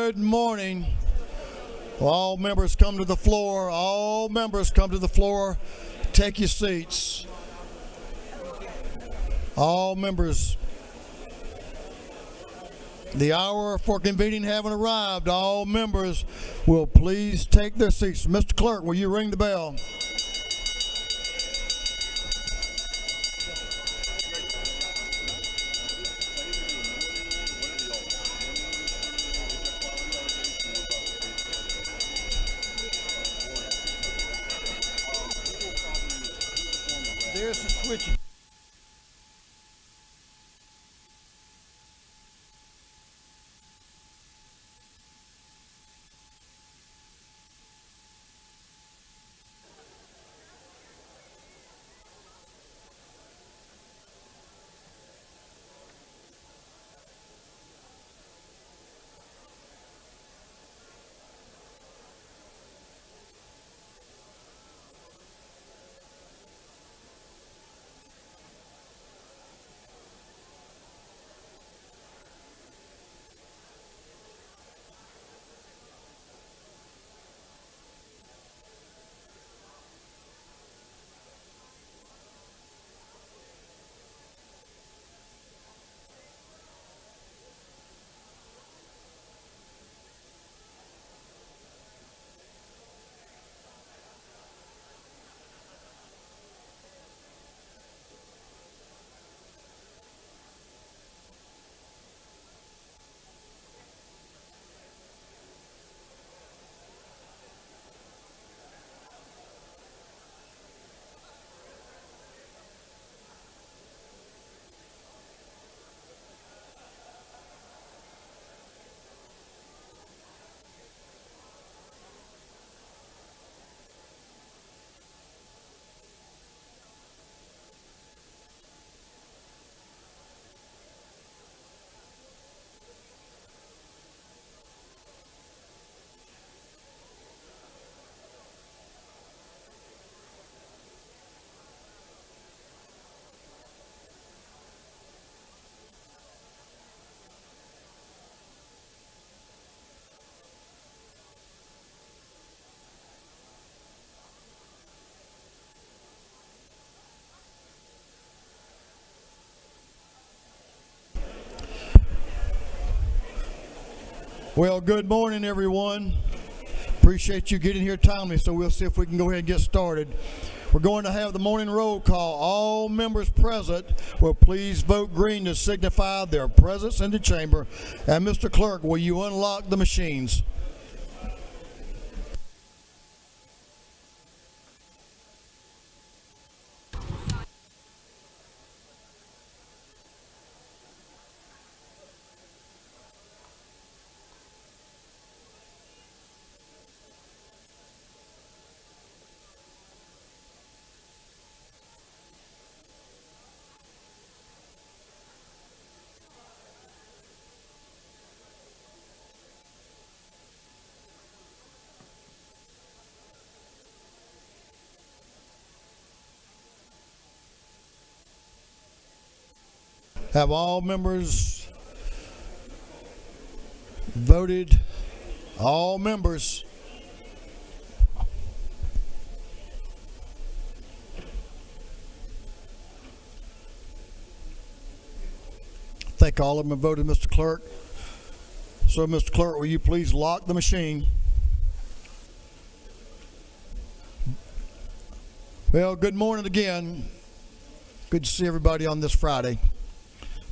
good morning. All members come to the floor. All members come to the floor. Take your seats. All members. The hour for convening having arrived. All members will please take their seats. Mr. Clerk, will you ring the bell? There's the switch. Well, good morning, everyone. Appreciate you getting here timely, so we'll see if we can go ahead and get started. We're going to have the morning roll call. All members present will please vote green to signify their presence in the chamber. And Mr. Clerk, will you unlock the machines? Have all members voted? All members. I think all of them have voted, Mr. Clerk. So, Mr. Clerk, will you please lock the machine? Well, good morning again. Good to see everybody on this Friday.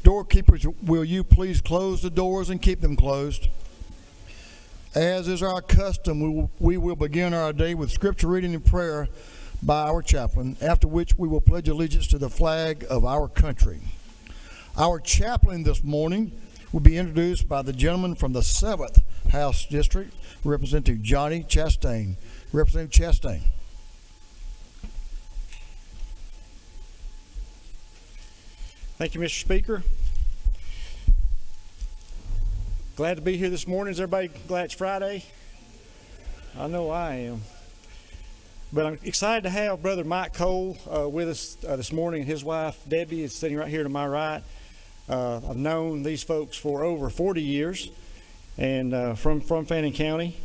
Doorkeepers, will you please close the doors and keep them closed? As is our custom, we will begin our day with scripture reading and prayer by our chaplain, after which we will pledge allegiance to the flag of our country. Our chaplain this morning will be introduced by the gentleman from the 7th House District, Representative Johnny Chastain. Representative Chastain. Thank you, Mr. Speaker. Glad to be here this morning. Is everybody glad it's Friday? I know I am. But I'm excited to have Brother Mike Cole with us this morning. His wife, Debbie, is sitting right here to my right. I've known these folks for over 40 years. and from Fannin County.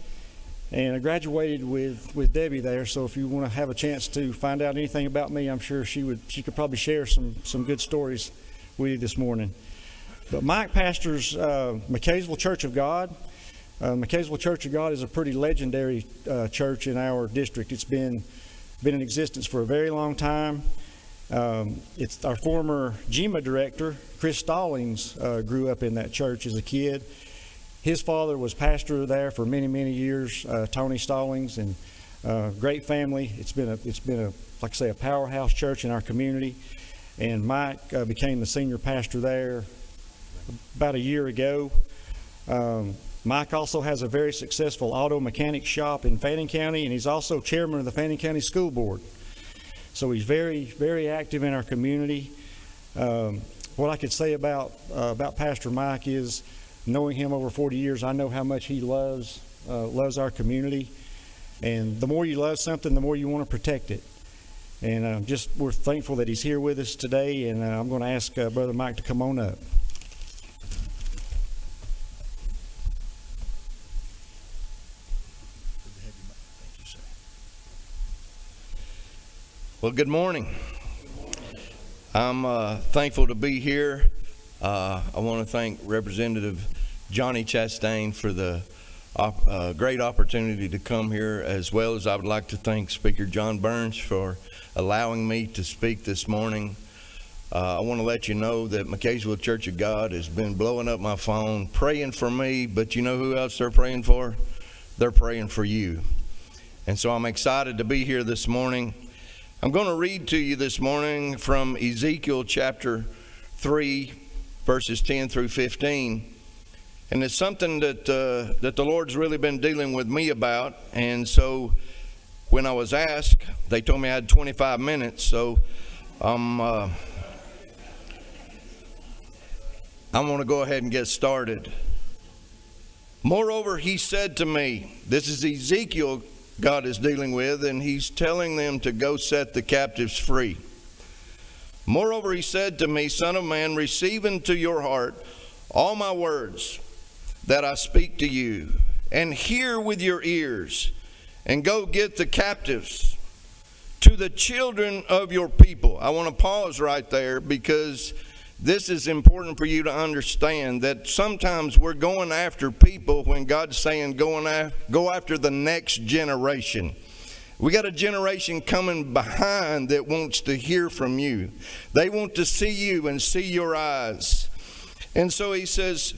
And I graduated with Debbie there, so if you want to have a chance to find out anything about me, I'm sure she could probably share some good stories with you this morning. But Mike pastors McKaysville Church of God. McKaysville Church of God is a pretty legendary church in our district. It's been in existence for a very long time. It's our former GEMA director, Chris Stallings, grew up in that church as a kid. His father was pastor there for many, many years, Tony Stallings, and great family. It's been a like I say, a powerhouse church in our community. And Mike became the senior pastor there about a year ago. Mike also has a very successful auto mechanic shop in Fannin County, and he's also chairman of the Fannin County School Board. So he's very, very active in our community. What I could say about Pastor Mike is, knowing him over 40 years, I know how much he loves our community. And the more you love something, the more you want to protect it. And we're thankful that he's here with us today. And I'm going to ask Brother Mike to come on up. Well, good morning. I'm thankful to be here. I want to thank Representative Johnny Chastain for the great opportunity to come here, as well as I would like to thank Speaker John Burns for allowing me to speak this morning. I want to let you know that McKaysville Church of God has been blowing up my phone, praying for me, but you know who else they're praying for? They're praying for you. And so I'm excited to be here this morning. I'm going to read to you this morning from Ezekiel chapter 3, verses 10 through 15. And it's something that the Lord's really been dealing with me about. And so when I was asked, they told me I had 25 minutes. So I'm going to go ahead and get started. Moreover, he said to me, this is Ezekiel God is dealing with, and he's telling them to go set the captives free. Moreover, he said to me, Son of man, receive into your heart all my words that I speak to you, and hear with your ears, and go get the captives to the children of your people. I want to pause right there, because this is important for you to understand that sometimes we're going after people when God's saying go after the next generation. We got a generation coming behind that wants to hear from you. They want to see you and see your eyes. And so he says,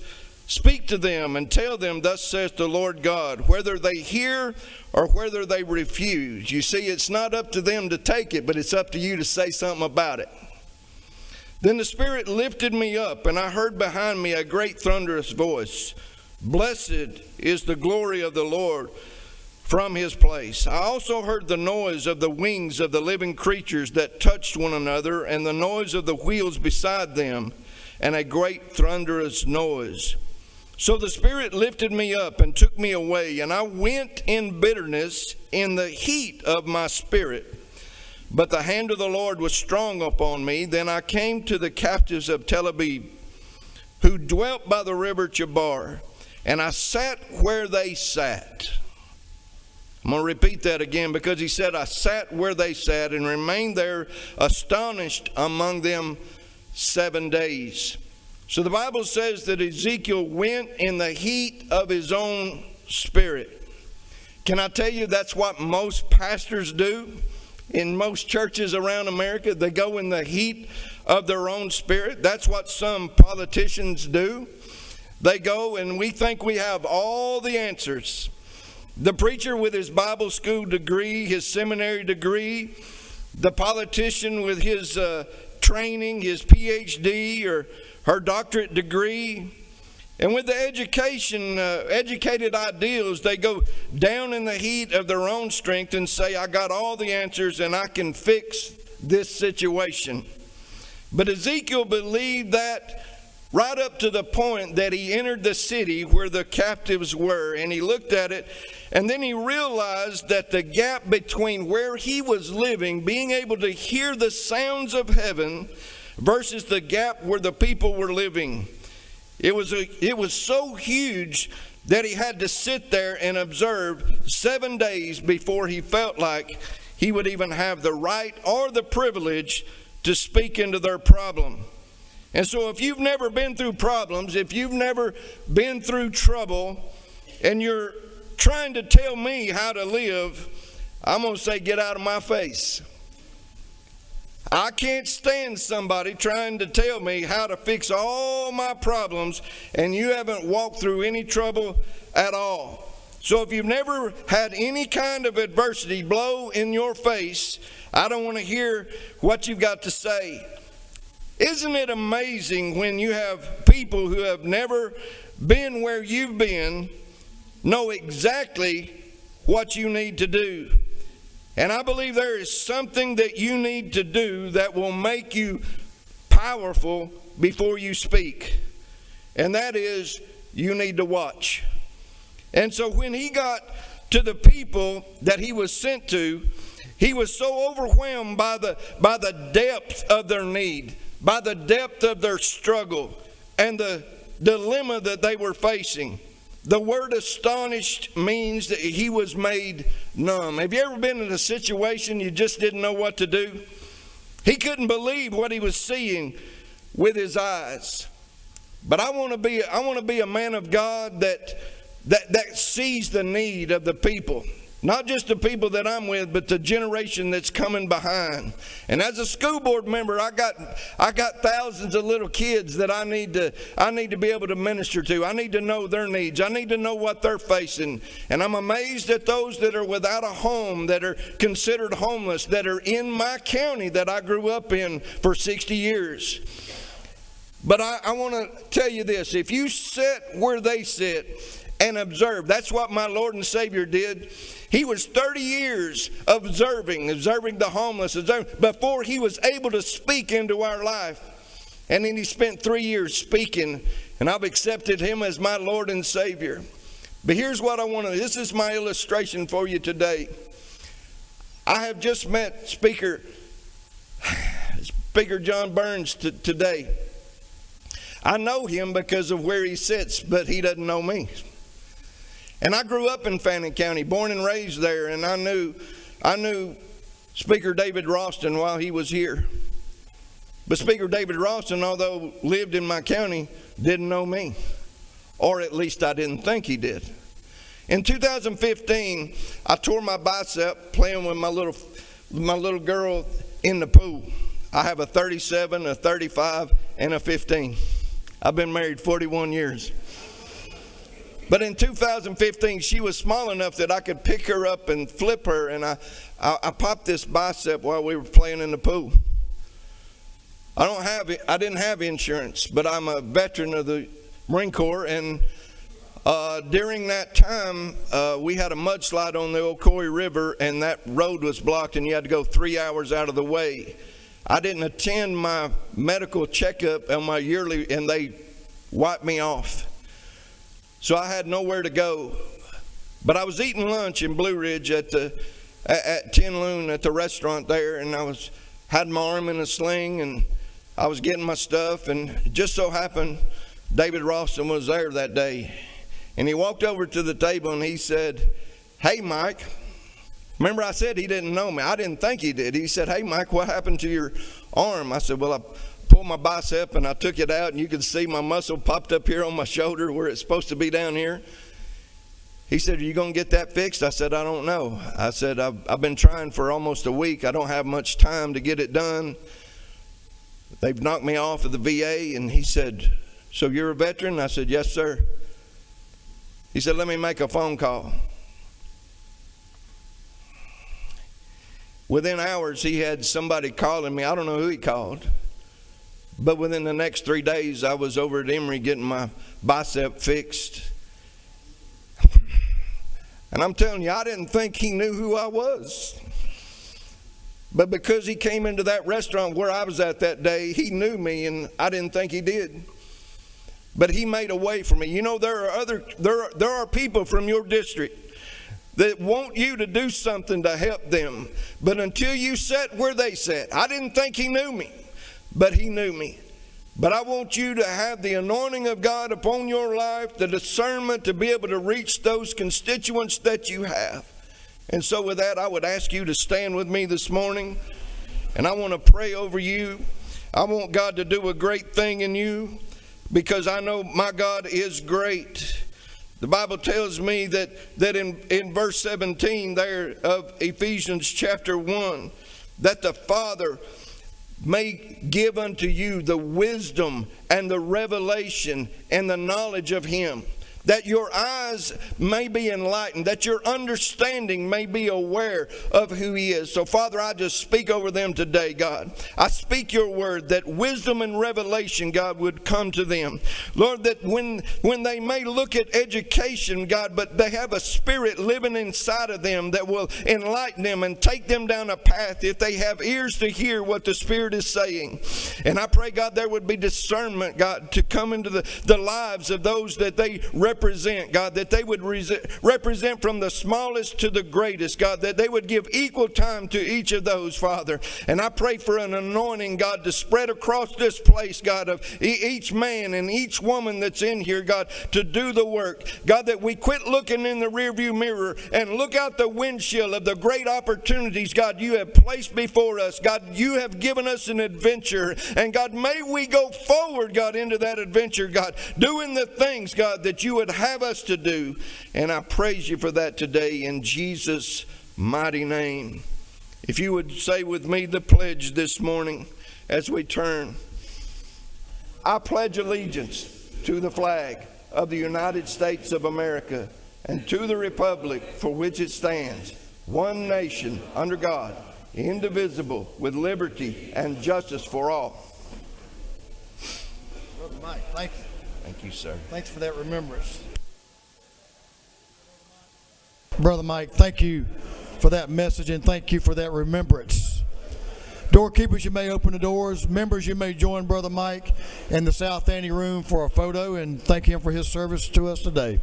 speak to them and tell them, thus says the Lord God, whether they hear or whether they refuse. You see, it's not up to them to take it, but it's up to you to say something about it. Then the Spirit lifted me up, and I heard behind me a great thunderous voice. Blessed is the glory of the Lord from his place. I also heard the noise of the wings of the living creatures that touched one another, and the noise of the wheels beside them, and a great thunderous noise. So the Spirit lifted me up and took me away, and I went in bitterness in the heat of my spirit. But the hand of the Lord was strong upon me. Then I came to the captives of Tel Aviv, who dwelt by the river Chebar, and I sat where they sat. I'm going to repeat that again, because he said, I sat where they sat and remained there astonished among them 7 days. So the Bible says that Ezekiel went in the heat of his own spirit. Can I tell you that's what most pastors do? In most churches around America, they go in the heat of their own spirit. That's what some politicians do. They go, and we think we have all the answers. The preacher with his Bible school degree, his seminary degree, the politician with his training, his PhD or her doctorate degree. And with the educated ideals, they go down in the heat of their own strength and say, I got all the answers and I can fix this situation. But Ezekiel believed that right up to the point that he entered the city where the captives were, and he looked at it, and then he realized that the gap between where he was living, being able to hear the sounds of heaven, versus the gap where the people were living, it was so huge that he had to sit there and observe 7 days before he felt like he would even have the right or the privilege to speak into their problem. And so if you've never been through problems, if you've never been through trouble, and you're trying to tell me how to live, I'm going to say, get out of my face. I can't stand somebody trying to tell me how to fix all my problems, and you haven't walked through any trouble at all. So if you've never had any kind of adversity blow in your face, I don't want to hear what you've got to say. Isn't it amazing when you have people who have never been where you've been know exactly what you need to do? And I believe there is something that you need to do that will make you powerful before you speak. And that is, you need to watch. And so when he got to the people that he was sent to, he was so overwhelmed by the depth of their need, by the depth of their struggle, and the dilemma that they were facing. The word astonished means that he was made numb. Have you ever been in a situation you just didn't know what to do? He couldn't believe what he was seeing with his eyes. But I want to be a man of God that sees the need of the people. Not just the people that I'm with, but the generation that's coming behind. And as a school board member, I got thousands of little kids that I need to be able to minister to. I need to know their needs. I need to know what they're facing. And I'm amazed at those that are without a home, that are considered homeless, that are in my county that I grew up in for 60 years. But I want to tell you this. If you sit where they sit and observe, that's what my Lord and Savior did. He was 30 years observing the homeless, before he was able to speak into our life. And then he spent 3 years speaking, and I've accepted him as my Lord and Savior. But here's what I want to, this is my illustration for you today. I have just met Speaker John Burns today. I know him because of where he sits, but he doesn't know me. And I grew up in Fannin County, born and raised there, and I knew Speaker David Ralston while he was here. But Speaker David Ralston, although lived in my county, didn't know me. Or at least I didn't think he did. In 2015, I tore my bicep playing with my little girl in the pool. I have a 37, a 35, and a 15. I've been married 41 years. But in 2015, she was small enough that I could pick her up and flip her, and I popped this bicep while we were playing in the pool. I didn't have insurance, but I'm a veteran of the Marine Corps, and during that time, we had a mudslide on the Ocoee River, and that road was blocked, and you had to go 3 hours out of the way. I didn't attend my medical checkup on my yearly, and they wiped me off. So I had nowhere to go. But I was eating lunch in Blue Ridge at Tin Loon at the restaurant there, and I had my arm in a sling, and I was getting my stuff, and it just so happened David Ralston was there that day. And he walked over to the table and he said, "Hey, Mike." Remember, I said he didn't know me. I didn't think he did. He said, "Hey, Mike, what happened to your arm?" I said, "Well, I pulled my bicep and I took it out, and you could see my muscle popped up here on my shoulder where it's supposed to be down here." He said, "Are you going to get that fixed?" I said, "I don't know." I said, I've been trying for almost a week. I don't have much time to get it done. They've knocked me off of the VA." And he said, "So you're a veteran?" I said, "Yes, sir." He said, "Let me make a phone call." Within hours, he had somebody calling me. I don't know who he called. But within the next 3 days, I was over at Emory getting my bicep fixed. And I'm telling you, I didn't think he knew who I was. But because he came into that restaurant where I was at that day, he knew me, and I didn't think he did. But he made a way for me. You know, there are people from your district that want you to do something to help them. But until you sat where they sat, I didn't think he knew me, but he knew me. But I want you to have the anointing of God upon your life, the discernment to be able to reach those constituents that you have. And so with that, I would ask you to stand with me this morning, and I want to pray over you. I want God to do a great thing in you, because I know my God is great. The Bible tells me that in verse 17 there of Ephesians chapter 1, that the Father may give unto you the wisdom and the revelation and the knowledge of Him, that your eyes may be enlightened, that your understanding may be aware of who He is. So, Father, I just speak over them today, God. I speak your word, that wisdom and revelation, God, would come to them. Lord, that when they may look at education, God, but they have a spirit living inside of them that will enlighten them and take them down a path if they have ears to hear what the Spirit is saying. And I pray, God, there would be discernment, God, to come into the lives of those that they represent, God, that they would represent from the smallest to the greatest, God, that they would give equal time to each of those, Father. And I pray for an anointing, God, to spread across this place, God, of each man and each woman that's in here, God, to do the work. God, that we quit looking in the rearview mirror and look out the windshield of the great opportunities, God, you have placed before us. God, you have given us an adventure. And God, may we go forward, God, into that adventure, God, doing the things, God, that you would have us to do. And I praise you for that today in Jesus' mighty name. If you would say with me the pledge this morning as we turn. I pledge allegiance to the flag of the United States of America and to the republic for which it stands, one nation under God, indivisible, with liberty and justice for all. Brother Mike, thank you. Thank you, sir. Thanks for that remembrance. Brother Mike, thank you for that message, and thank you for that remembrance. Doorkeepers, you may open the doors. Members, you may join Brother Mike in the South Ante room for a photo, and thank him for his service to us today.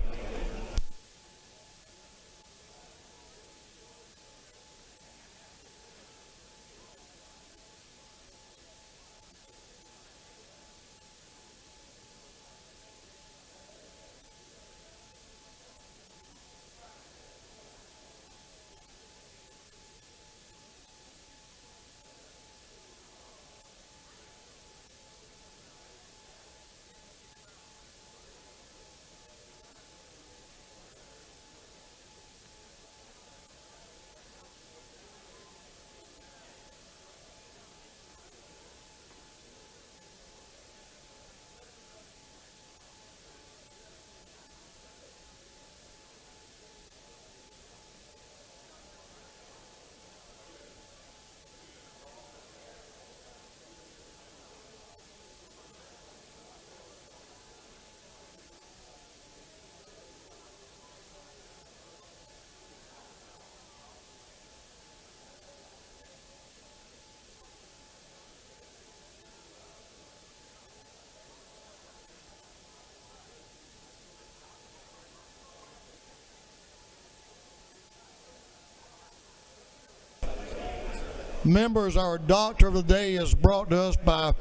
Members, our doctor of the day is brought to us by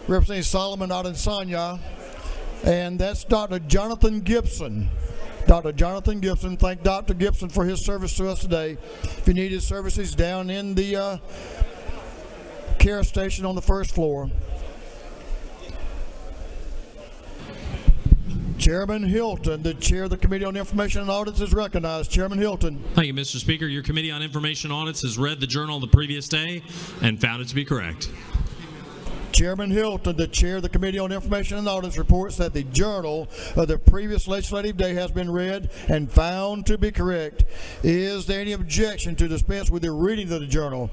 Representative Solomon Adesanya, and that's Dr. Jonathan Gibson. Dr. Jonathan Gibson. Thank Dr. Gibson for his service to us today. If you need his services, down in the care station on the first floor. Chairman Hilton, the chair of the Committee on Information and Audits, is recognized. Chairman Hilton. Thank you, Mr. Speaker. Your Committee on Information and Audits has read the journal the previous day and found it to be correct. Chairman Hilton, the chair of the Committee on Information and Audits, reports that the journal of the previous legislative day has been read and found to be correct. Is there any objection to dispense with the reading of the journal?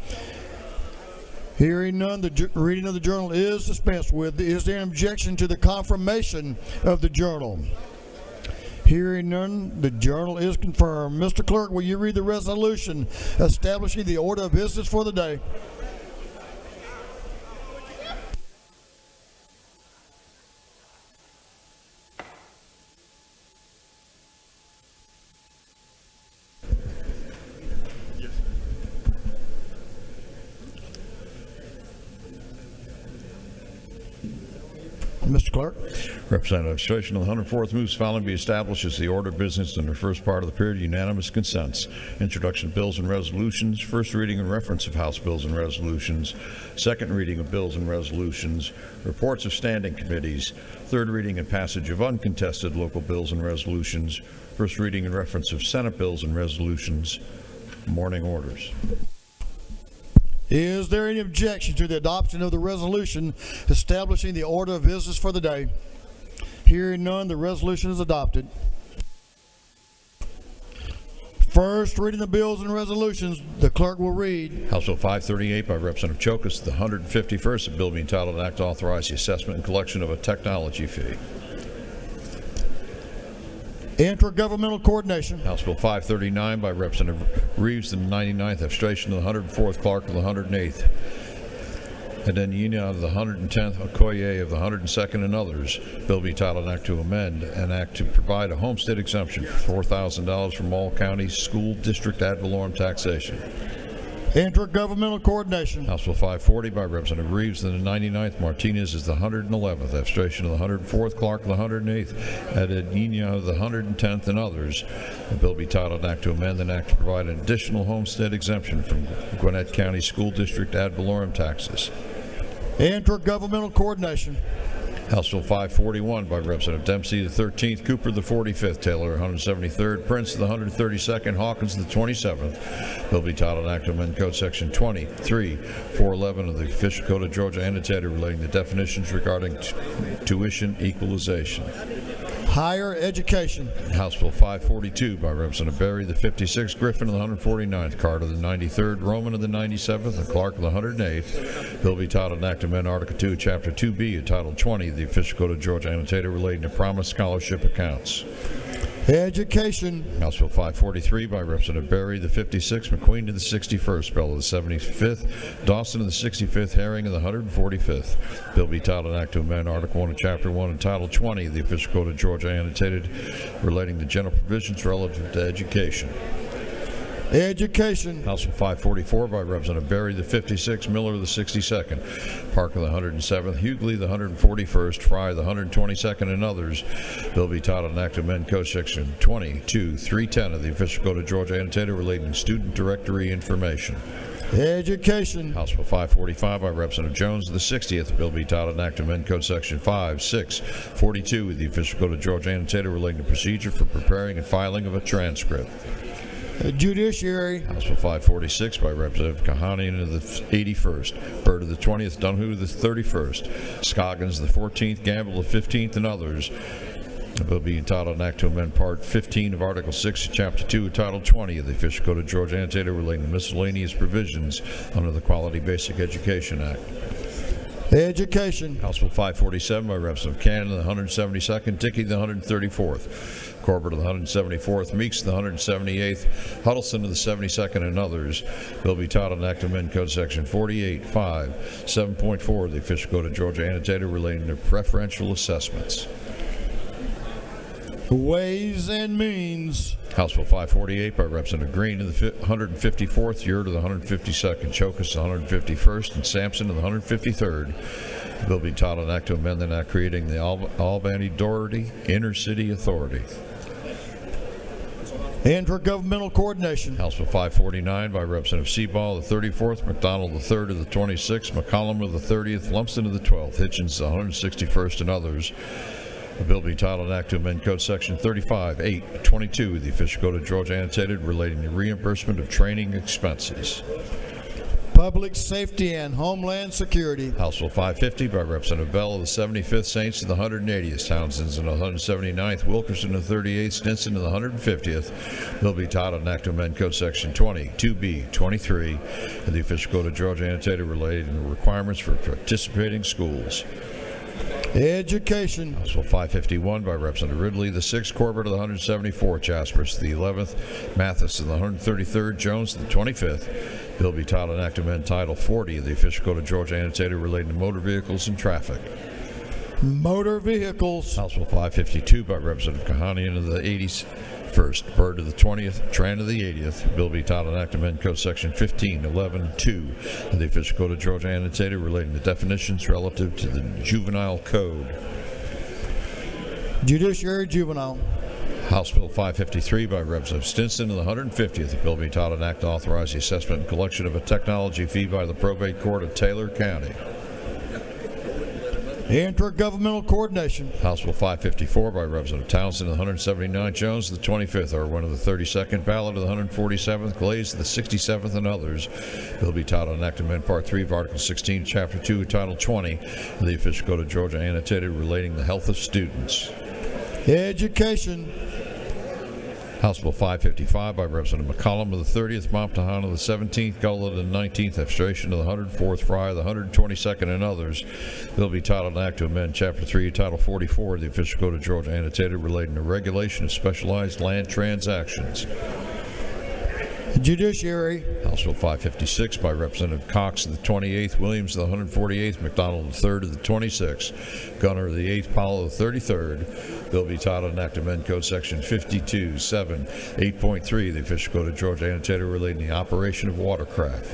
Hearing none, the reading of the journal is dispensed with. Is there an objection to the confirmation of the journal? Hearing none, the journal is confirmed. Mr. Clerk, will you read the resolution establishing the order of business for the day? Mr. Clerk. Representative Citation of the 104th moves following be established as the order of business in the first part of the period. Unanimous consents. Introduction of bills and resolutions. First reading and reference of House bills and resolutions. Second reading of bills and resolutions. Reports of standing committees. Third reading and passage of uncontested local bills and resolutions. First reading and reference of Senate bills and resolutions. Morning orders. Is there any objection to the adoption of the resolution establishing the order of business for the day? Hearing none, the resolution is adopted. First reading of bills and resolutions, the clerk will read. House Bill 538 by Representative Chokus, the 151st, a bill being titled an act to authorize the assessment and collection of a technology fee. Intergovernmental coordination. House Bill 539 by Representative Reeves, the 99th, abstention of the 104th, Clark of the 108th, Adenyina of the 110th, Okoye of the 102nd, and others. Bill be titled an act to amend an act to provide a homestead exemption for $4,000 from all counties school district ad valorem taxation. Intergovernmental coordination. House Bill 540 by Representative Reeves, the 99th, Martinez is the 111th, abstention of the 104th, Clark of the 108th, Adenyina of the 110th, and others. The bill be titled an act to amend an act to provide an additional homestead exemption from Gwinnett County School District ad valorem taxes. Intergovernmental coordination. House Bill 541 by Representative Dempsey, the 13th, Cooper, the 45th, Taylor, 173rd, Prince, the 132nd, Hawkins, the 27th. Bill be titled an act to amend Code Section 23-411 of the Official Code of Georgia annotated relating to definitions regarding tuition equalization. Higher education. House Bill 542 by Representative Berry, the 56th, Griffin of the 149th, Carter of the 93rd, Roman of the 97th, and Clark of the 108th. Bill be titled an act to amend Article 2, Chapter 2B, and Title 20 of the Official Code of Georgia annotated relating to promised scholarship accounts. Education. House Bill 543 by Representative Berry, the 56th, McQueen to the 61st, Bell of the 75th, Dawson of the 65th, Herring of the 145th. Bill be titled an act to amend Article 1 of Chapter 1 and Title 20 of the Official Code of Georgia annotated relating to general provisions relative to education. Education. House Bill 544 by Representative Berry, the 56th, Miller of the 62nd, Parker the 107th, Hughley the 141st, Fry the 122nd, and others. Bill be titled an act to amend Code Section 22-310 of the Official Code of Georgia annotated relating to student directory information. Education. House Bill 545 by Representative Jones, the 60th. Bill be titled an act to amend Code Section 5-642 of the Official Code of Georgia annotated relating to procedure for preparing and filing of a transcript. Judiciary. House Bill 546 by Representative Kahanian of the 81st, Byrd of the 20th, Dunhu the 31st, Scoggins the 14th, Gamble the 15th, and others. The bill being entitled an act to amend Part 15 of Article 6 of Chapter 2 of Title 20 of the Official Code of Georgia annotated relating to miscellaneous provisions under the Quality Basic Education Act. Education. House Bill 547 by Representative Cannon of the 172nd, Dickey the 134th, Corbett of the 174th, Meeks of the 178th, Huddleston of the 72nd, and others. Bill be titled an act to amend Code Section 48.5.7.4 of the Official Code of Georgia annotated relating to preferential assessments. Ways and Means. House Bill 548 by Representative Green of the 154th, Yurt of the 152nd, Chokus the 151st, and Sampson of the 153rd. The bill be titled an act to amend the act creating the Albany-Doherty Inter-City Authority. Intergovernmental coordination. House Bill 549 by Representative Seaball of the 34th, McDonald the 3rd of the 26th, McCollum of the 30th, Lumsden of the 12th, Hitchens the 161st, and others. The bill be titled an act to amend Code Section 35.8.22 of the Official Code of Georgia annotated relating to reimbursement of training expenses. Public Safety and Homeland Security. House Bill 550 by Representative Bell of the 75th, Saints of the 180th, Townsend of the 179th, Wilkerson of the 38th, Stinson of the 150th. Bill be titled an act to amend Code Section 22B.23 of the Official Code of Georgia annotated relating to requirements for participating schools. Education. House Bill 551 by Representative Ridley, the 6th, Corbett of the 174th, Jaspers the 11th, Mathis of the 133rd, Jones of the 25th. Bill be titled an act to amend Title 40 of the Official Code of Georgia annotated relating to motor vehicles and traffic. Motor vehicles. House Bill 552 by Representative Kahanian of the 1st, Bird to the 20th, Tran to the 80th. Bill be titled an act to amend Code Section 1511-2 of the Official Code of Georgia annotated relating to definitions relative to the Juvenile Code. Judiciary Juvenile. House Bill 553 by Representative Stinson and the 150th. The bill be titled an act to authorize the assessment and collection of a technology fee by the probate court of Taylor County. Intergovernmental coordination. House Bill 554 by Representative Townsend and the 179, Jones the 25th, Irwin of the 32nd, Ballard of the 147th, Glaze of the 67th, and others. Bill be titled an act to amend Part 3 of Article 16, Chapter 2, Title 20 of the Official Code of Georgia annotated relating to the health of students. Education. House Bill 555 by Representative McCollum of the 30th, Momptahon of the 17th, Gullah of the 19th, Abstration of the 104th, Fry of the 122nd, and others. Bill be titled an act to amend Chapter 3, Title 44 of the Official Code of Georgia annotated relating to regulation of specialized land transactions. Judiciary. House Bill 556 by Representative Cox of the 28th, Williams of the 148th, McDonald of the 3rd of the 26th, Gunner of the 8th, Powell of the 33rd. Bill be titled an act to amend Code Section 52(7)(8.3 of the Official Code of Georgia annotated relating to the operation of watercraft.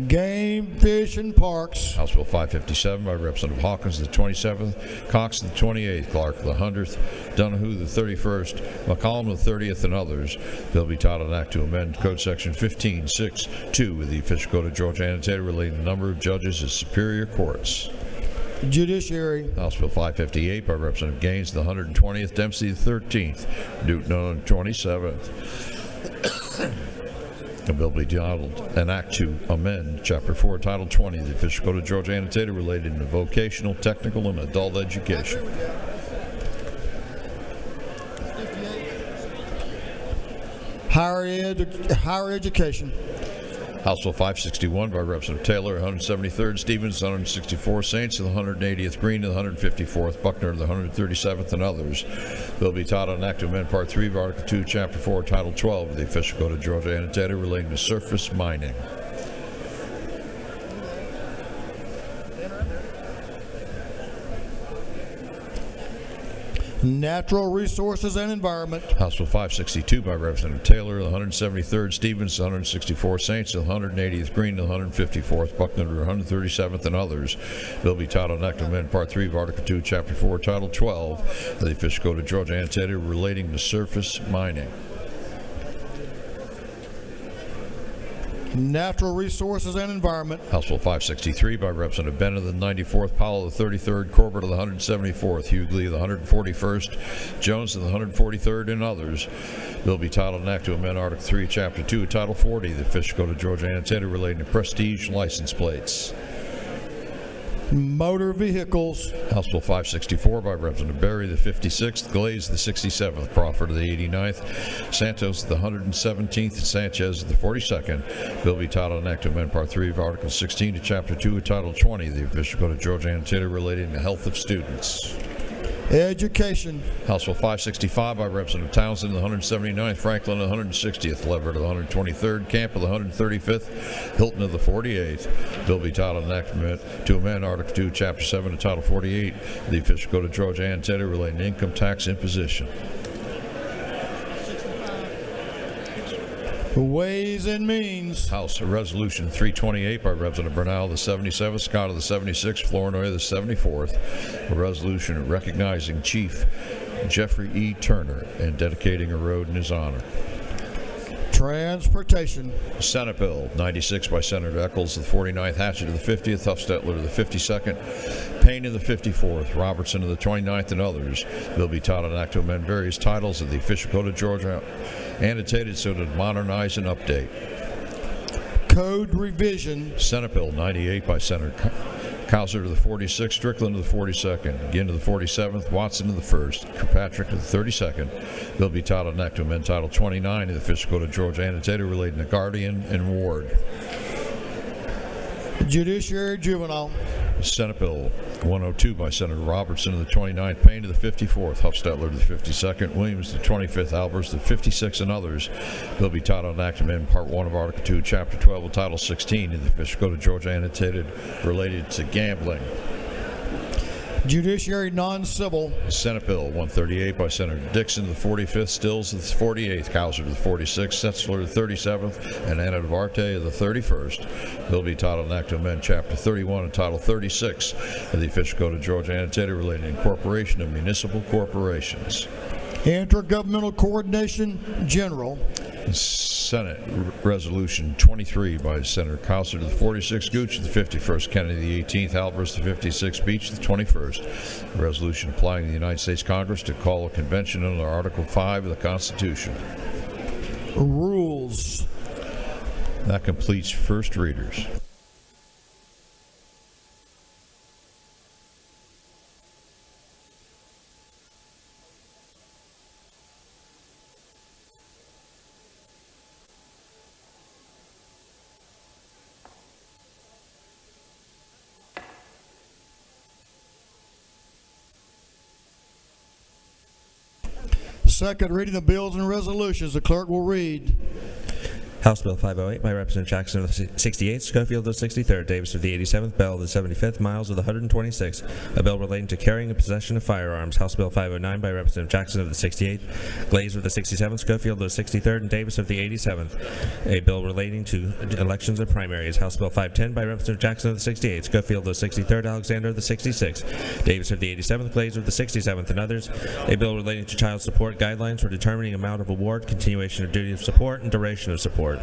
Game, fish, and parks. House Bill 557 by Representative Hawkins of the 27th, Cox of the 28th, Clark of the 100th, Donahue the 31st, McCollum the 30th, and others. Bill be titled an act to amend Code Section 15(6)(2) of the Official Code of Georgia annotated relating to the number of judges as superior courts. Judiciary. House Bill 558 by Representative Gaines of the 120th, Dempsey the 13th, Newton on the 27th. The bill be titled an act to amend Chapter 4, Title 20 of the Official Code of Georgia annotated relating to vocational, technical, and adult education. Higher education. House Bill 561 by Representative Taylor, 173rd, Stevens, 164, Saints of the 180th, Green of the 154th, Buckner of the 137th, and others. Bill be titled an act to amend Part 3 of Article 2, Chapter 4, Title 12 of the Official Code of Georgia annotated relating to surface mining. Natural resources and environment. House Bill 562 by Representative Taylor, the 173rd, Stevens, 164, Saints, the 180th, Green, the 154th, Buckner, the 137th, and others. Bill be titled an act to amend Part 3 of Article 2, Chapter 4, Title 12 of the Official Code of Georgia annotated relating to surface mining. Natural resources and environment. House Bill 563 by Representative Bennett of the 94th, Powell of the 33rd, Corbett of the 174th, Hughley of the 141st, Jones of the 143rd, and others. Bill be titled an act to amend Article 3, Chapter 2, Title 40 of the Official Code of Georgia annotated relating to prestige license plates. Motor vehicles. House Bill 564 by Representative Berry, the 56th, Glaze, the 67th, Crawford of the 89th, Santos of the 117th, and Sanchez of the 42nd. Bill be titled an act to amend Part 3 of Article 16 to Chapter 2 of Title 20 of the Official Code of Georgia annotated relating to health of students. Education. House Bill 565 by Representative Townsend of the 179th, Franklin of the 160th, Leverett of the 123rd, Camp of the 135th, Hilton of the 48th. Bill be titled an act to amend Article 2, Chapter 7 of Title 48 of the Official Code of Georgia annotated relating to income tax imposition. Ways and Means. House Resolution 328 by Representative Bernal of the 77th, Scott of the 76th, Flournoy of the 74th. A resolution recognizing Chief Jeffrey E. Turner and dedicating a road in his honor. Transportation. Senate Bill 96 by Senator Eccles of the 49th, Hatchett of the 50th, Huffstetler of the 52nd, Payne of the 54th, Robertson of the 29th, and others. Bill be titled an act to amend various titles of the Official Code of Georgia annotated so to modernize and update. Code revision. Senate Bill 98 by Senator Cowser of the 46th, Strickland of the 42nd, Ginn of the 47th, Watson of the 1st, Kirkpatrick of the 32nd. Bill be titled an act to amend Title 29 of the Official Code of Georgia annotated relating to guardian and ward. Judiciary Juvenile. Senate Bill 102 by Senator Robertson of the 29th, Payne of the 54th, Huffstetler of the 52nd, Williams of the 25th, Albers of the 56th, and others. Bill be titled an act to amend Part 1 of Article 2, Chapter 12 of Title 16 of the Official Code of Georgia annotated related to gambling. Judiciary non-civil. Senate Bill 138 by Senator Dixon, the 45th, Stills, the 48th, Cowser, the 46th, Setzler, the 37th, and Anna Duarte, the 31st. Bill be titled an act to amend Chapter 31 and Title 36 of the Official Code of Georgia annotated relating to incorporation of municipal corporations. Intergovernmental Coordination General. Senate Resolution 23 by Senator Cowser to the 46th, Gooch to the 51st, Kennedy the 18th, Albers the 56th, Beach the 21st. A resolution applying to the United States Congress to call a convention under Article 5 of the Constitution. Rules. That completes first readers. Second reading of bills and resolutions. The clerk will read. House Bill 508 by Representative Jackson of the 68th, Schofield of the 63rd, Davis of the 87th, Bell of the 75th, Miles of the 126th. A bill relating to carrying and possession of firearms. House Bill 509 by Representative Jackson of the 68th, Glaze of the 67th, Schofield of the 63rd, and Davis of the 87th. A bill relating to elections and primaries. House Bill 510 by Representative Jackson of the 68th, Schofield of the 63rd, Alexander of the 66th, Davis of the 87th, Glaze of the 67th, and others. A bill relating to child support guidelines for determining amount of award, continuation of duty of support, and duration of support.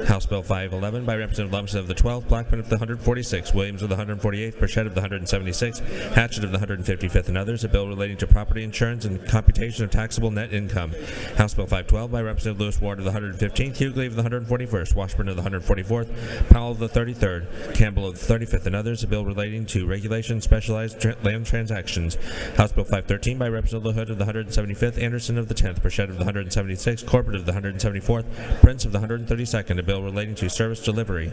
House Bill 511 by Representative Lumsden of the 12th, Blackman of the 146th, Williams of the 148th, Burchett of the 176th, Hatchett of the 155th, and others. A bill relating to property insurance and computation of taxable net income. House Bill 512 by Representative Lewis Ward of the 115th, Hughley of the 141st, Washburn of the 144th, Powell of the 33rd, Campbell of the 35th, and others. A bill relating to regulation of specialized land transactions. House Bill 513 by Representative LaHood of the 175th, Anderson of the 10th, Burchett of the 176th, Corbett of the 174th, Prince of the 132nd, a bill relating to service delivery.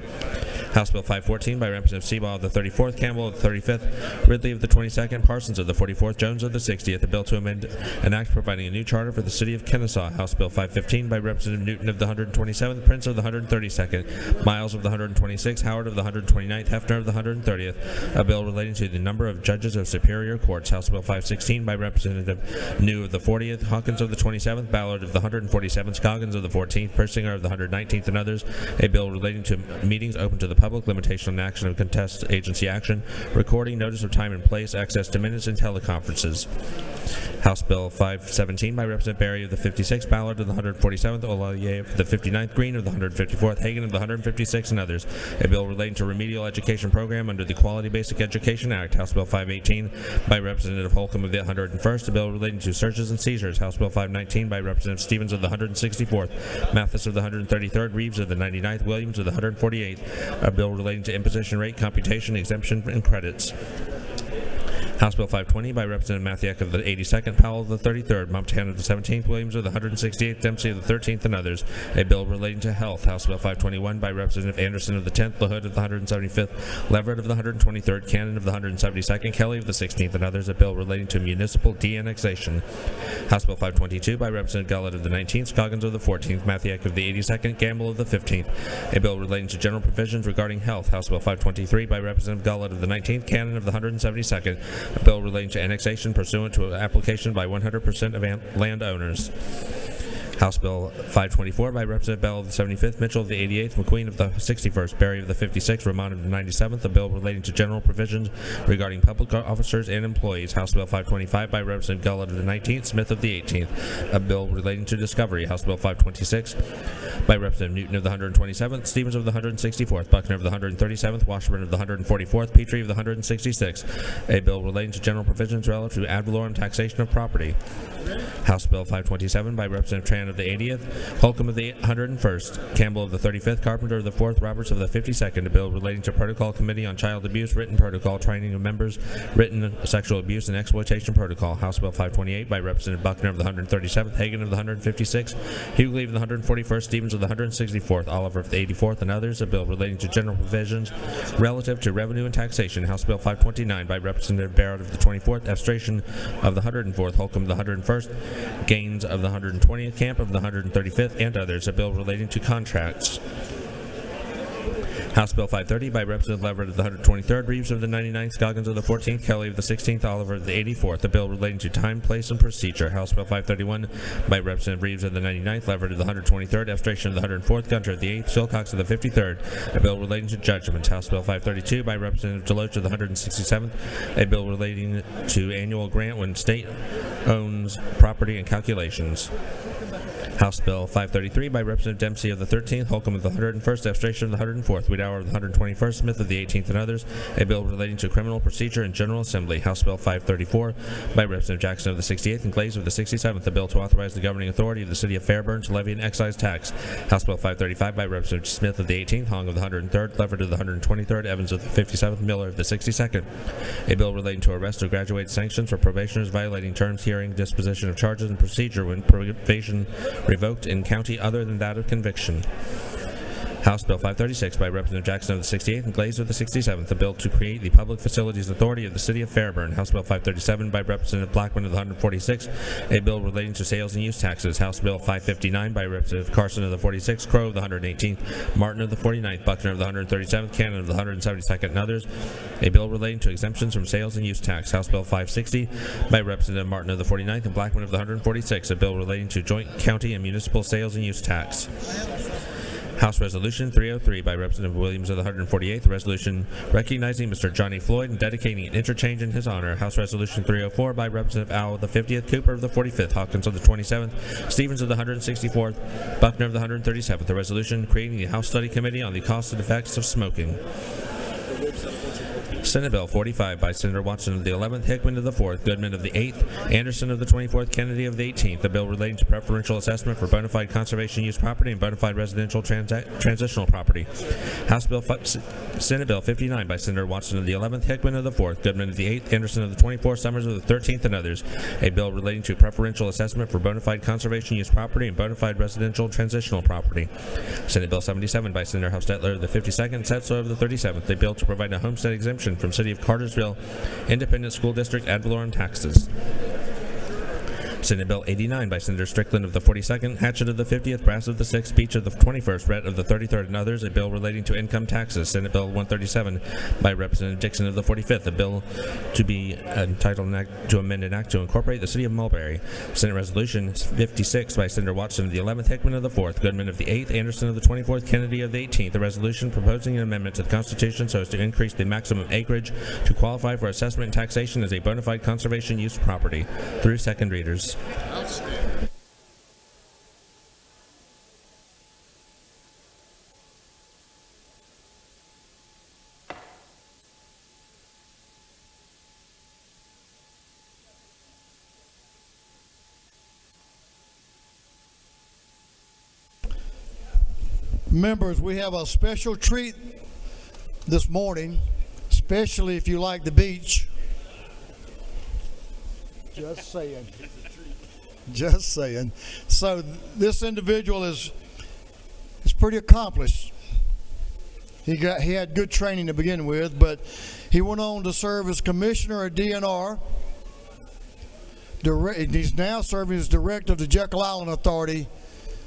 House Bill 514 by Representative Seabaugh of the 34th, Campbell of the 35th, Ridley of the 22nd, Parsons of the 44th, Jones of the 60th, a bill to amend an act providing a new charter for the city of Kennesaw. House Bill 515 by Representative Newton of the 127th, Prince of the 132nd, Miles of the 126th, Howard of the 129th, Hefner of the 130th, a bill relating to the number of judges of superior courts. House Bill 516 by Representative New of the 40th, Hawkins of the 27th, Ballard of the 147th, Scoggins of the 14th, Persinger of the 119th, and others. A bill relating to meetings open to the public, limitation on action of contest agency action, recording, notice of time and place, access to minutes, and teleconferences. House Bill 517 by Representative Berry of the 56th, Ballard of the 147th, Ollier of the 59th, Green of the 154th, Hagan of the 156th, and others. A bill relating to remedial education program under the Quality Basic Education Act. House Bill 518 by Representative Holcomb of the 101st, a bill relating to searches and seizures. House Bill 519 by Representative Stevens of the 164th, Mathis of the 133rd, Reeves of the 99th, Williams of the 148th, a bill relating to imposition rate, computation, exemption, and credits. House Bill 520 by Representative Mathiak of the 82nd, Powell of the 33rd, Montana of the 17th, Williams of the 168th, Dempsey of the 13th, and others. A bill relating to health. House Bill 521 by Representative Anderson of the 10th, LaHood of the 175th, Leverett of the 123rd, Cannon of the 172nd, Kelly of the 16th, and others. A bill relating to municipal de-annexation. House Bill 522 by Representative Gullett of the 19th, Scoggins of the 14th, Mathiak of the 82nd, Gamble of the 15th. A bill relating to general provisions regarding health. House Bill 523 by Representative Gullett of the 19th, Cannon of the 172nd. A bill relating to annexation pursuant to an application by 100% of landowners. House Bill 524 by Representative Bell of the 75th, Mitchell of the 88th, McQueen of the 61st, Berry of the 56th, Ramon of the 97th, a bill relating to general provisions regarding public officers and employees. House Bill 525 by Representative Gullett of the 19th, Smith of the 18th, a bill relating to discovery. House Bill 526 by Representative Newton of the 127th, Stevens of the 164th, Buckner of the 137th, Washburn of the 144th, Petrie of the 166th, a bill relating to general provisions relative to ad valorem taxation of property. House Bill 527 by Representative Tran of the 80th, Holcomb of the 101st, Campbell of the 35th, Carpenter of the 4th, Roberts of the 52nd, a bill relating to Protocol Committee on Child Abuse, written protocol, training of members, written sexual abuse and exploitation protocol. House Bill 528 by Representative Buckner of the 137th, Hagan of the 156th, Hughley of the 141st, Stevens of the 164th, Oliver of the 84th, and others, a bill relating to general provisions relative to revenue and taxation. House Bill 529 by Representative Barrett of the 24th, Abstration of the 104th, Holcomb of the 101st, Gaines of the 120th, Camp of the 135th, and others, a bill relating to contracts. House Bill 530 by Representative Leverett of the 123rd, Reeves of the 99th, Scoggins of the 14th, Kelly of the 16th, Oliver of the 84th, a bill relating to time, place, and procedure. House Bill 531 by Representative Reeves of the 99th, Leverett of the 123rd, Abstration of the 104th, Gunter of the 8th, Silcox of the 53rd, a bill relating to judgment. House Bill 532 by Representative Deloach of the 167th, a bill relating to annual grant when state owns property and calculations. House Bill 533 by Representative Dempsey of the 13th, Holcomb of the 101st, Abstration of the 104th, Wiedauer of the 121st, Smith of the 18th, and others, a bill relating to criminal procedure and General Assembly. House Bill 534 by Representative Jackson of the 68th and Glaze of the 67th, a bill to authorize the governing authority of the City of Fairburn to levy an excise tax. House Bill 535 by Representative Smith of the 18th, Hong of the 103rd, Leverett of the 123rd, Evans of the 57th, Miller of the 62nd, a bill relating to arrest of graduated sanctions for probationers violating terms, hearing, disposition of charges, and procedure when probation revoked in county other than that of conviction. House Bill 536 by Representative Jackson of the 68th and Glaze of the 67th, a bill to create the Public Facilities Authority of the City of Fairburn. House Bill 537 by Representative Blackman of the 146th, a bill relating to sales and use taxes. House Bill 559 by Representative Carson of the 46th, Crow of the 118th, Martin of the 49th, Buckner of the 137th, Cannon of the 172nd, and others, a bill relating to exemptions from sales and use tax. House Bill 560 by Representative Martin of the 49th and Blackman of the 146th, a bill relating to joint county and municipal sales and use tax. House Resolution 303 by Representative Williams of the 148th, a resolution recognizing Mr. Johnny Floyd and dedicating an interchange in his honor. House Resolution 304 by Representative Owl of the 50th, Cooper of the 45th, Hawkins of the 27th, Stevens of the 164th, Buckner of the 137th, a resolution creating the House Study Committee on the Cost and Effects of Smoking. Senate Bill 45 by Senator Watson of the 11th, Hickman of the 4th, Goodman of the 8th, Anderson of the 24th, Kennedy of the 18th, a bill relating to preferential assessment for bona fide conservation use property and bona fide residential transitional property. Senate Bill 59 by Senator Watson of the 11th, Hickman of the 4th, Goodman of the 8th, Anderson of the 24th, Summers of the 13th, and others, a bill relating to preferential assessment for bona fide conservation use property and bona fide residential transitional property. Senate Bill 77 by Senator Hofstetler of the 52nd, Setzer of the 37th, a bill to provide a homestead exemption from City of Cartersville Independent School District ad valorem taxes. Senate Bill 89 by Senator Strickland of the 42nd, Hatchett of the 50th, Brass of the 6th, Beach of the 21st, Rhett of the 33rd, and others, a bill relating to income taxes. Senate Bill 137 by Representative Dixon of the 45th, a bill to be entitled an act to amend an act to incorporate the City of Mulberry. Senate Resolution 56 by Senator Watson of the 11th, Hickman of the 4th, Goodman of the 8th, Anderson of the 24th, Kennedy of the 18th, a resolution proposing an amendment to the Constitution so as to increase the maximum acreage to qualify for assessment and taxation as a bona fide conservation use property. Through second readers. Members, we have a special treat this morning, especially if you like the beach. Just saying. Just saying. So this individual is pretty accomplished. He had good training to begin with, but he went on to serve as commissioner at DNR. He's now serving as director of the Jekyll Island Authority,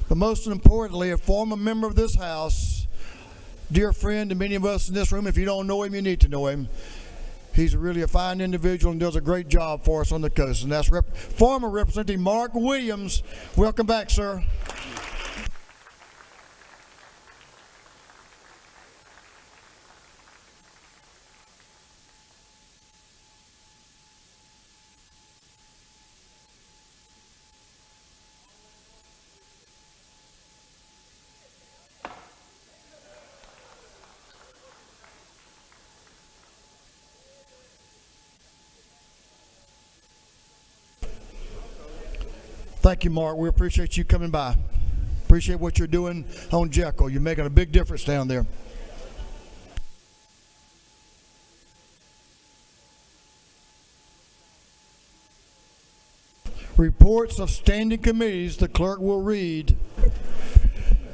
but most importantly, a former member of this house, dear friend to many of us in this room. If you don't know him, you need to know him. He's really a fine individual and does a great job for us on the coast. And that's former Representative Mark Williams. Welcome back, sir. Thank you, Mark. We appreciate you coming by. Appreciate what you're doing on Jekyll. You're making a big difference down there. Reports of standing committees the clerk will read.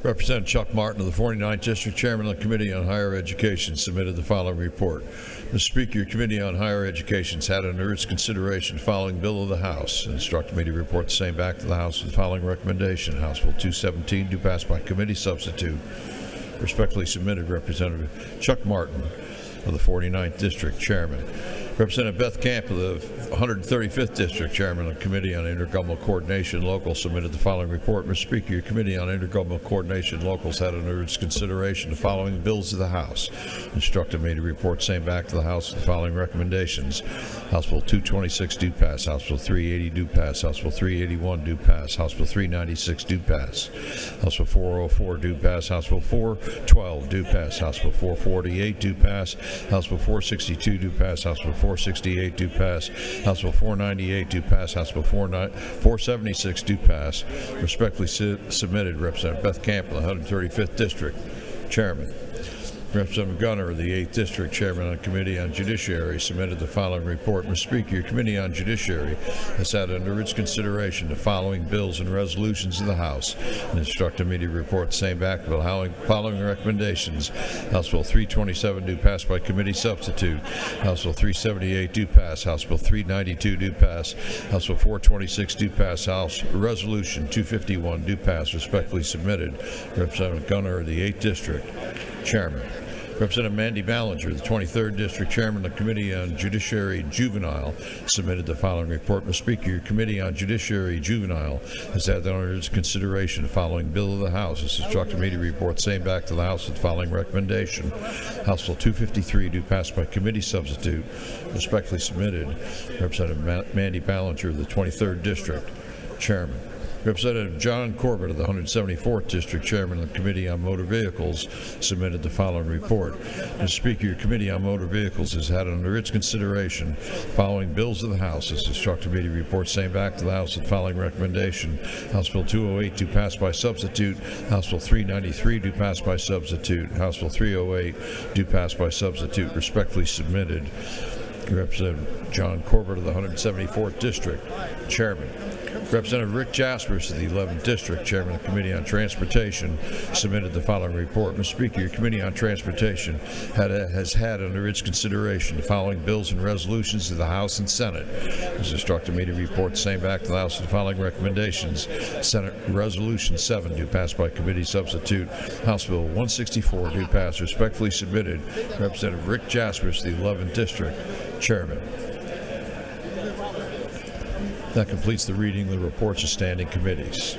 Representative Chuck Martin of the 49th District, Chairman of the Committee on Higher Education, submitted the following report. Mr. Speaker, your Committee on Higher Education has had under its consideration the following bill of the House. Instruct me to report the same back to the House with the following recommendation. House Bill 217, do pass by committee substitute. Respectfully submitted, Representative Chuck Martin of the 49th District, Chairman. Representative Beth Camp of the 135th District, Chairman of the Committee on Intergovernmental Coordination Local, submitted the following report. Mr. Speaker, your Committee on Intergovernmental Coordination Locals had under its consideration the following bills of the House. Instructed me to report same back to the House with the following recommendations. House Bill 226 do pass. House Bill 380 do pass. House Bill 381 do pass. House Bill 396 do pass. House Bill 404 do pass. House Bill 412 do pass. House Bill 448 do pass. House Bill 462 do pass. House Bill 468 do pass. House Bill 498 do pass. House Bill 476 do pass. Respectfully submitted, Representative Beth Camp of the 135th District, Chairman. Representative Gunner of the 8th District, Chairman on Committee on Judiciary, submitted the following report. Mr. Speaker, your Committee on Judiciary has had under its consideration the following bills and resolutions of the House and instructed me to report the same back with the following recommendations. House Bill 327 do pass by committee substitute. House Bill 378 do pass. House Bill 392 do pass. House Bill 426 do pass. House Resolution 251 do pass. Respectfully submitted, Representative Gunner of the 8th District, Chairman. Representative Mandy Ballinger, the 23rd District Chairman of the Committee on Judiciary Juvenile, submitted the following report. Mr. Speaker, your Committee on Judiciary Juvenile has had under its consideration the following bill of the House. It's instructed me to report same back to the House with the following recommendation. House Bill 253 do pass by committee substitute. Respectfully submitted, Representative Mandy Ballinger of the 23rd District, Chairman. Representative John Corbett of the 174th District, Chairman of the Committee on Motor Vehicles, submitted the following report. Mr. Speaker, your Committee on Motor Vehicles has had under its consideration following bills of the House. It's instructed me to report same back to the House with the following recommendation. House Bill 208 do pass by substitute. House Bill 393 do pass by substitute. House Bill 308 do pass by substitute. Respectfully submitted, Representative John Corbett of the 174th District, Chairman. Representative Rick Jaspers of the 11th District, Chairman of the Committee on Transportation, submitted the following report. Mr. Speaker, your Committee on Transportation has had under its consideration the following bills and resolutions of the House and Senate. It has instructed me to report the same back to the House with the following recommendations. Senate Resolution 7 do pass by committee substitute. House Bill 164 do pass. Respectfully submitted, Representative Rick Jaspers of the 11th District, Chairman. That completes the reading of the reports of standing committees.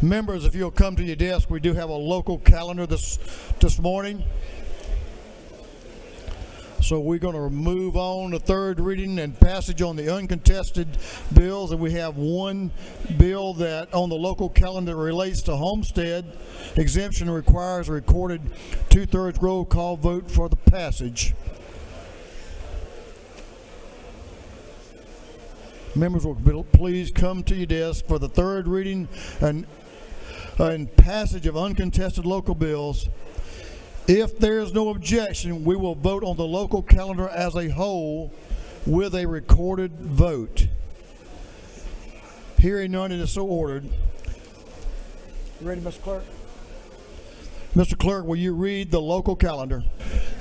Members, if you'll come to your desk, we do have a local calendar this morning. So we're going to move on to third reading and passage on the uncontested bills, and we have one bill that on the local calendar relates to homestead exemption and requires a recorded 2/3 roll call vote for the passage. Members will please come to your desk for the third reading and passage of uncontested local bills. If there is no objection, we will vote on the local calendar as a whole with a recorded vote. Hearing none, it is so ordered. You ready, Mr. Clerk? Mr. Clerk, will you read the local calendar?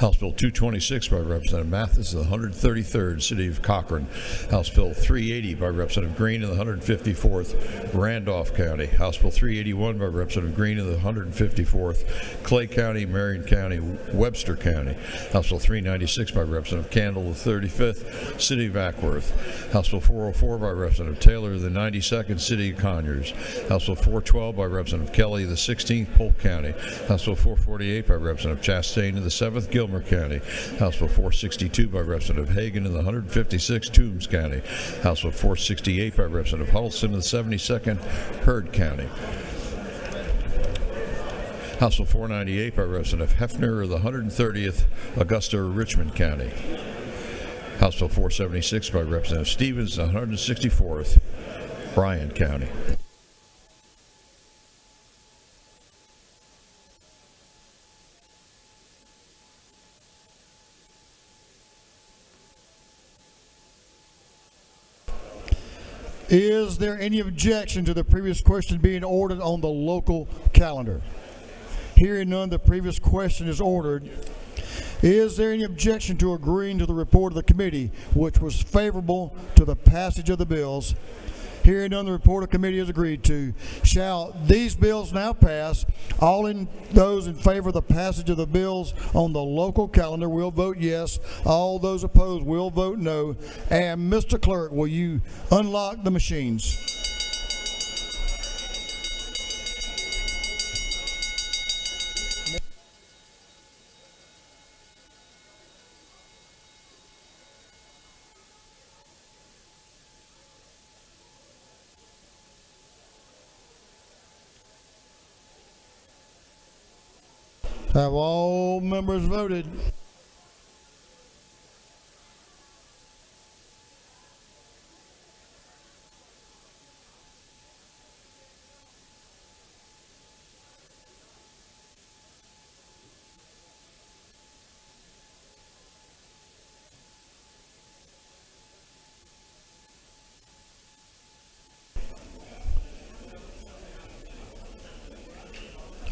House Bill 226 by Representative Mathis of the 133rd, City of Cochrane. House Bill 380 by Representative Green of the 154th, Randolph County. House Bill 381 by Representative Green of the 154th, Clay County, Marion County, Webster County. House Bill 396 by Representative Candle of the 35th, City of Ackworth. House Bill 404 by Representative Taylor of the 92nd, City of Conyers. House Bill 412 by Representative Kelly of the 16th, Polk County. House Bill 448 by Representative Chastain of the 7th, Gilmer County. House Bill 462 by Representative Hagan of the 156th, Toombs County. House Bill 468 by Representative Huddleston of the 72nd, Heard County. House Bill 498 by Representative Hefner of the 130th, Augusta, Richmond County. House Bill 476 by Representative Stevens of the 164th, Bryan County. Is there any objection to the previous question being ordered on the local calendar? Hearing none, the previous question is ordered. Is there any objection to agreeing to the report of the committee, which was favorable to the passage of the bills? Hearing none, the report of committee is agreed to. Shall these bills now pass? Those in favor of the passage of the bills on the local calendar will vote yes. All those opposed will vote no. And Mr. Clerk, will you unlock the machines? Have all members voted?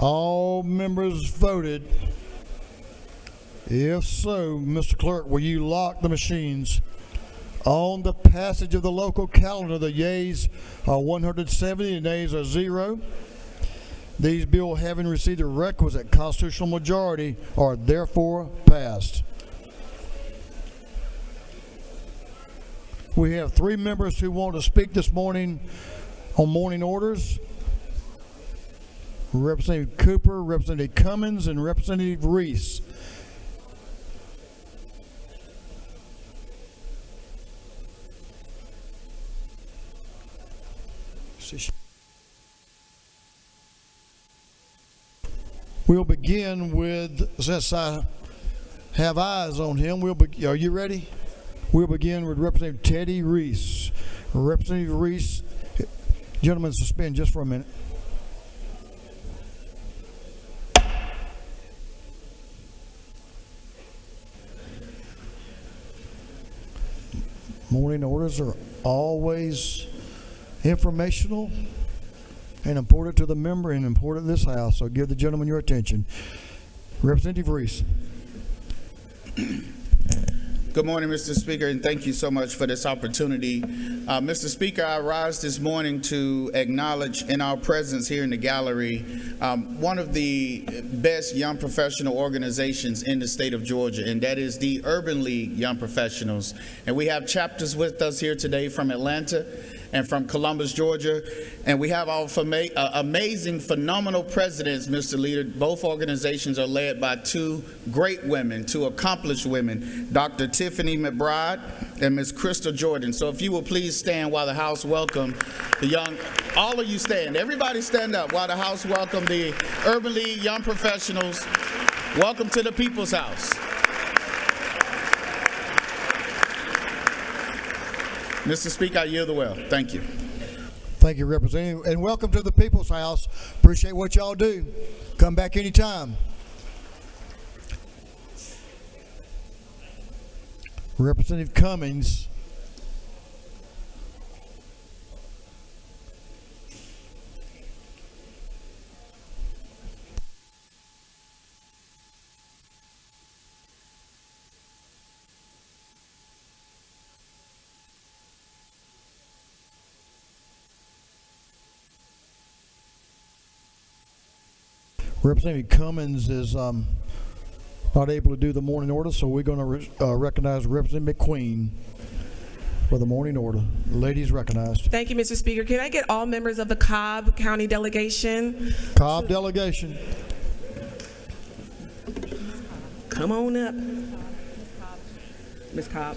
All members voted. If so, Mr. Clerk, will you lock the machines? On the passage of the local calendar, the yeas are 170 and nays are 0. These bills, having received the requisite constitutional majority, are therefore passed. We have 3 members who want to speak this morning on morning orders. Representative Cooper, Representative Cummins, and Representative Reese. We'll begin with, since I have eyes on him, are you ready? We'll begin with Representative Teddy Reese. Representative Reese, gentlemen, suspend just for a minute. Morning orders are always informational and important to the member and important to this House, so give the gentleman your attention. Representative Reese. Good morning, Mr. Speaker, and thank you so much for this opportunity. Mr. Speaker, I rise this morning to acknowledge in our presence here in the gallery one of the best young professional organizations in the state of Georgia, and that is the Urban League Young Professionals. And we have chapters with us here today from Atlanta and from Columbus, Georgia. And we have our amazing, phenomenal presidents, Mr. Leader. Both organizations are led by 2 great women, 2 accomplished women, Dr. Tiffany McBride and Ms. Crystal Jordan. So if you will please stand while the House welcome the young, all of you stand, everybody stand up while the House welcome the Urban League Young Professionals. Welcome to the People's House. Mr. Speaker, I yield the well. Thank you. Thank you, Representative, and welcome to the People's House. Appreciate what y'all do. Come back anytime. Representative Cummings. Representative Cummins is not able to do the morning order, so we're going to recognize Representative McQueen for the morning order. Ladies recognized. Thank you, Mr. Speaker. Can I get all members of the Cobb County delegation? Cobb delegation. Come on up. Ms. Cobb.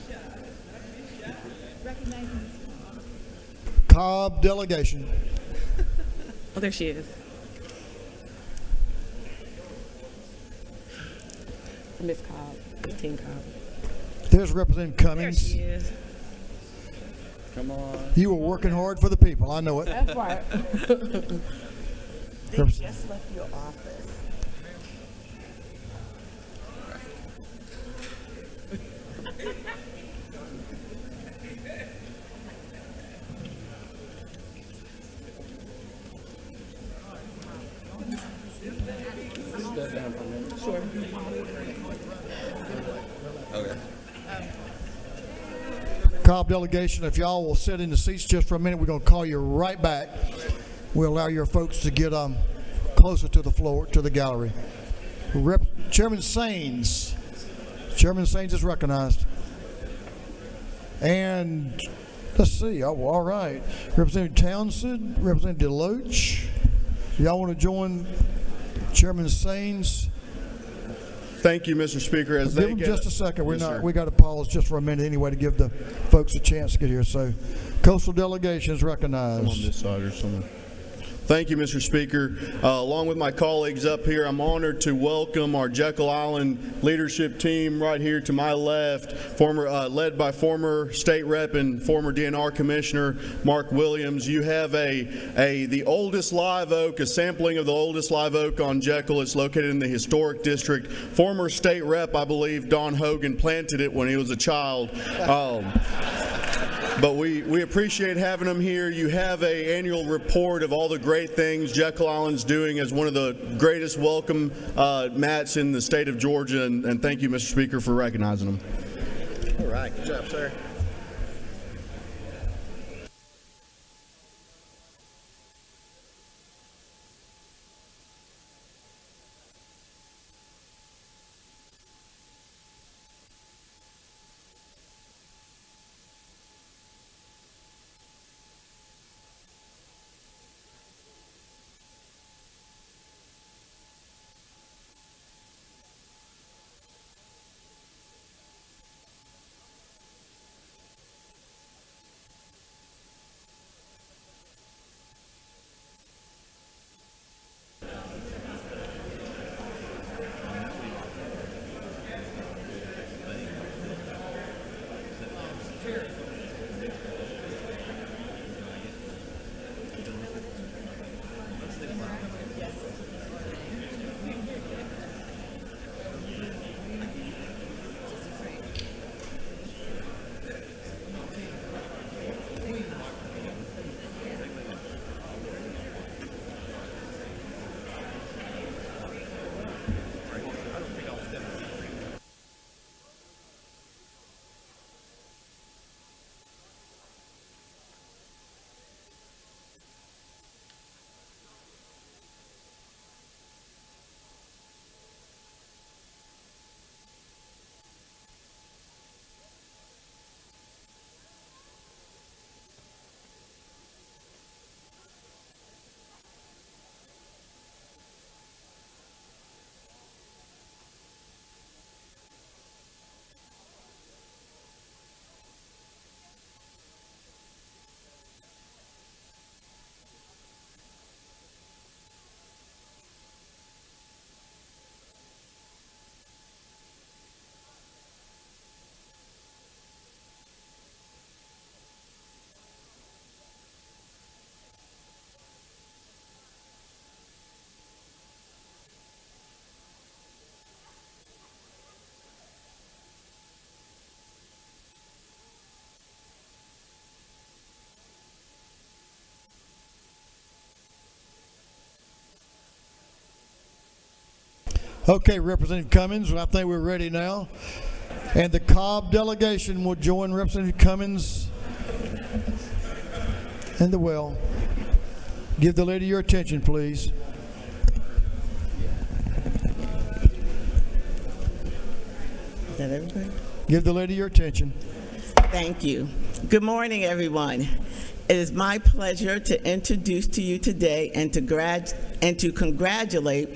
Cobb delegation. Oh, there she is. Ms. Cobb, Team Cobb. There's Representative Cummings. There she is. Come on. You were working hard for the people. I know it. That's right. They just left your office. Cobb delegation, if y'all will sit in the seats just for a minute, we're going to call you right back. We'll allow your folks to get closer to the floor, to the gallery. Chairman Saines. Chairman Saines is recognized. And let's see. Oh, all right. Representative Townsend, Representative DeLoach. Y'all want to join Chairman Saines? Thank you, Mr. Speaker. As Give they them get, just a second. Yes, sir. We got to pause just for a minute anyway to give the folks a chance to get here. So, coastal delegation is recognized. I'm on this side or something. Thank you, Mr. Speaker. Along with my colleagues up here, I'm honored to welcome our Jekyll Island leadership team right here to my left, led by former state rep and former DNR commissioner Mark Williams. You have the oldest live oak, a sampling of the oldest live oak on Jekyll. It's located in the historic district. Former state rep, I believe, Don Hogan, planted it when he was a child. But we appreciate having them here. You have an annual report of all the great things Jekyll Island's doing as one of the greatest welcome mats in the state of Georgia, and thank you, Mr. Speaker, for recognizing them. All right, good job, sir. Okay, Representative Cummins, I think we're ready now. And the Cobb delegation will join Representative Cummins and the well. Give the lady your attention, please. Is that everybody? Give the lady your attention. Thank you. Good morning, everyone. It is my pleasure to introduce to you today and to congratulate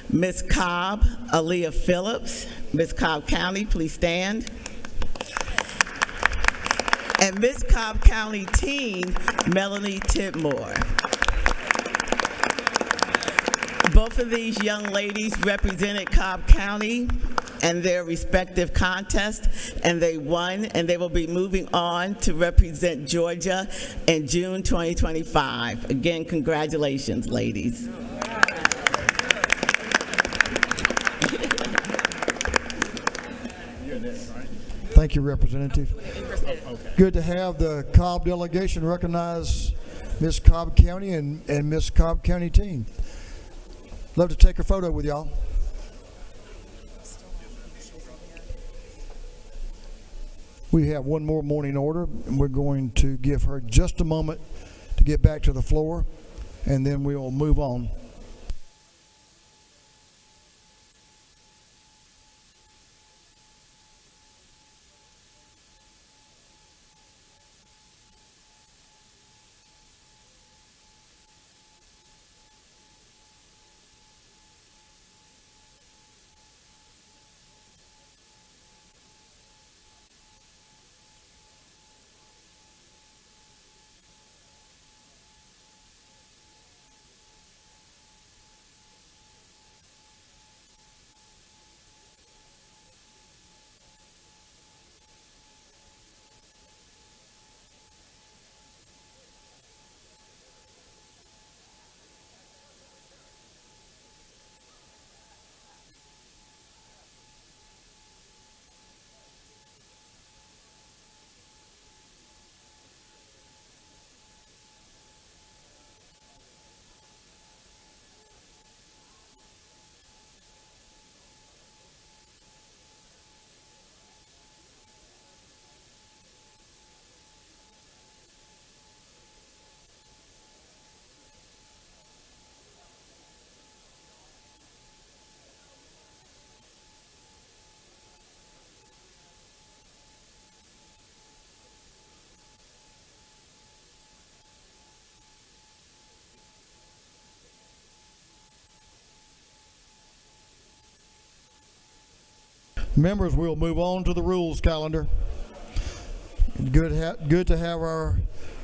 Ms. Cobb, Aaliyah Phillips. Ms. Cobb County, please stand. And Ms. Cobb County teen, Melanie Tidmore. Both of these young ladies represented Cobb County and their respective contests, and they won, and they will be moving on to represent Georgia in June 2025. Again, congratulations, ladies. Thank you, Representative. Good to have the Cobb delegation recognize Miss Cobb County and Miss Cobb County team. Love to take a photo with y'all. We have one more morning order, and we're going to give her just a moment to get back to the floor, and then we'll move on. Members, we'll move on to the rules calendar. Good to have our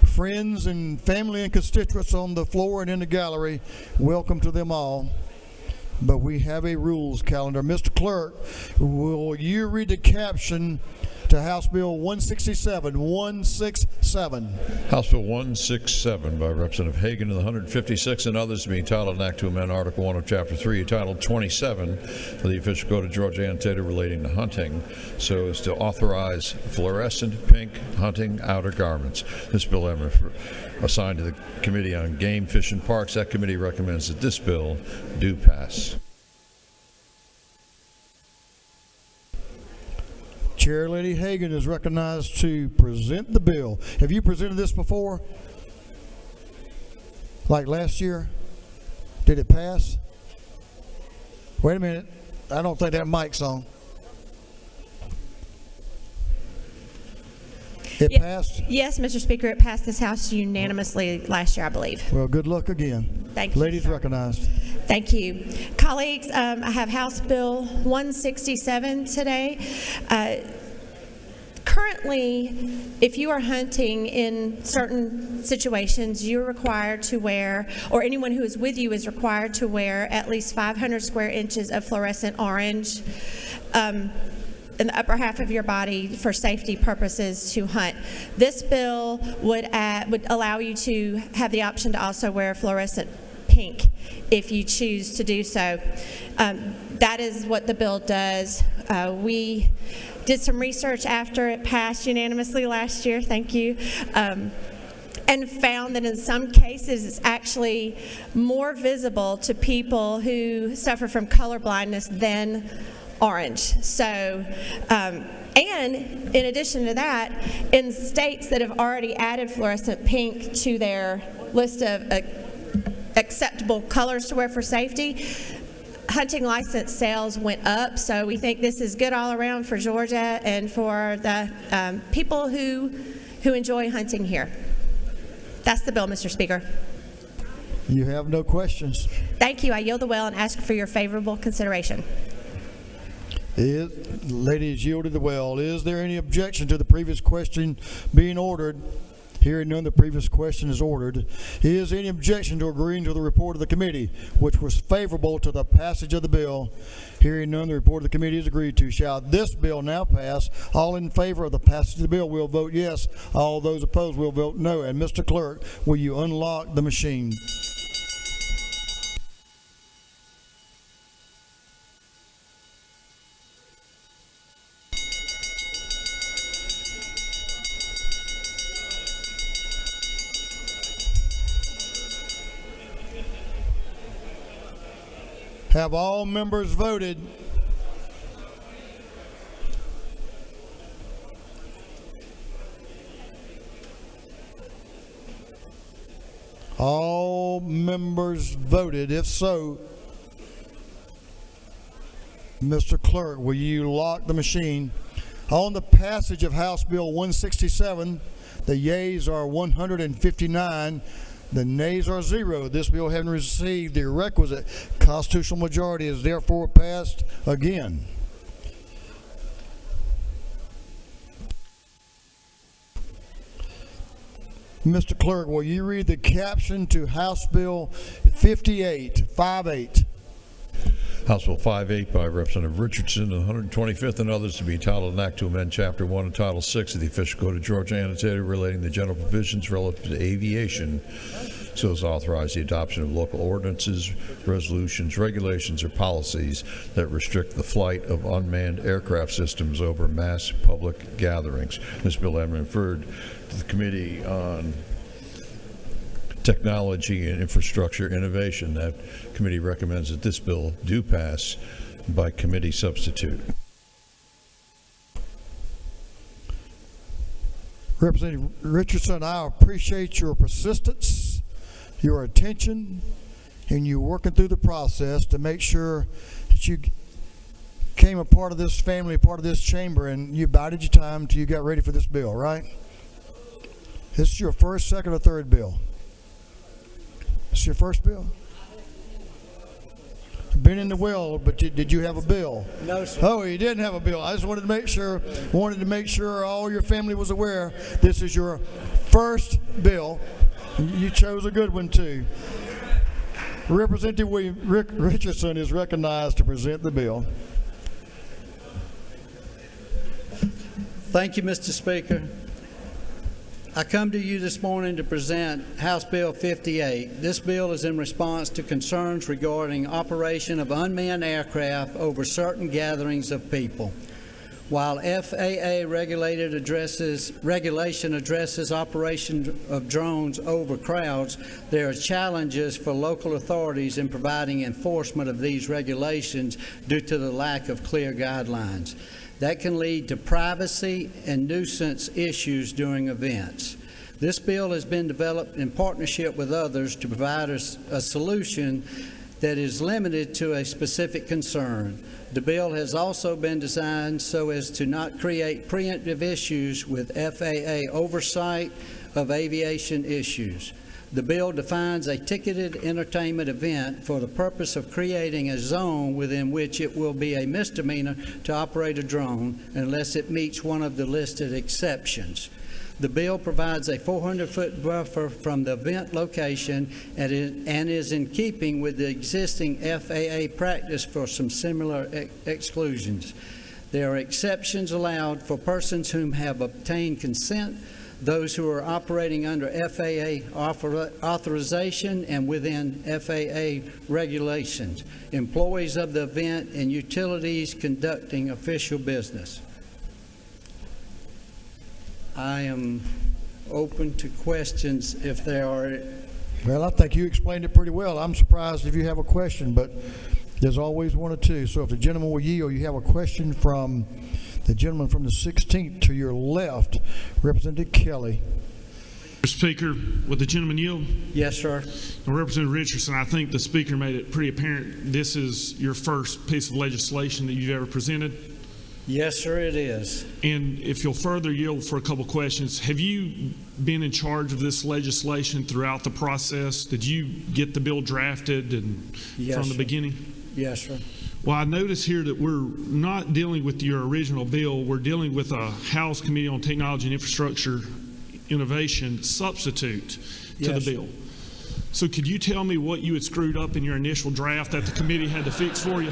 friends and family and constituents on the floor and in the gallery. Welcome to them all. But we have a rules calendar. Mr. Clerk, will you read the caption to House Bill 167? 167. House Bill 167 by Representative Hagan and the 156 and others being titled an act to amend Article 1 of Chapter 3, titled 27 for the official code of Georgia annotated relating to hunting, so as to authorize fluorescent pink hunting outer garments. This bill having assigned to the Committee on Game, Fish, and Parks. That committee recommends that this bill do pass. Chair Lady Hagan is recognized to present the bill. Have you presented this before? Like last year? Did it pass? Wait a minute. I don't think that mic's on. It passed? Yes, Mr. Speaker, it passed this House unanimously last year, I believe. Well, good luck again. Thank you. Ladies recognized. Thank you. Colleagues, I have House Bill 167 today. Currently, if you are hunting in certain situations, you're required to wear, or anyone who is with you is required to wear at least 500 square inches of fluorescent orange in the upper half of your body for safety purposes to hunt. This bill would allow you to have the option to also wear fluorescent pink if you choose to do so. That is what the bill does. We did some research after it passed unanimously last year, thank you, and found that in some cases it's actually more visible to people who suffer from color blindness than orange. So, and in addition to that, in states that have already added fluorescent pink to their list of acceptable colors to wear for safety, hunting license sales went up. So we think this is good all around for Georgia and for the people who enjoy hunting here. That's the bill, Mr. Speaker. You have no questions. Thank you. I yield the well and ask for your favorable consideration. Ladies yielded the well. Is there any objection to the previous question being ordered? Hearing none, the previous question is ordered. Is there any objection to agreeing to the report of the committee, which was favorable to the passage of the bill? Hearing none, the report of the committee is agreed to. Shall this bill now pass? All in favor of the passage of the bill will vote yes. All those opposed will vote no. And Mr. Clerk, will you unlock the machine? Have all members voted? All members voted. If so, Mr. Clerk, will you lock the machine? On the passage of House Bill 167, the yeas are 159, the nays are 0. This bill having received the requisite constitutional majority is therefore passed again. Mr. Clerk, will you read the caption to House Bill 58? House Bill 58 by Representative Richardson, the 125th, and others to be entitled an act to amend Chapter 1 and Title 6 of the Official Code of Georgia annotated relating to general provisions relative to aviation, so as to authorize the adoption of local ordinances, resolutions, regulations, or policies that restrict the flight of unmanned aircraft systems over mass public gatherings. This bill has been referred to the Committee on Technology and Infrastructure Innovation. That committee recommends that this bill do pass by committee substitute. Representative Richardson, I appreciate your persistence, your attention, and you working through the process to make sure that you became a part of this family, a part of this chamber, and you bided your time until you got ready for this bill, right? This is your first, second, or third bill? This is your first bill? Been in the well, but did you have a bill? No, sir. Oh, you didn't have a bill. I just wanted to make sure all your family was aware this is your first bill. You chose a good one too. Representative Richardson is recognized to present the bill. Thank you, Mr. Speaker. I come to you this morning to present House Bill 58. This bill is in response to concerns regarding operation of unmanned aircraft over certain gatherings of people. While FAA regulation addresses operation of drones over crowds, there are challenges for local authorities in providing enforcement of these regulations due to the lack of clear guidelines. That can lead to privacy and nuisance issues during events. This bill has been developed in partnership with others to provide a solution that is limited to a specific concern. The bill has also been designed so as to not create preemptive issues with FAA oversight of aviation issues. The bill defines a ticketed entertainment event for the purpose of creating a zone within which it will be a misdemeanor to operate a drone unless it meets one of the listed exceptions. The bill provides a 400-foot buffer from the event location and is in keeping with the existing FAA practice for some similar exclusions. There are exceptions allowed for persons whom have obtained consent, those who are operating under FAA authorization and within FAA regulations, employees of the event, and utilities conducting official business. I am open to questions if there are. Well, I think you explained it pretty well. I'm surprised if you have a question, but there's always one or two. So if the gentleman will yield, you have a question from the gentleman from the 16th to your left, Representative Kelly. Mr. Speaker, would the gentleman yield? Yes, sir. Representative Richardson, I think the Speaker made it pretty apparent this is your first piece of legislation that you've ever presented. Yes, sir, it is. And if you'll further yield for a couple questions, have you been in charge of this legislation throughout the process? Did you get the bill drafted and from the beginning? Yes, sir. Well, I notice here that we're not dealing with your original bill. We're dealing with a House Committee on Technology and Infrastructure Innovation substitute to the bill. So could you tell me what you had screwed up in your initial draft that the committee had to fix for you?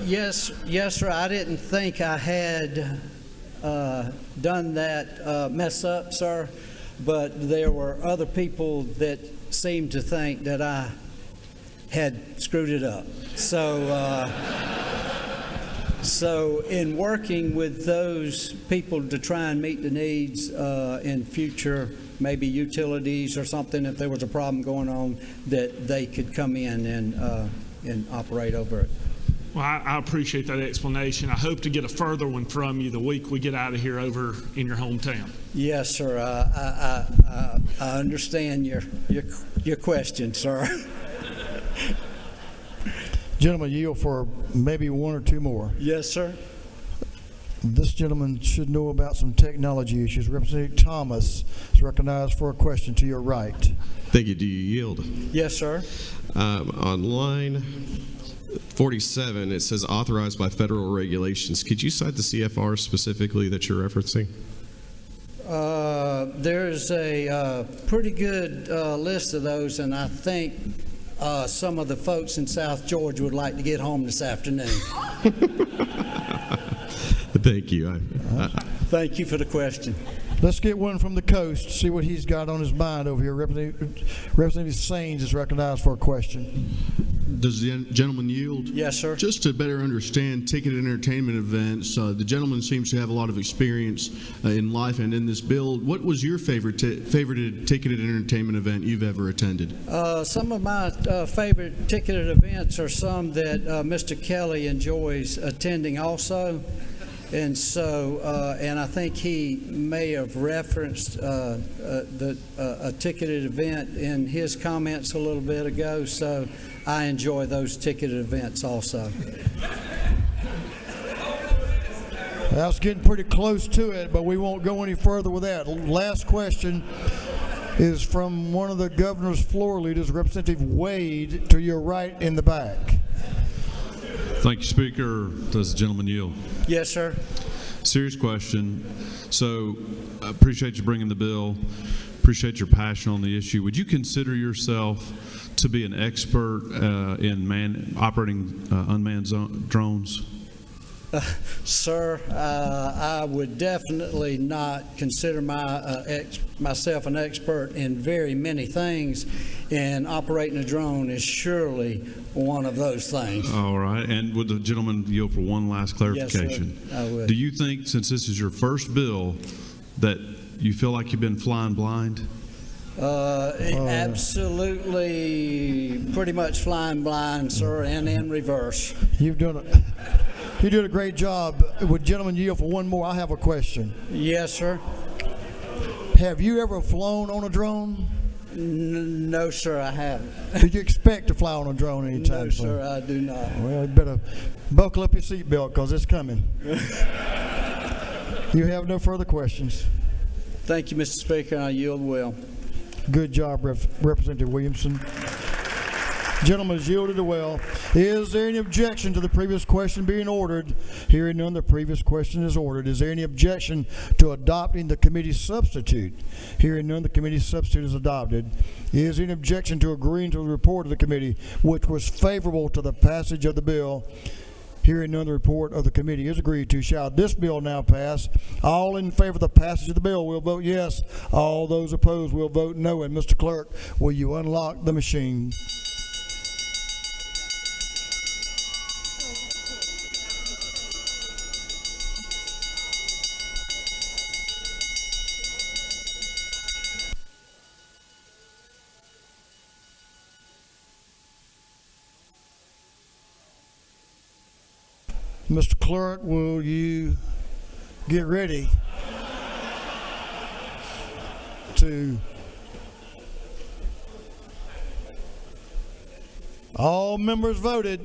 Yes, sir. I didn't think I had done that mess up, sir, but there were other people that seemed to think that I had screwed it up. So in working with those people to try and meet the needs in future, maybe utilities or something, if there was a problem going on, that they could come in and operate over it. Well, I appreciate that explanation. I hope to get a further one from you the week we get out of here over in your hometown. Yes, sir. I understand your question, sir. Gentlemen, yield for maybe one or two more. Yes, sir. This gentleman should know about some technology issues. Representative Thomas is recognized for a question to your right. Thank you. Do you yield? Yes, sir. On line 47, it says authorized by federal regulations. Could you cite the CFR specifically that you're referencing? There's a pretty good list of those, and I think some of the folks in South Georgia would like to get home this afternoon. Thank you. Thank you for the question. Let's get one from the coast, see what he's got on his mind over here. Representative Saines is recognized for a question. Does the gentleman yield? Yes, sir. Just to better understand ticketed entertainment events, the gentleman seems to have a lot of experience in life and in this bill. What was your favorite ticketed entertainment event you've ever attended? Some of my favorite ticketed events are some that Mr. Kelly enjoys attending also. And so, and I think he may have referenced a ticketed event in his comments a little bit ago, so I enjoy those ticketed events also. That's getting pretty close to it, but we won't go any further with that. Last question is from one of the governor's floor leaders, Representative Wade, to your right in the back. Thank you, Speaker. Does the gentleman yield? Yes, sir. Serious question. So I appreciate you bringing the bill. Appreciate your passion on the issue. Would you consider yourself to be an expert in operating unmanned drones? Sir, I would definitely not consider myself an expert in very many things, and operating a drone is surely one of those things. All right. And would the gentleman yield for one last clarification? Yes, sir, I would. Do you think, since this is your first bill, that you feel like you've been flying blind? Absolutely, pretty much flying blind, sir, and in reverse. You did a great job. Would gentleman yield for one more? I have a question. Yes, sir. Have you ever flown on a drone? No, sir, I haven't. Did you expect to fly on a drone anytime No, soon? sir, I do not. Well, you better buckle up your seatbelt because it's coming. You have no further questions. Thank you, Mr. Speaker, and I yield well. Good job, Representative Williamson. Gentlemen, has yielded well. Is there any objection to the previous question being ordered? Hearing none, the previous question is ordered. Is there any objection to adopting the committee substitute? Hearing none, the committee substitute is adopted. Is there any objection to agreeing to the report of the committee, which was favorable to the passage of the bill? Hearing none, the report of the committee is agreed to. Shall this bill now pass? All in favor of the passage of the bill will vote yes. All those opposed will vote no. And Mr. Clerk, will you unlock the machine? Mr. Clerk, will you get ready to all members voted?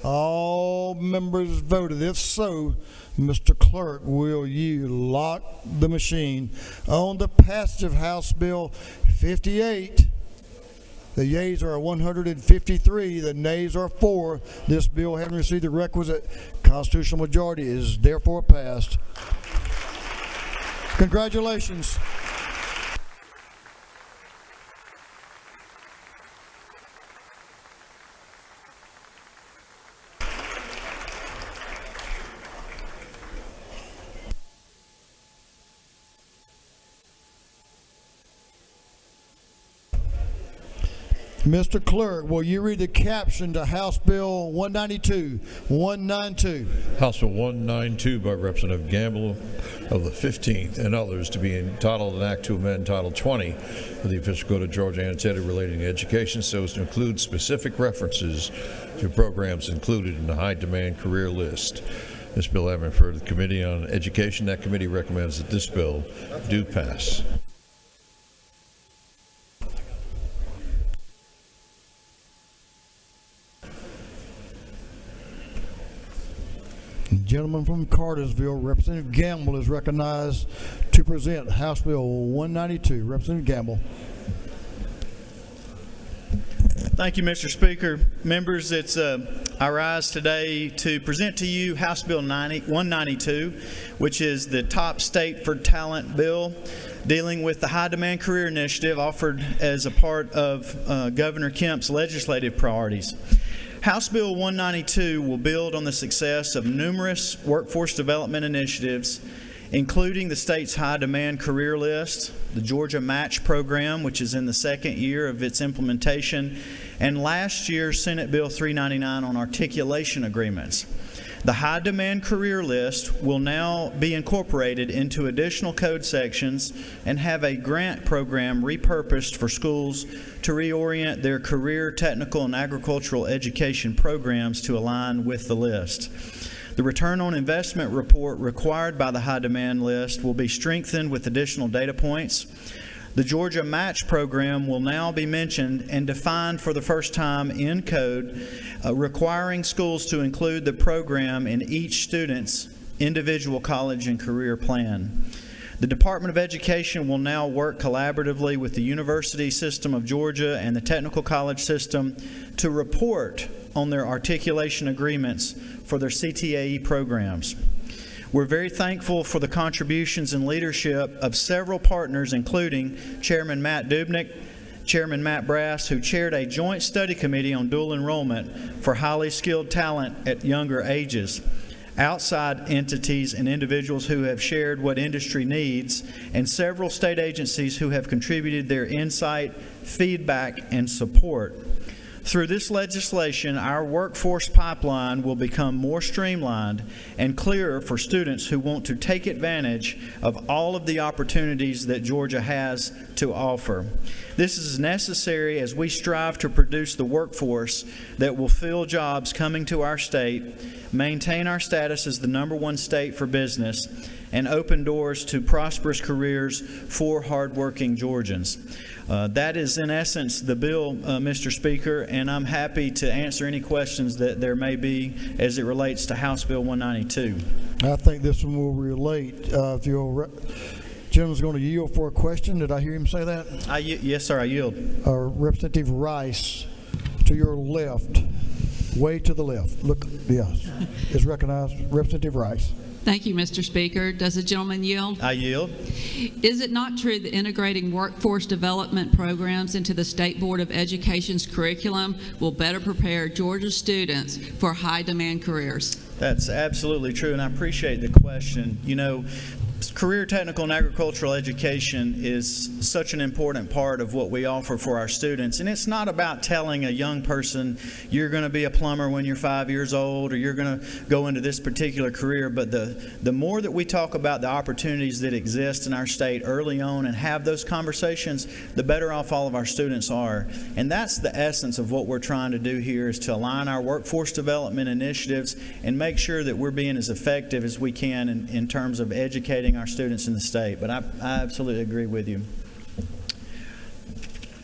All members voted. If so, Mr. Clerk, will you lock the machine on the passage of House Bill 58? The yeas are 153, the nays are 4. This bill, having received the requisite constitutional majority, is therefore passed. Congratulations. Mr. Clerk, will you read the caption to House Bill 192? House Bill 192 by Representative Gamble of the 15th and others to be entitled an act to amend Title 20 of the official code of Georgia annotated relating to education so as to include specific references to programs included in the high demand career list. This bill having referred to the Committee on Education, that committee recommends that this bill do pass. Gentleman from Cartersville, Representative Gamble, is recognized to present House Bill 192. Representative Gamble. Thank you, Mr. Speaker. Members, I rise today to present to you House Bill 192, which is the top state for talent bill dealing with the high demand career initiative offered as a part of Governor Kemp's legislative priorities. House Bill 192 will build on the success of numerous workforce development initiatives, including the state's high demand career list, the Georgia Match program, which is in the second year of its implementation, and last year's Senate Bill 399 on articulation agreements. The high demand career list will now be incorporated into additional code sections and have a grant program repurposed for schools to reorient their career, technical, and agricultural education programs to align with the list. The return on investment report required by the high demand list will be strengthened with additional data points. The Georgia Match program will now be mentioned and defined for the first time in code, requiring schools to include the program in each student's individual college and career plan. The Department of Education will now work collaboratively with the University System of Georgia and the Technical College System to report on their articulation agreements for their CTAE programs. We're very thankful for the contributions and leadership of several partners, including Chairman Matt Dubnik, Chairman Matt Brass, who chaired a joint study committee on dual enrollment for highly skilled talent at younger ages, outside entities and individuals who have shared what industry needs, and several state agencies who have contributed their insight, feedback, and support. Through this legislation, our workforce pipeline will become more streamlined and clearer for students who want to take advantage of all of the opportunities that Georgia has to offer. This is necessary as we strive to produce the workforce that will fill jobs coming to our state, maintain our status as the #1 state for business, and open doors to prosperous careers for hardworking Georgians. That is, in essence, the bill, Mr. Speaker, and I'm happy to answer any questions that there may be as it relates to House Bill 192. I think this one will relate. If your gentleman's going to yield for a question, did I hear him say that? Yes, sir, I yield. Representative Rice, to your left, way to the left. Look, yes, is recognized. Representative Rice. Thank you, Mr. Speaker. Does the gentleman yield? I yield. Is it not true that integrating workforce development programs into the State Board of Education's curriculum will better prepare Georgia students for high-demand careers? That's absolutely true, and I appreciate the question. You know, career technical and agricultural education is such an important part of what we offer for our students. And it's not about telling a young person you're going to be a plumber when you're 5 years old or you're going to go into this particular career. But the more that we talk about the opportunities that exist in our state early on and have those conversations, the better off all of our students are. And that's the essence of what we're trying to do here, is to align our workforce development initiatives and make sure that we're being as effective as we can in terms of educating our students in the state. But I absolutely agree with you.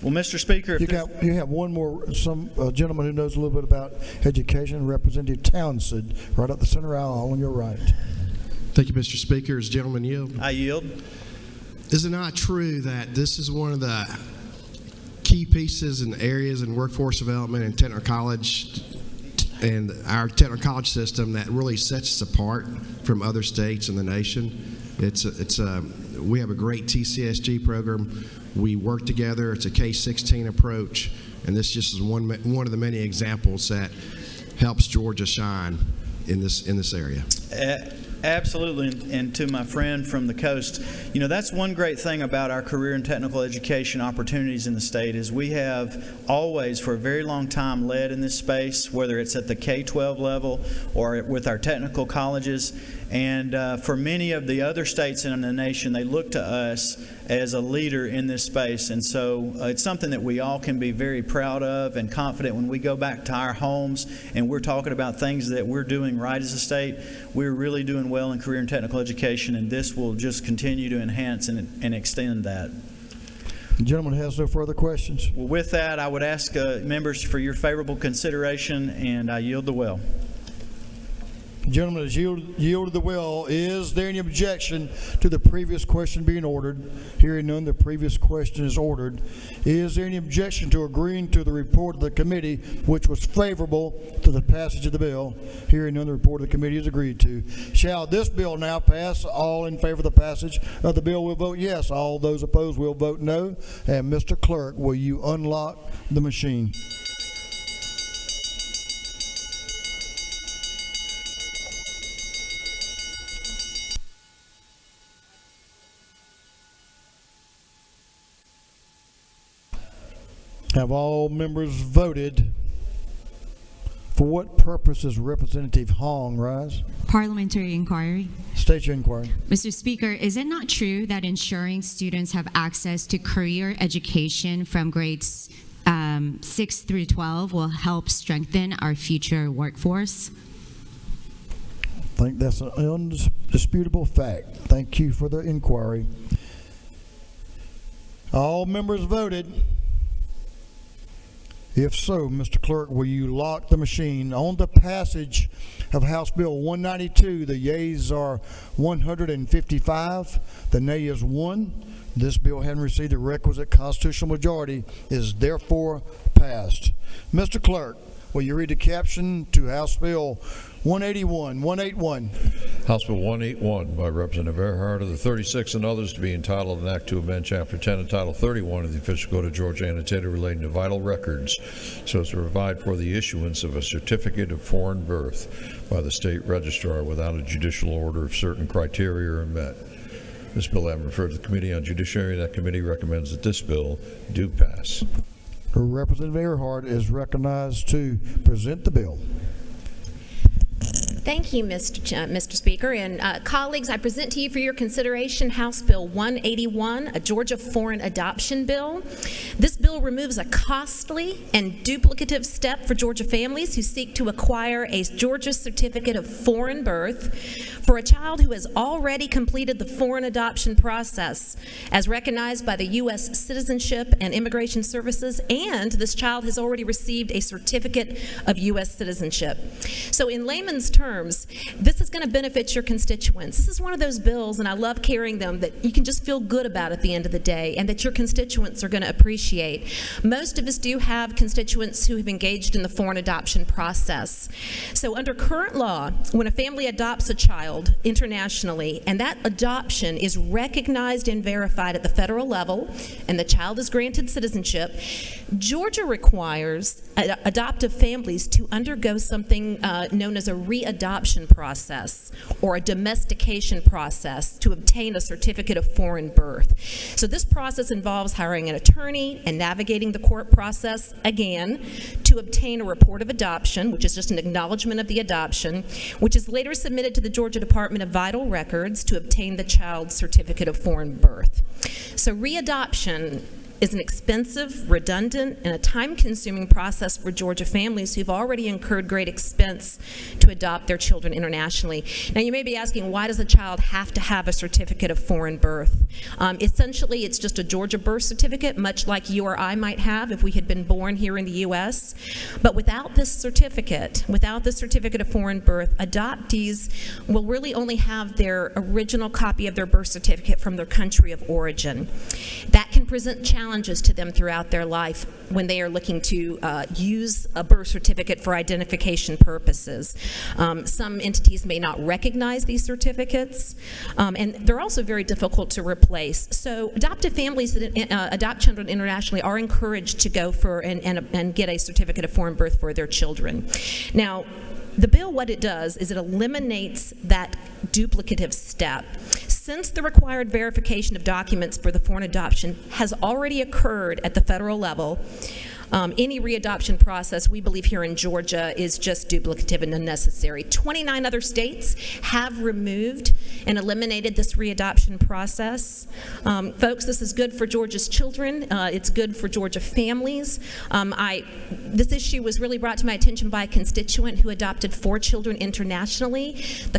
Well, Mr. Speaker, you have one more, gentleman who knows a little bit about education, Representative Townsend, right up the center aisle on your right. Thank you, Mr. Speaker. Does the gentleman yield? I yield. Is it not true that this is one of the key pieces and areas in workforce development and technical college and our technical college system that really sets us apart from other states in the nation? We have a great TCSG program. We work together. It's a K-16 approach, and this just is one of the many examples that helps Georgia shine in this area. Absolutely, and to my friend from the coast, you know, that's one great thing about our career and technical education opportunities in the state is we have always, for a very long time, led in this space, whether it's at the K-12 level or with our technical colleges. And for many of the other states in the nation, they look to us as a leader in this space. And so it's something that we all can be very proud of and confident when we go back to our homes and we're talking about things that we're doing right as a state. We're really doing well in career and technical education, and this will just continue to enhance and extend that. The gentleman has no further questions. Well, with that, I would ask members for your favorable consideration, and I yield the well. The gentleman has yielded the will. Is there any objection to the previous question being ordered? Hearing none, the previous question is ordered. Is there any objection to agreeing to the report of the committee, which was favorable to the passage of the bill? Hearing none, the report of the committee is agreed to. Shall this bill now pass? All in favor of the passage of the bill will vote yes. All those opposed will vote no. And Mr. Clerk, will you unlock the machine? Have all members voted? For what purpose is Representative Hong rise? Parliamentary inquiry. State your inquiry. Mr. Speaker, is it not true that ensuring students have access to career education from grades 6 through 12 will help strengthen our future workforce? I think that's an undisputable fact. Thank you for the inquiry. All members voted. If so, Mr. Clerk, will you lock the machine on the passage of House Bill 192? The yeas are 155. The nay is 1. This bill, having received the requisite constitutional majority, is therefore passed. Mr. Clerk, will you read the caption to House Bill 181? House Bill 181 by Representative Earhart of the 36th and others to be entitled an act to amend Chapter 10 and Title 31 of the Official Code of Georgia annotated relating to vital records so as to provide for the issuance of a certificate of foreign birth by the state registrar without a judicial order if certain criteria are met. This bill having referred to the Committee on Judiciary, that committee recommends that this bill do pass. Representative Earhart is recognized to present the bill. Thank you, Mr. Speaker. And colleagues, I present to you for your consideration House Bill 181, a Georgia foreign adoption bill. This bill removes a costly and duplicative step for Georgia families who seek to acquire a Georgia certificate of foreign birth for a child who has already completed the foreign adoption process as recognized by the U.S. Citizenship and Immigration Services, and this child has already received a certificate of U.S. citizenship. So in layman's terms, this is going to benefit your constituents. This is one of those bills, and I love carrying them, that you can just feel good about at the end of the day and that your constituents are going to appreciate. Most of us do have constituents who have engaged in the foreign adoption process. So under current law, when a family adopts a child internationally and that adoption is recognized and verified at the federal level and the child is granted citizenship, Georgia requires adoptive families to undergo something known as a readoption process or a domestication process to obtain a certificate of foreign birth. So this process involves hiring an attorney and navigating the court process again to obtain a report of adoption, which is just an acknowledgement of the adoption, which is later submitted to the Georgia Department of Vital Records to obtain the child's certificate of foreign birth. So readoption is an expensive, redundant, and a time-consuming process for Georgia families who've already incurred great expense to adopt their children internationally. Now, you may be asking, why does a child have to have a certificate of foreign birth? Essentially, it's just a Georgia birth certificate, much like you or I might have if we had been born here in the U.S. But without this certificate of foreign birth, adoptees will really only have their original copy of their birth certificate from their country of origin. That can present challenges to them throughout their life when they are looking to use a birth certificate for identification purposes. Some entities may not recognize these certificates, and they're also very difficult to replace. So adoptive families that adopt children internationally are encouraged to go for and get a certificate of foreign birth for their children. Now, the bill, what it does is it eliminates that duplicative step. Since the required verification of documents for the foreign adoption has already occurred at the federal level, any readoption process, we believe here in Georgia, is just duplicative and unnecessary. 29 other states have removed and eliminated this readoption process. Folks, this is good for Georgia's children. It's good for Georgia families. This issue was really brought to my attention by a constituent who adopted 4 children internationally. The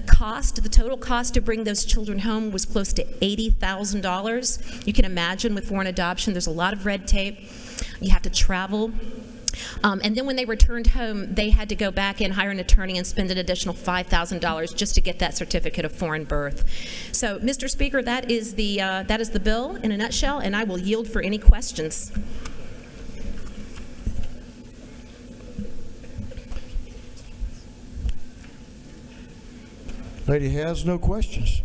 total cost to bring those children home was close to $80,000. You can imagine with foreign adoption, there's a lot of red tape. You have to travel. And then when they returned home, they had to go back and hire an attorney and spend an additional $5,000 just to get that certificate of foreign birth. So, Mr. Speaker, that is the bill in a nutshell, and I will yield for any questions. Lady has no questions.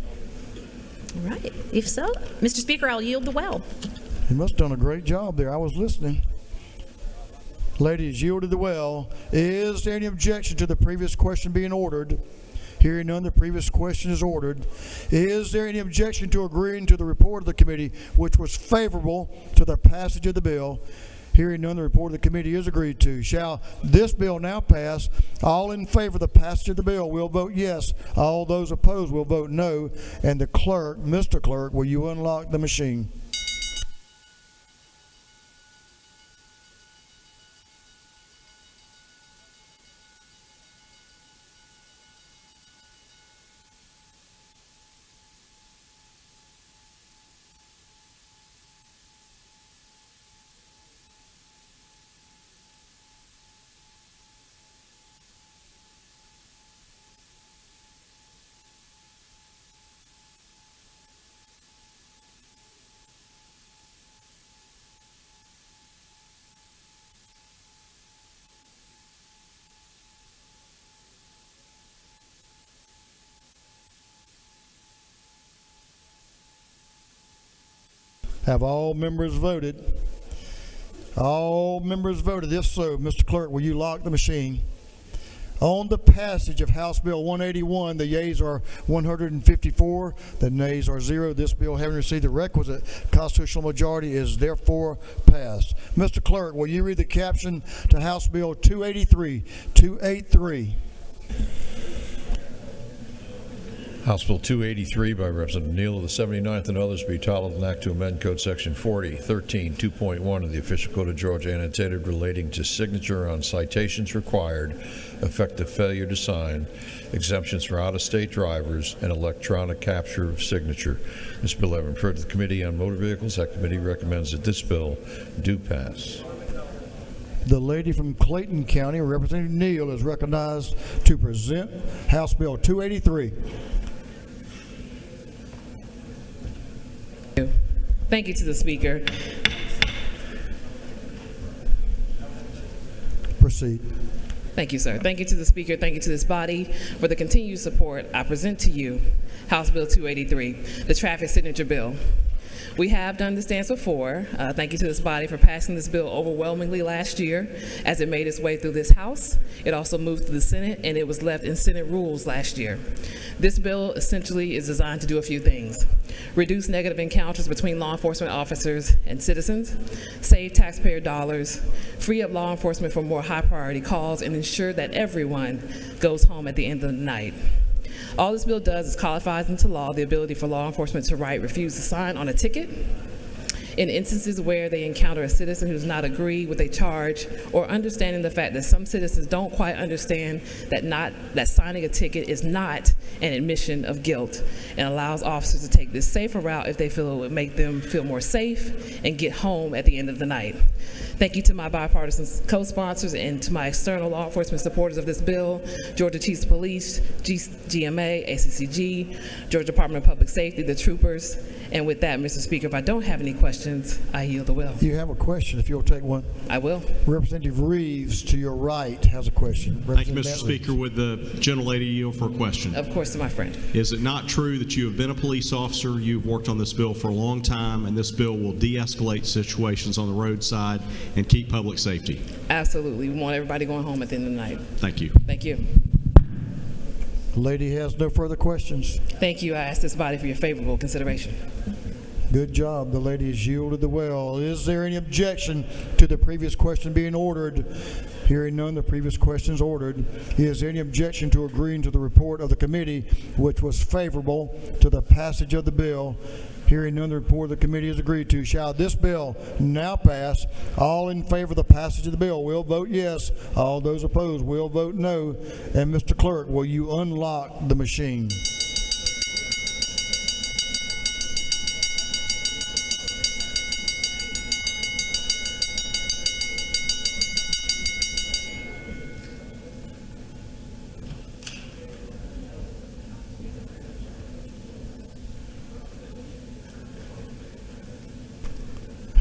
All right. If so, Mr. Speaker, I'll yield the well. You must have done a great job there. I was listening. Lady has yielded the well. Is there any objection to the previous question being ordered? Hearing none, the previous question is ordered. Is there any objection to agreeing to the report of the committee, which was favorable to the passage of the bill? Hearing none, the report of the committee is agreed to. Shall this bill now pass? All in favor of the passage of the bill will vote yes. All those opposed will vote no. And the clerk, Mr. Clerk, will you unlock the machine? Have all members voted? All members voted. If so, Mr. Clerk, will you lock the machine? On the passage of House Bill 181, the yeas are 154, the nays are 0. This bill, having received the requisite constitutional majority, is therefore passed. Mr. Clerk, will you read the caption to House Bill 283? 283. House Bill 283 by Representative Neal of the 79th and others be titled an act to amend Code Section 4013 2.1 of the Official Code of Georgia annotated relating to signature on citations required, effective failure to sign, exemptions for out-of-state drivers, and electronic capture of signature. This bill having referred to the Committee on Motor Vehicles, that committee recommends that this bill do pass. The lady from Clayton County, Representative Neal, is recognized to present House Bill 283. Thank you to the Speaker. Proceed. Thank you, sir. Thank you to the Speaker. Thank you to this body for the continued support. I present to you House Bill 283, the traffic signature bill. We have done this dance before. Thank you to this body for passing this bill overwhelmingly last year as it made its way through this House. It also moved to the Senate, and it was left in Senate rules last year. This bill essentially is designed to do a few things: reduce negative encounters between law enforcement officers and citizens, save taxpayer dollars, free up law enforcement for more high-priority calls, and ensure that everyone goes home at the end of the night. All this bill does is codifies into law the ability for law enforcement to write refuse to sign on a ticket in instances where they encounter a citizen who does not agree with a charge, or understanding the fact that some citizens don't quite understand that signing a ticket is not an admission of guilt, and allows officers to take this safer route if they feel it would make them feel more safe and get home at the end of the night. Thank you to my bipartisan co-sponsors and to my external law enforcement supporters of this bill: Georgia Chiefs of Police, GMA, ACCG, Georgia Department of Public Safety, the troopers. And with that, Mr. Speaker, if I don't have any questions, I yield the will. You have a question, if you'll take one. I will. Representative Reeves, to your right, has a question. Thank you, Mr. Speaker. Would the gentlelady yield for a question? Of course, to my friend. Is it not true that you have been a police officer, you've worked on this bill for a long time, and this bill will de-escalate situations on the roadside and keep public safety? Absolutely. We want everybody going home at the end of the night. Thank you. Thank you. The lady has no further questions. Thank you. I ask this body for your favorable consideration. Good job. The lady has yielded the well. Is there any objection to the previous question being ordered? Hearing none, the previous question is ordered. Is there any objection to agreeing to the report of the committee, which was favorable to the passage of the bill? Hearing none, the report of the committee is agreed to. Shall this bill now pass? All in favor of the passage of the bill will vote yes. All those opposed will vote no. And Mr. Clerk, will you unlock the machine?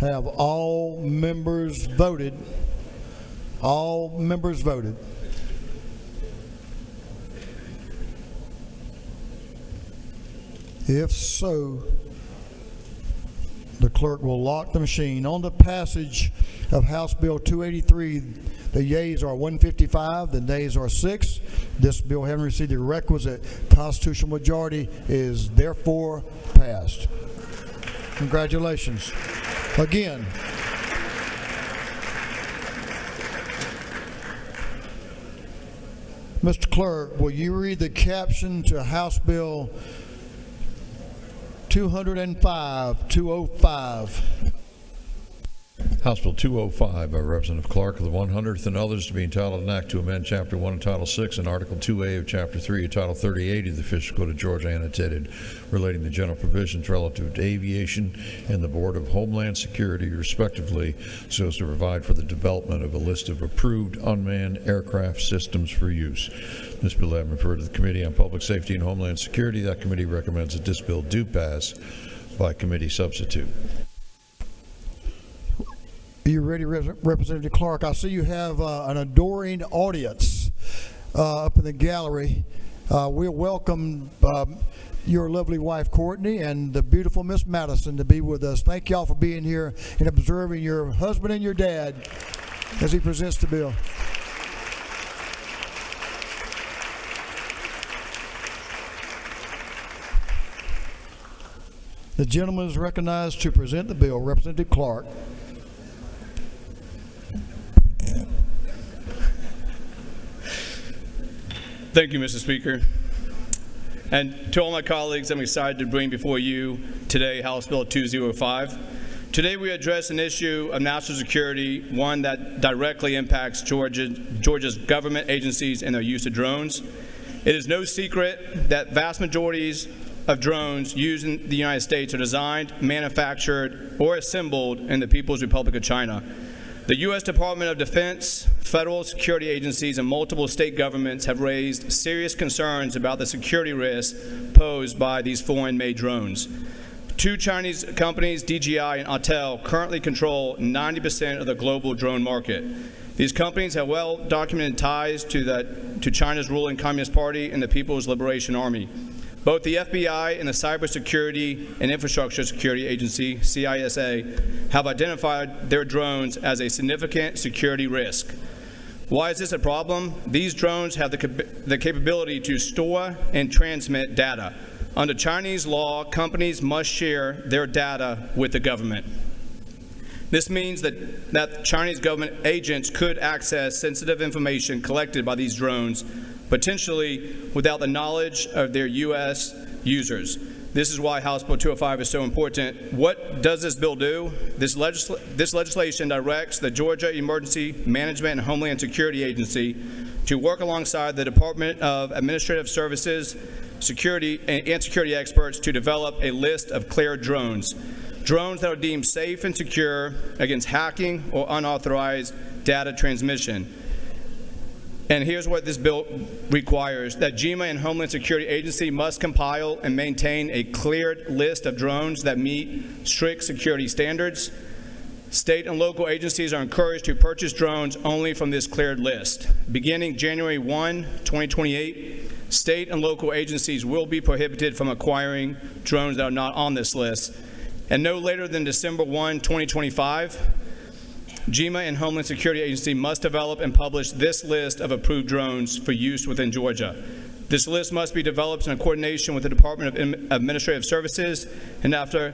Have all members voted? All members voted. If so, the clerk will lock the machine. On the passage of House Bill 283, the yeas are 155, the nays are 6. This bill, having received the requisite constitutional majority, is therefore passed. Congratulations. Again, Mr. Clerk, will you read the caption to House Bill 205. House Bill 205 by Representative Clark of the 100th and others to be entitled an act to amend Chapter 1 of Title 6 and Article 2A of Chapter 3 of Title 38 of the Official Code of Georgia annotated relating to general provisions relative to aviation and the Board of Homeland Security, respectively, so as to provide for the development of a list of approved unmanned aircraft systems for use. This bill having referred to the Committee on Public Safety and Homeland Security, that committee recommends that this bill do pass by committee substitute. Are you ready, Representative Clark? I see you have an adoring audience up in the gallery. We'll welcome your lovely wife, Courtney, and the beautiful Miss Madison to be with us. Thank y'all for being here and observing your husband and your dad as he presents the bill. The gentleman is recognized to present the bill. Representative Clark. Thank you, Mr. Speaker. And to all my colleagues, I'm excited to bring before you today House Bill 205. Today we address an issue of national security, one that directly impacts Georgia's government agencies and their use of drones. It is no secret that vast majorities of drones used in the United States are designed, manufactured, or assembled in the People's Republic of China. The U.S. Department of Defense, federal security agencies, and multiple state governments have raised serious concerns about the security risks posed by these foreign-made drones. Two Chinese companies, DJI and Autel, currently control 90% of the global drone market. These companies have well-documented ties to China's ruling Communist Party and the People's Liberation Army. Both the FBI and the Cybersecurity and Infrastructure Security Agency, CISA, have identified their drones as a significant security risk. Why is this a problem? These drones have the capability to store and transmit data. Under Chinese law, companies must share their data with the government. This means that Chinese government agents could access sensitive information collected by these drones, potentially without the knowledge of their U.S. users. This is why House Bill 205 is so important. What does this bill do? This legislation directs the Georgia Emergency Management and Homeland Security Agency to work alongside the Department of Administrative Services and security experts to develop a list of cleared drones that are deemed safe and secure against hacking or unauthorized data transmission. And here's what this bill requires, that GEMA and Homeland Security Agency must compile and maintain a cleared list of drones that meet strict security standards. State and local agencies are encouraged to purchase drones only from this cleared list. Beginning January 1, 2028, state and local agencies will be prohibited from acquiring drones that are not on this list. And no later than December 1, 2025, GEMA and Homeland Security Agency must develop and publish this list of approved drones for use within Georgia. This list must be developed in coordination with the Department of Administrative Services and after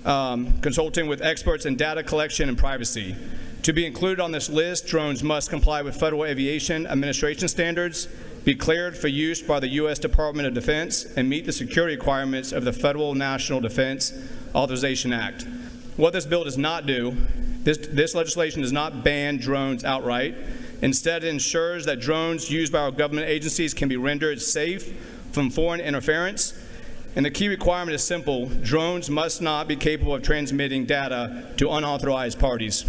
consulting with experts in data collection and privacy. To be included on this list, drones must comply with Federal Aviation Administration standards, be cleared for use by the U.S. Department of Defense, and meet the security requirements of the Federal National Defense Authorization Act. What this bill does not do, this legislation does not ban drones outright. Instead, it ensures that drones used by our government agencies can be rendered safe from foreign interference. And the key requirement is simple: drones must not be capable of transmitting data to unauthorized parties.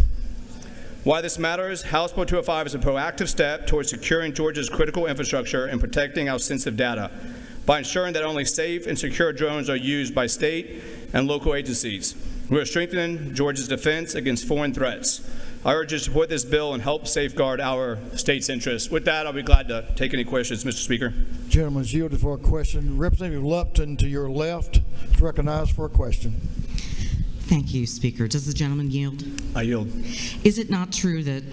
Why this matters: House Bill 205 is a proactive step towards securing Georgia's critical infrastructure and protecting our sensitive data by ensuring that only safe and secure drones are used by state and local agencies. We are strengthening Georgia's defense against foreign threats. I urge you to support this bill and help safeguard our state's interests. With that, I'll be glad to take any questions, Mr. Speaker. Gentleman's yielded for a question. Representative Lupton to your left is recognized for a question. Thank you, Speaker. Does the gentleman yield? I yield. Is it not true that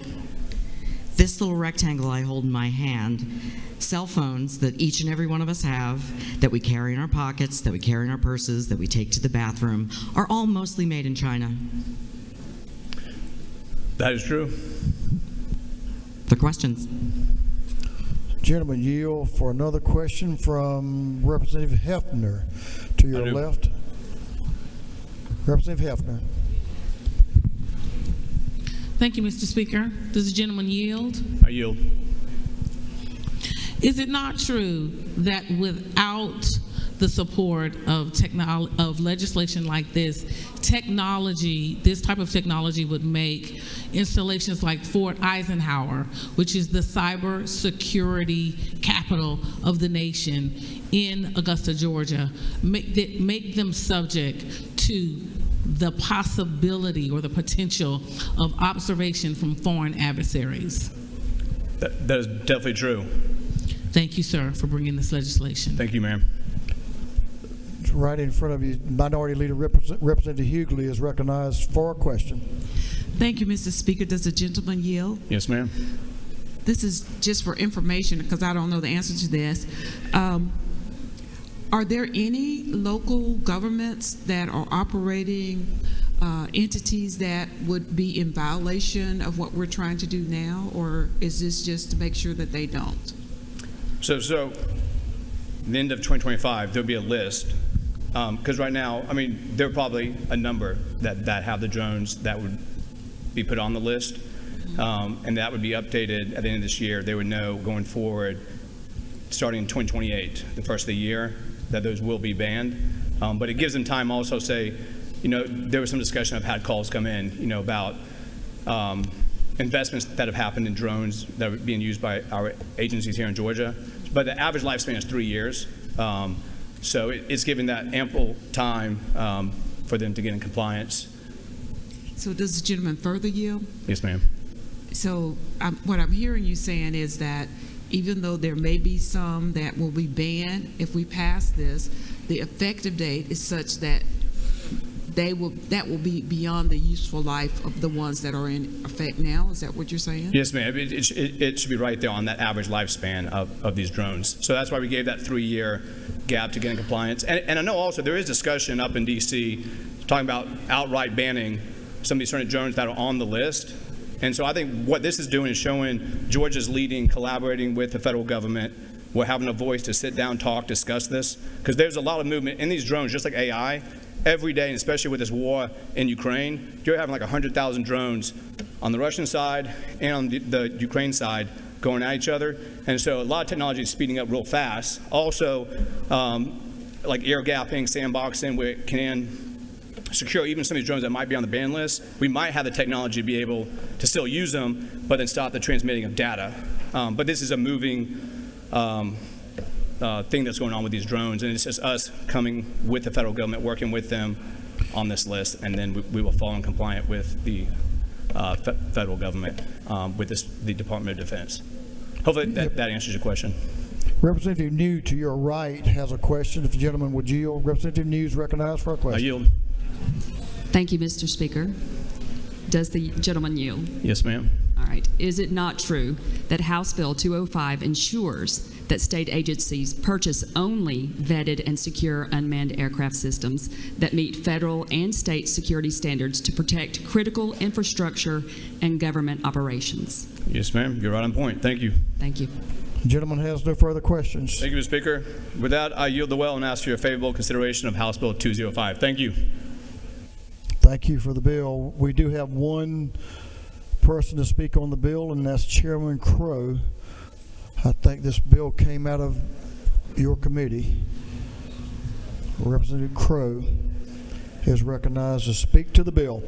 this little rectangle I hold in my hand, cell phones that each and every one of us have, that we carry in our pockets, that we carry in our purses, that we take to the bathroom, are all mostly made in China? That is true. The questions. Gentleman yield for another question from Representative Hefner to your left. Representative Hefner. Thank you, Mr. Speaker. Does the gentleman yield? I yield. Is it not true that without the support of legislation like this type of technology would make installations like Fort Eisenhower, which is the cyber security capital of the nation in Augusta, Georgia, make them subject to the possibility or the potential of observation from foreign adversaries? That is definitely true. Thank you, sir, for bringing this legislation. Thank you, ma'am. Right in front of you, Minority Leader Representative Hughley is recognized for a question. Thank you, Mr. Speaker. Does the gentleman yield? Yes, ma'am. This is just for information because I don't know the answer to this. Are there any local governments that are operating entities that would be in violation of what we're trying to do now, or is this just to make sure that they don't? So at the end of 2025, there'll be a list. Because right now, I mean, there are probably a number that have the drones that would be put on the list, and that would be updated at the end of this year. They would know going forward, starting in 2028, the first of the year, that those will be banned. But it gives them time also to say, there was some discussion. I've had calls come in, about investments that have happened in drones that are being used by our agencies here in Georgia. But the average lifespan is 3 years. So it's giving that ample time for them to get in compliance. So does the gentleman further yield? Yes, ma'am. So what I'm hearing you saying is that even though there may be some that will be banned if we pass this, the effective date is such that that will be beyond the useful life of the ones that are in effect now. Is that what you're saying? Yes, ma'am. It should be right there on that average lifespan of these drones. So that's why we gave that 3-year gap to get in compliance. And I know also there is discussion up in D.C. talking about outright banning some of these certain drones that are on the list. And so I think what this is doing is showing Georgia's leading, collaborating with the federal government. We're having a voice to sit down, talk, discuss this. Because there's a lot of movement in these drones, just like AI. Every day, and especially with this war in Ukraine, you're having like 100,000 drones on the Russian side and on the Ukraine side going at each other. And so a lot of technology is speeding up real fast. Also, like air gapping, sandboxing, where it can secure even some of these drones that might be on the ban list. We might have the technology to be able to still use them, but then stop the transmitting of data. But this is a moving thing that's going on with these drones, and it's just us coming with the federal government, working with them on this list, and then we will fall in compliant with the federal government, with the Department of Defense. Hopefully that answers your question. Representative New to your right has a question. If the gentleman would yield. Representative New is recognized for a question. I yield. Thank you, Mr. Speaker. Does the gentleman yield? Yes, ma'am. All right. Is it not true that House Bill 205 ensures that state agencies purchase only vetted and secure unmanned aircraft systems that meet federal and state security standards to protect critical infrastructure and government operations. Yes, ma'am. You're right on point. Thank you. Thank you. The gentleman has no further questions. Thank you, Mr. Speaker. With that, I yield the well and ask for your favorable consideration of House Bill 205. Thank you. Thank you for the bill. We do have one person to speak on the bill, and that's Chairman Crow. I think this bill came out of your committee. Representative Crow is recognized to speak to the bill.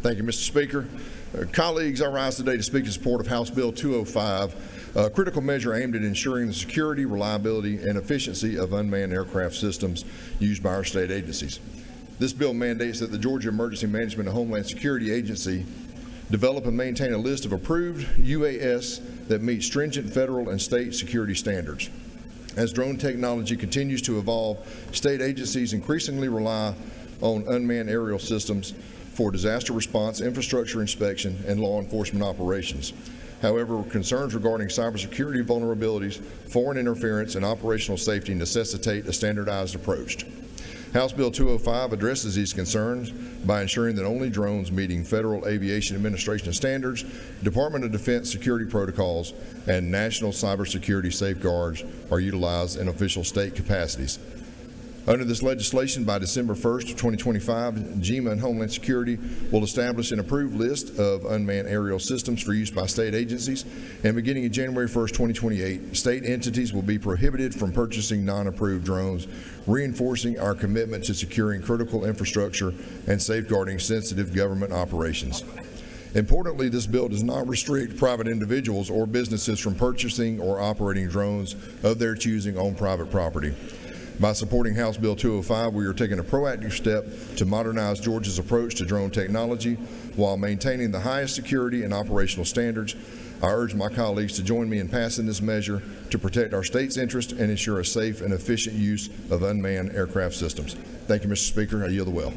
Thank you, Mr. Speaker. Colleagues, I rise today to speak in support of House Bill 205, a critical measure aimed at ensuring the security, reliability, and efficiency of unmanned aircraft systems used by our state agencies. This bill mandates that the Georgia Emergency Management and Homeland Security Agency develop and maintain a list of approved UAS that meet stringent federal and state security standards. As drone technology continues to evolve, state agencies increasingly rely on unmanned aerial systems for disaster response, infrastructure inspection, and law enforcement operations. However, concerns regarding cybersecurity vulnerabilities, foreign interference, and operational safety necessitate a standardized approach. House Bill 205 addresses these concerns by ensuring that only drones meeting Federal Aviation Administration standards, Department of Defense security protocols, and national cybersecurity safeguards are utilized in official state capacities. Under this legislation, by December 1st, 2025, GEMA and Homeland Security will establish an approved list of unmanned aerial systems for use by state agencies, and beginning in January 1st, 2028, state entities will be prohibited from purchasing non-approved drones, reinforcing our commitment to securing critical infrastructure and safeguarding sensitive government operations. Importantly, this bill does not restrict private individuals or businesses from purchasing or operating drones of their choosing on private property. By supporting House Bill 205, we are taking a proactive step to modernize Georgia's approach to drone technology while maintaining the highest security and operational standards. I urge my colleagues to join me in passing this measure to protect our state's interest and ensure a safe and efficient use of unmanned aircraft systems. Thank you, Mr. Speaker. I yield the well.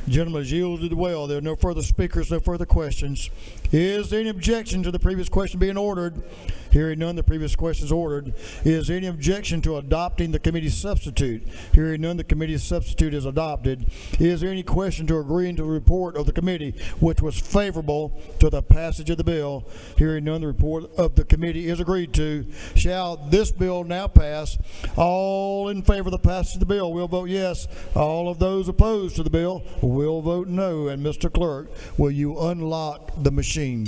Gentlemen, is yielded well. There are no further speakers, no further questions. Is there any objection to the previous question being ordered? Hearing none, the previous question is ordered. Is there any objection to adopting the committee's substitute? Hearing none, the committee's substitute is adopted. Is there any question to agreeing to the report of the committee, which was favorable to the passage of the bill? Hearing none, the report of the committee is agreed to. Shall this bill now pass? All in favor of the passage of the bill will vote yes. All of those opposed to the bill will vote no. And Mr. Clerk, will you unlock the machine?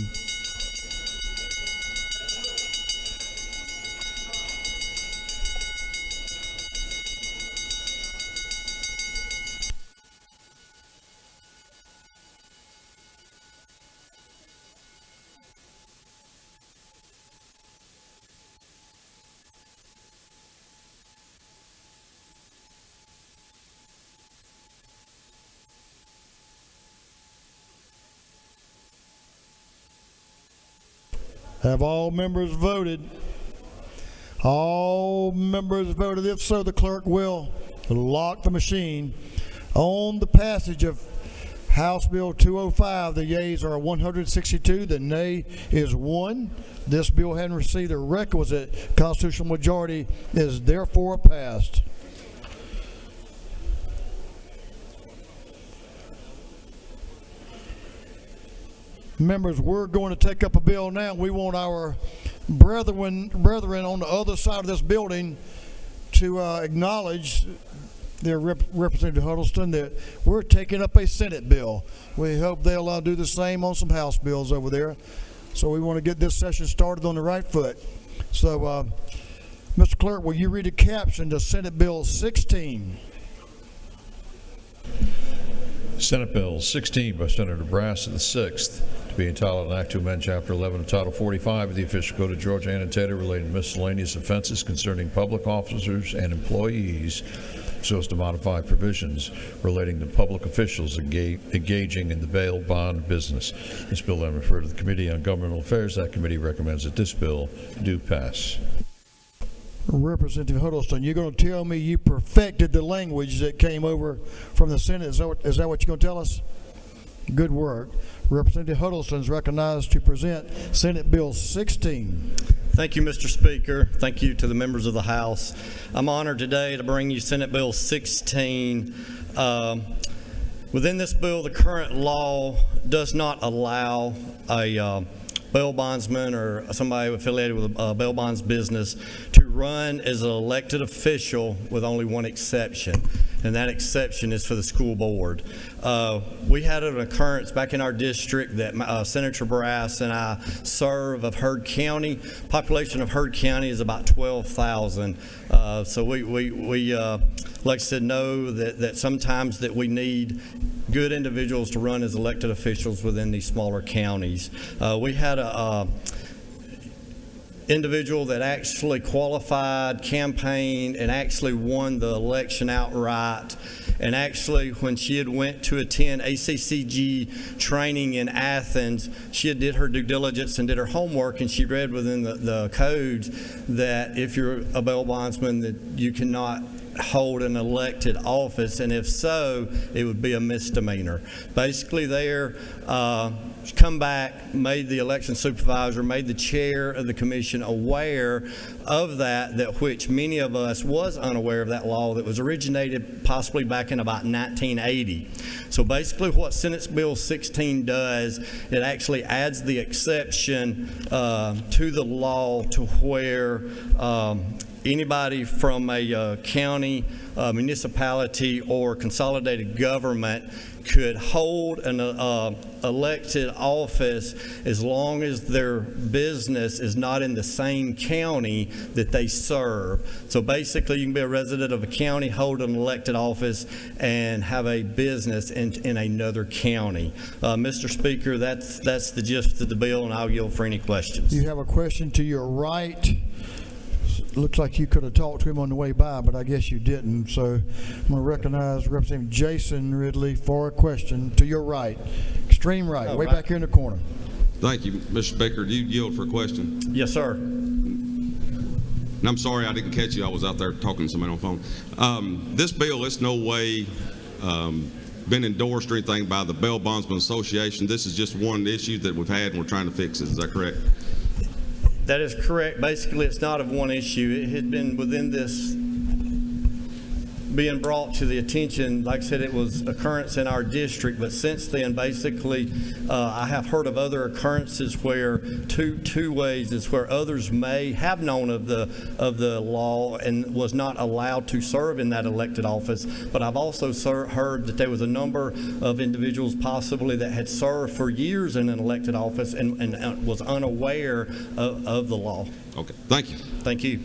Have all members voted? All members voted. If so, the clerk will lock the machine. On the passage of House Bill 205, the yeas are 162, the nay is 1. This bill having received the requisite constitutional majority is therefore passed. Members, we're going to take up a bill now. We want our brethren on the other side of this building to acknowledge their Representative Huddleston that we're taking up a Senate bill. We hope they'll do the same on some House bills over there. So we want to get this session started on the right foot. So, Mr. Clerk, will you read a caption to Senate Bill 16? Senate Bill 16 by Senator Brass of the 6th, to be entitled an act to amend Chapter 11 of Title 45 of the Official Code of Georgia annotated relating to miscellaneous offenses concerning public officers and employees so as to modify provisions relating to public officials engaging in the bail bond business. This bill then referred to the Committee on Governmental Affairs. That committee recommends that this bill do pass. Representative Huddleston, you're going to tell me you perfected the language that came over from the Senate. Is that what you're going to tell us? Good work. Representative Huddleston is recognized to present Senate Bill 16. Thank you, Mr. Speaker. Thank you to the members of the House. I'm honored today to bring you Senate Bill 16. Within this bill, the current law does not allow a bail bondsman or somebody affiliated with a bail bonds business to run as an elected official, with only one exception, and that exception is for the school board. We had an occurrence back in our district that Senator Brass and I serve of Heard County. Population of Heard County is about 12,000. So we like I said, know that sometimes that we need good individuals to run as elected officials within these smaller counties. We had a individual that actually qualified, campaigned, and actually won the election outright. And actually, when she had went to attend ACCG training in Athens, she had did her due diligence and did her homework, and she read within the codes that if you're a bail bondsman, that you cannot hold an elected office, and if so, it would be a misdemeanor. Basically there, come back, made the election supervisor, made the chair of the commission aware of that which many of us was unaware of that law that was originated possibly back in about 1980. So basically what Senate Bill 16 does, it actually adds the exception to the law to where anybody from a county, municipality, or consolidated government could hold an elected office as long as their business is not in the same county that they serve. So basically, you can be a resident of a county, hold an elected office, and have a business in another county. Mr. Speaker, that's the gist of the bill, and I'll yield for any questions. You have a question to your right. Looks like you could have talked to him on the way by, but I guess you didn't. So I'm going to recognize Representative Jason Ridley for a question to your right, extreme right, way back here in the corner. Thank you, Mr. Speaker. Do you yield for a question? Yes, sir. And I'm sorry I didn't catch you. I was out there talking to somebody on the phone. This bill, it's no way been endorsed or anything by the Bail Bondsman Association. This is just one issue that we've had and we're trying to fix it. Is that correct? That is correct. Basically, it's not of one issue. It had been within this being brought to the attention. Like I said, it was occurrence in our district, but since then, basically, I have heard of other occurrences where two ways is where others may have known of the law and was not allowed to serve in that elected office. But I've also heard that there was a number of individuals possibly that had served for years in an elected office and was unaware of the law. Okay, thank you. Thank you.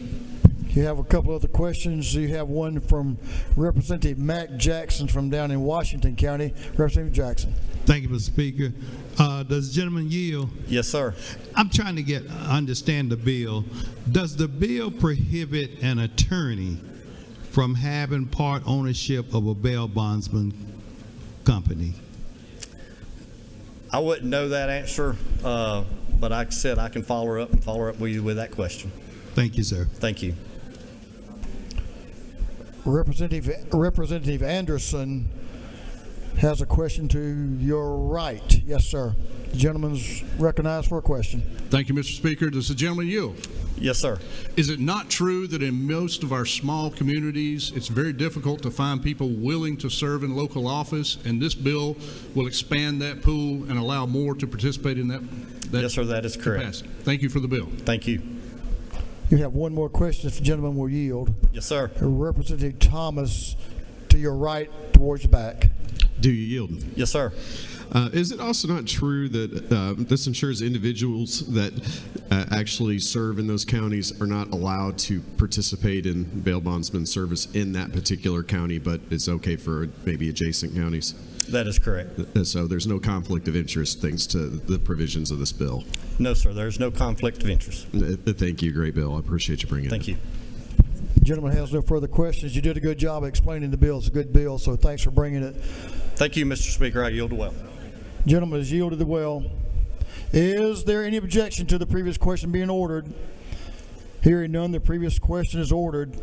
You have a couple other questions. You have one from Representative Mac Jackson from down in Washington County. Representative Jackson. Thank you, Mr. Speaker. Does the gentleman yield? Yes, sir. I'm trying to understand the bill. Does the bill prohibit an attorney from having part ownership of a bail bondsman company? I wouldn't know that answer, but like I said, I can follow up with you with that question. Thank you, sir. Thank you. Representative Anderson has a question to your right. Yes, sir. The gentleman's recognized for a question. Thank you, Mr. Speaker. Does the gentleman yield? Yes, sir. Is it not true that in most of our small communities, it's very difficult to find people willing to serve in local office, and this bill will expand that pool and allow more to participate in that yes, sir, that is correct. capacity? Thank you for the bill. Thank you. You have one more question if the gentleman will yield. Yes, sir. Representative Thomas to your right towards the back. Do you yield? Yes, sir. Is it also not true that this ensures individuals that actually serve in those counties are not allowed to participate in bail bondsman service in that particular county, but it's okay for maybe adjacent counties? That is correct. So there's no conflict of interest thanks to the provisions of this bill? No, sir. There's no conflict of interest. Thank you. Great bill. I appreciate you bringing it. Thank you. The gentleman has no further questions. You did a good job explaining the bill. It's a good bill, so thanks for bringing it. Thank you, Mr. Speaker. I yield well. Gentleman has yielded well. Is there any objection to the previous question being ordered? Hearing none, the previous question is ordered.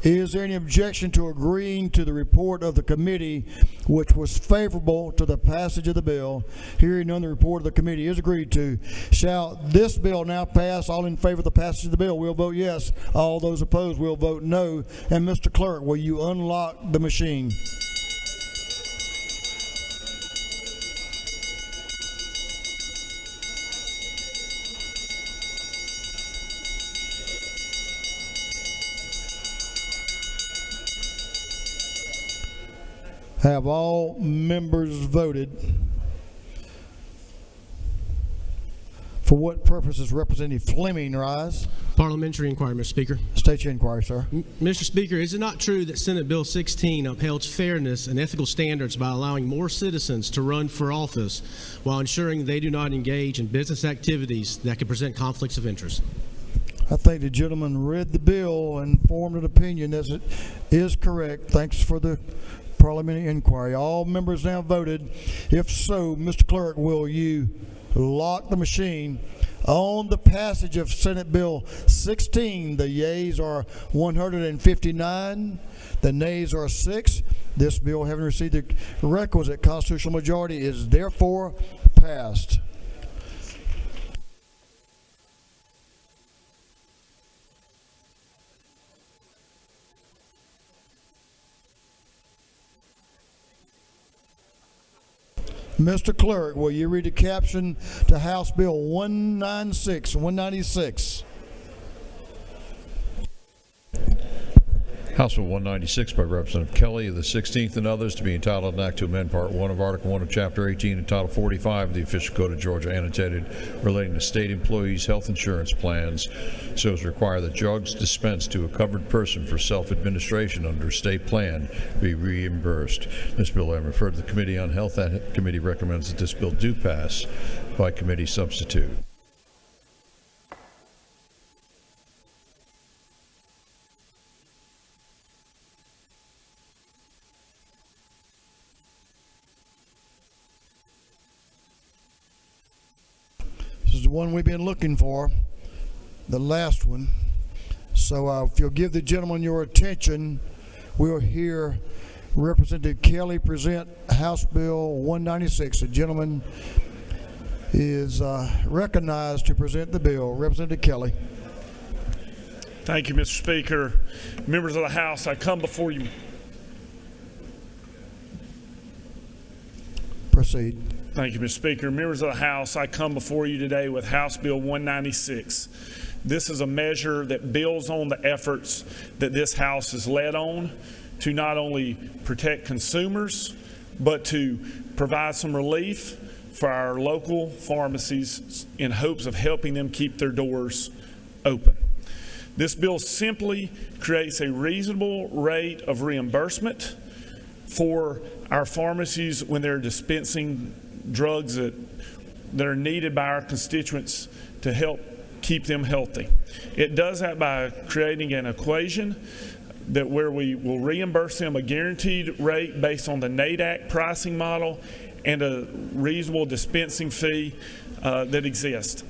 Is there any objection to agreeing to the report of the committee, which was favorable to the passage of the bill? Hearing none, the report of the committee is agreed to. Shall this bill now pass? All in favor of the passage of the bill will vote yes. All those opposed will vote no. And Mr. Clerk, will you unlock the machine? Have all members voted? For what purposes Representative Fleming rise? Parliamentary inquiry, Mr. Speaker. State your inquiry, sir. Mr. Speaker, is it not true that Senate Bill 16 upholds fairness and ethical standards by allowing more citizens to run for office while ensuring they do not engage in business activities that could present conflicts of interest? I think the gentleman read the bill and formed an opinion as it is correct. Thanks for the parliamentary inquiry. All members now voted. If so, Mr. Clerk, will you lock the machine on the passage of Senate Bill 16? The yeas are 159. The nays are 6. This bill, having received the requisite constitutional majority, is therefore passed. Mr. Clerk, will you read the caption to House Bill 196? House Bill 196 by Representative Kelly of the 16th and others, to be entitled an act to amend Part 1 of Article 1 of Chapter 18 and Title 45 of the Official Code of Georgia, annotated, relating to state employees' health insurance plans, so as to require that drugs dispensed to a covered person for self-administration under a state plan be reimbursed. This bill I referred to the Committee on Health. That committee recommends that this bill do pass by committee substitute. This is the one we've been looking for, the last one. So if you'll give the gentleman your attention, we'll hear Representative Kelly present House Bill 196. The gentleman is recognized to present the bill. Representative Kelly. Thank you, Mr. Speaker. Members of the House, I come before you. Proceed. Thank you, Mr. Speaker. Members of the House, I come before you today with House Bill 196. This is a measure that builds on the efforts that this House has led on to not only protect consumers, but to provide some relief for our local pharmacies in hopes of helping them keep their doors open. This bill simply creates a reasonable rate of reimbursement for our pharmacies when they're dispensing drugs that are needed by our constituents to help keep them healthy. It does that by creating an equation that where we will reimburse them a guaranteed rate based on the NADAC pricing model and a reasonable dispensing fee that exists.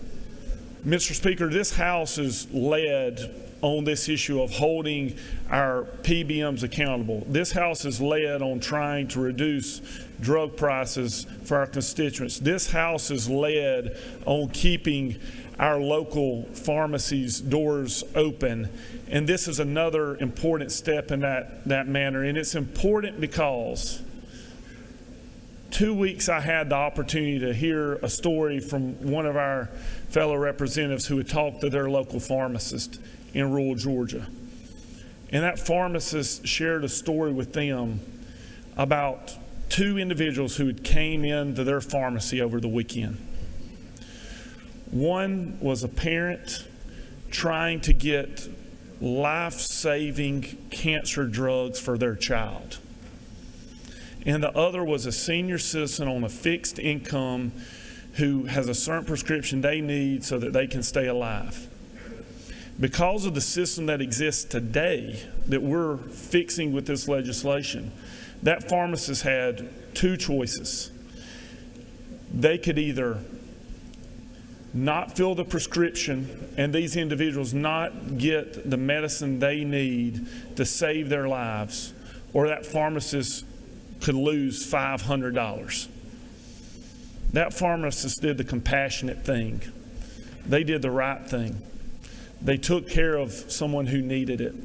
Mr. Speaker, this House is led on this issue of holding our PBMs accountable. This House is led on trying to reduce drug prices for our constituents. This House is led on keeping our local pharmacies' doors open. And this is another important step in that manner. And it's important because 2 weeks I had the opportunity to hear a story from one of our fellow representatives who had talked to their local pharmacist in rural Georgia. And that pharmacist shared a story with them about two individuals who had came into their pharmacy over the weekend. One was a parent trying to get life-saving cancer drugs for their child. And the other was a senior citizen on a fixed income who has a certain prescription they need so that they can stay alive. Because of the system that exists today that we're fixing with this legislation, that pharmacist had two choices. They could either not fill the prescription and these individuals not get the medicine they need to save their lives, or that pharmacist could lose $500. That pharmacist did the compassionate thing. They did the right thing. They took care of someone who needed it,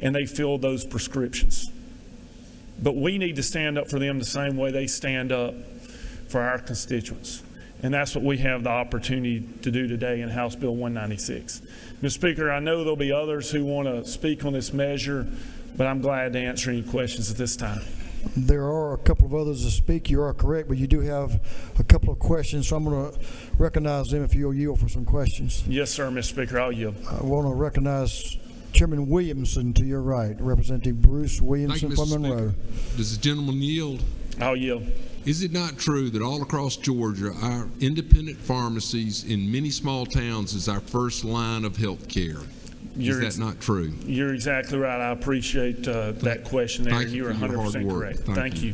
and they filled those prescriptions. But we need to stand up for them the same way they stand up for our constituents. And that's what we have the opportunity to do today in House Bill 196. Mr. Speaker, I know there'll be others who want to speak on this measure, but I'm glad to answer any questions at this time. There are a couple of others to speak. You are correct, but you do have a couple of questions, so I'm going to recognize them if you'll yield for some questions. Yes, sir, Mr. Speaker, I'll yield. I want to recognize Chairman Williamson to your right, Representative Bruce Williamson from Monroe. Does the gentleman yield? I'll yield. Is it not true that all across Georgia, our independent pharmacies in many small towns is our first line of health care? Is that not true? You're exactly right. I appreciate that question there. You're 100% correct. Thank you.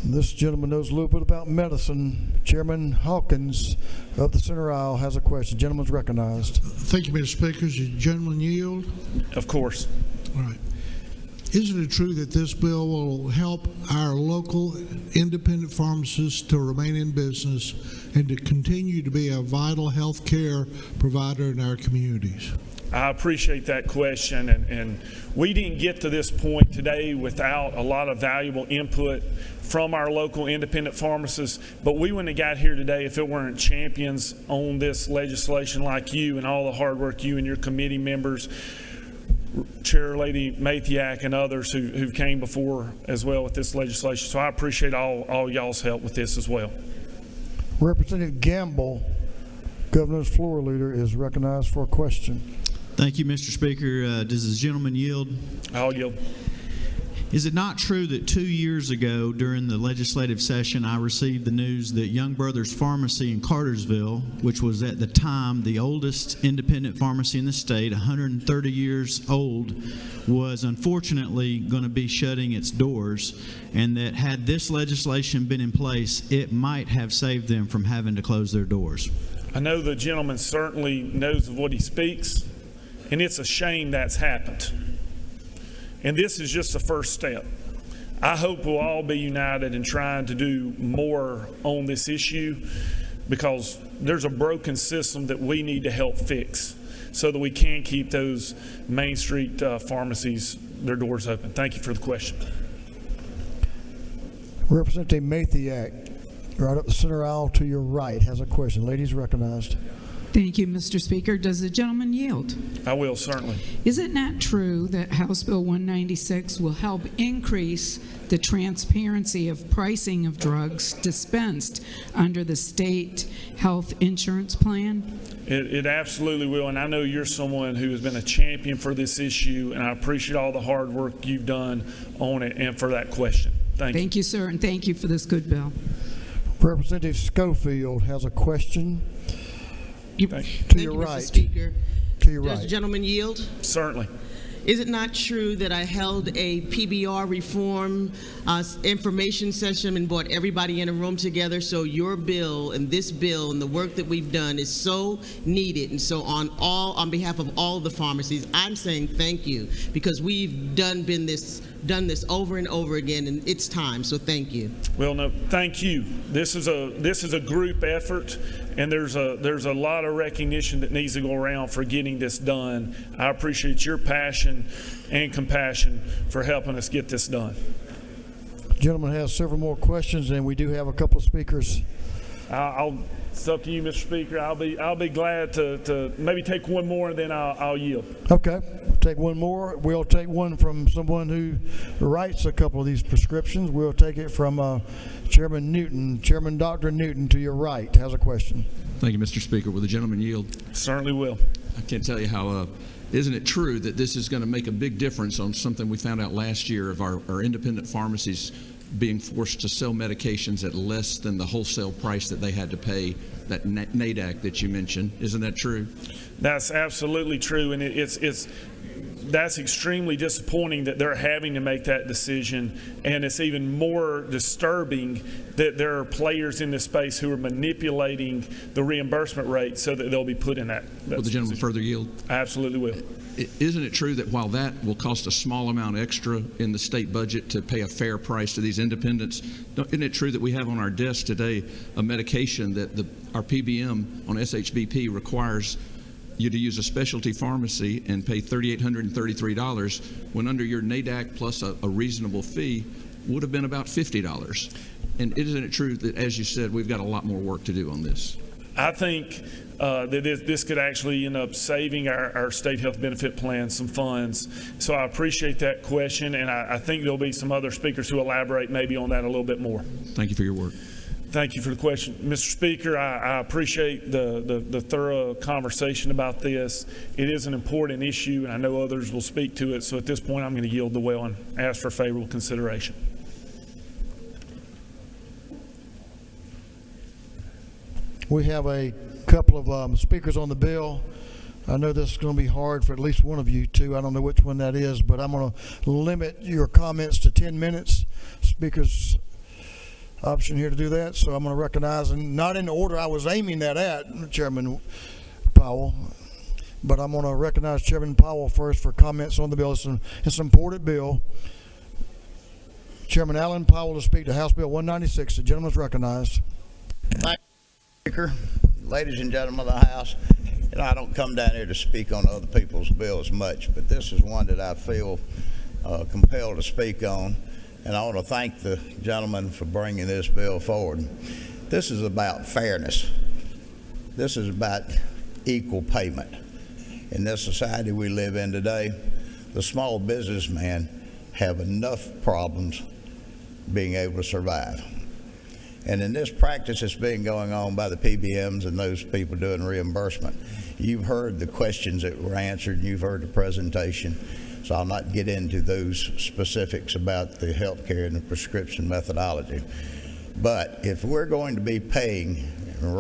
This gentleman knows a little bit about medicine. Chairman Hawkins of the center aisle has a question. Gentleman's recognized. Thank you, Mr. Speaker. Does the gentleman yield? Of course. All right. Isn't it true that this bill will help our local independent pharmacists to remain in business and to continue to be a vital health care provider in our communities? I appreciate that question, and we didn't get to this point today without a lot of valuable input from our local independent pharmacists, but we wouldn't have got here today if it weren't champions on this legislation like you and all the hard work you and your committee members, Chair Lady Mathiak and others who came before as well with this legislation. So I appreciate all y'all's help with this as well. Representative Gamble, Governor's floor leader, is recognized for a question. Thank you, Mr. Speaker. Does the gentleman yield? I'll yield. Is it not true that 2 years ago during the legislative session I received the news that Young Brothers Pharmacy in Cartersville, which was at the time the oldest independent pharmacy in the state, 130 years old, was unfortunately going to be shutting its doors, and that had this legislation been in place, it might have saved them from having to close their doors? I know the gentleman certainly knows of what he speaks, and it's a shame that's happened. And this is just the first step. I hope we'll all be united in trying to do more on this issue, because there's a broken system that we need to help fix so that we can keep those Main Street pharmacies, their doors open. Thank you for the question. Representative Mathiak, right up the center aisle to your right, has a question. Ladies recognized. Thank you, Mr. Speaker. Does the gentleman yield? I will, certainly. Is it not true that House Bill 196 will help increase the transparency of pricing of drugs dispensed under the state health insurance plan? It absolutely will, and I know you're someone who has been a champion for this issue, and I appreciate all the hard work you've done on it and for that question. Thank you. Thank you, sir, and thank you for this good bill. Representative Schofield has a question. Thank you, right. Mr. Speaker. To your Does right. the gentleman yield? Certainly. Is it not true that I held a PBR reform information session and brought everybody in a room together? So your bill and this bill and the work that we've done is so needed. And so on behalf of all of the pharmacies, I'm saying thank you, because we've done this over and over again, and it's time. So thank you. Well, no, thank you. This is a group effort, and there's a lot of recognition that needs to go around for getting this done. I appreciate your passion and compassion for helping us get this done. The gentleman has several more questions, and we do have a couple of speakers. It's up to you, Mr. Speaker. I'll be glad to maybe take one more, and then I'll yield. Okay, we'll take one more. We'll take one from someone who writes a couple of these prescriptions. We'll take it from Chairman Newton. Chairman Dr. Newton, to your right, has a question. Thank you, Mr. Speaker. Will the gentleman yield? Certainly will. I can't tell you how, isn't it true that this is going to make a big difference on something we found out last year of our independent pharmacies being forced to sell medications at less than the wholesale price that they had to pay, that NADAC that you mentioned. Isn't that true? That's absolutely true, and it's that's extremely disappointing that they're having to make that decision, and it's even more disturbing that there are players in this space who are manipulating the reimbursement rate so that they'll be put in that. Will the gentleman further yield? I absolutely will. Isn't it true that while that will cost a small amount extra in the state budget to pay a fair price to these independents, isn't it true that we have on our desk today a medication that our PBM on SHBP requires you to use a specialty pharmacy and pay $3,833 when under your NADAC plus a reasonable fee would have been about $50? And isn't it true that, as you said, we've got a lot more work to do on this? I think that this could actually end up saving our state health benefit plan some funds. So I appreciate that question, and I think there'll be some other speakers who elaborate maybe on that a little bit more. Thank you for your work. Thank you for the question. Mr. Speaker, I appreciate the thorough conversation about this. It is an important issue, and I know others will speak to it. So at this point, I'm going to yield the well and ask for favorable consideration. We have a couple of speakers on the bill. I know this is going to be hard for at least one of you two. I don't know which one that is, but I'm going to limit your comments to 10 minutes. Speakers option here to do that, so I'm going to recognize, and not in the order I was aiming that at, Chairman Powell, but I'm going to recognize Chairman Powell first for comments on the bill. It's an important bill. Chairman Allen Powell to speak to House Bill 196. The gentleman is recognized. Thank you, Speaker. Ladies and gentlemen of the House, I don't come down here to speak on other people's bills much, but this is one that I feel compelled to speak on. And I want to thank the gentleman for bringing this bill forward. This is about fairness. This is about equal payment. In this society we live in today, the small businessmen have enough problems being able to survive. And in this practice that's been going on by the PBMs and those people doing reimbursement, you've heard the questions that were answered, and you've heard the presentation. So I'll not get into those specifics about the healthcare and the prescription methodology. But if we're going to be paying and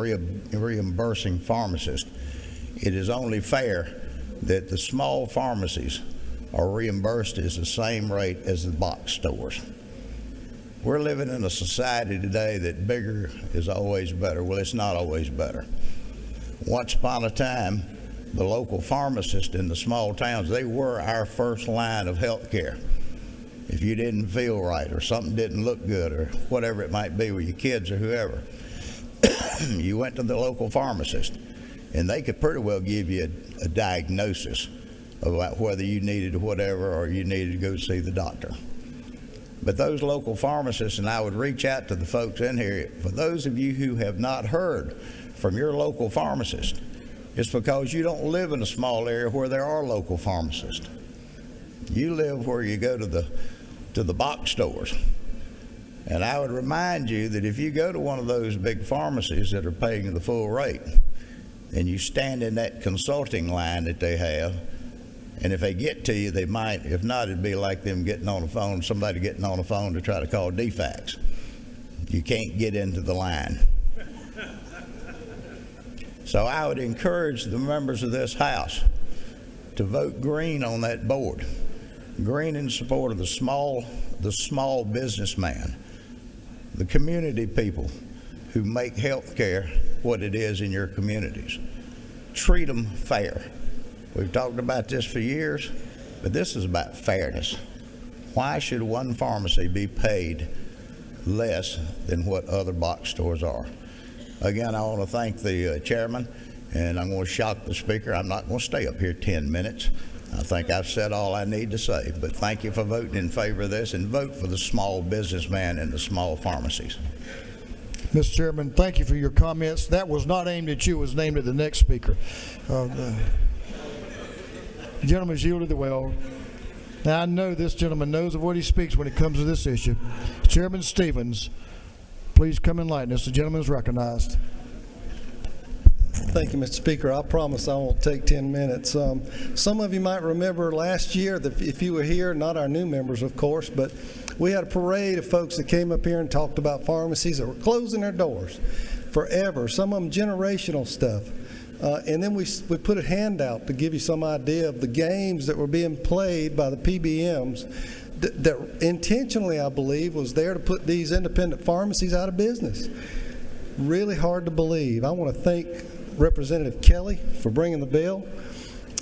reimbursing pharmacists, it is only fair that the small pharmacies are reimbursed at the same rate as the box stores. We're living in a society today that bigger is always better. Well, it's not always better. Once upon a time, the local pharmacists in the small towns, they were our first line of health care. If you didn't feel right or something didn't look good or whatever it might be with your kids or whoever, you went to the local pharmacist, and they could pretty well give you a diagnosis about whether you needed whatever or you needed to go see the doctor. But those local pharmacists, and I would reach out to the folks in here, for those of you who have not heard from your local pharmacist, it's because you don't live in a small area where there are local pharmacists. You live where you go to the box stores. And I would remind you that if you go to one of those big pharmacies that are paying the full rate, and you stand in that consulting line that they have, and if they get to you, they might. If not, it'd be like them getting on the phone, somebody getting on the phone to try to call DFAX. You can't get into the line. So I would encourage the members of this House to vote green on that board. Green in support of the small businessman, the community people who make health care what it is in your communities. Treat them fair. We've talked about this for years, but this is about fairness. Why should one pharmacy be paid less than what other box stores are? Again, I want to thank the chairman, and I'm going to shock the speaker. I'm not going to stay up here 10 minutes. I think I've said all I need to say, but thank you for voting in favor of this, and vote for the small businessman and the small pharmacies. Mr. Chairman, thank you for your comments. That was not aimed at you, it was aimed at the next speaker. The gentleman's yielded the well. Now, I know this gentleman knows of what he speaks when it comes to this issue. Chairman Stevens, please come enlighten us. The gentleman is recognized. Thank you, Mr. Speaker. I promise I won't take 10 minutes. Some of you might remember last year that if you were here, not our new members, of course, but we had a parade of folks that came up here and talked about pharmacies that were closing their doors forever, some of them generational stuff. And then we put a handout to give you some idea of the games that were being played by the PBMs that intentionally, I believe, was there to put these independent pharmacies out of business. Really hard to believe. I want to thank Representative Kelly for bringing the bill.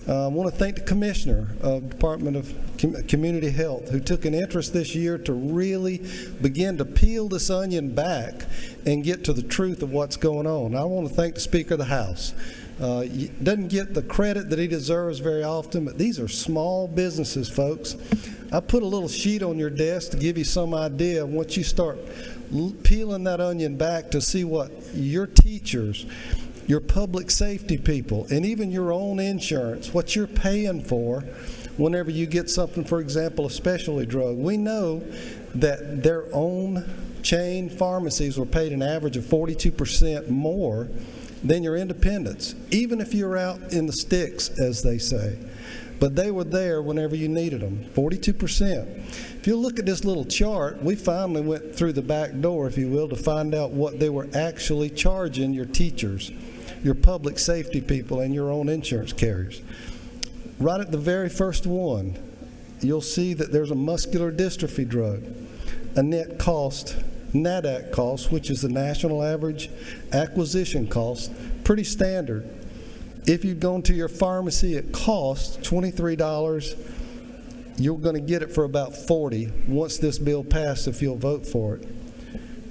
I want to thank the Commissioner of Department of Community Health, who took an interest this year to really begin to peel this onion back and get to the truth of what's going on. I want to thank the Speaker of the House. He doesn't get the credit that he deserves very often, but these are small businesses, folks. I put a little sheet on your desk to give you some idea. Once you start peeling that onion back to see what your teachers, your public safety people, and even your own insurance, what you're paying for whenever you get something, for example, a specialty drug. We know that their own chain pharmacies were paid an average of 42% more than your independents, even if you're out in the sticks, as they say. But they were there whenever you needed them, 42%. If you look at this little chart, we finally went through the back door, if you will, to find out what they were actually charging your teachers, your public safety people, and your own insurance carriers. Right at the very first one, you'll see that there's a muscular dystrophy drug, a NADAC cost, which is the national average acquisition cost, pretty standard. If you'd gone to your pharmacy, it costs $23. You're going to get it for about $40 once this bill passed, if you'll vote for it.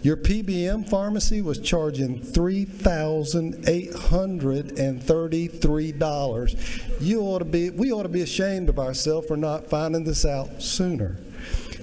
Your PBM pharmacy was charging $3,833. We ought to be ashamed of ourselves for not finding this out sooner.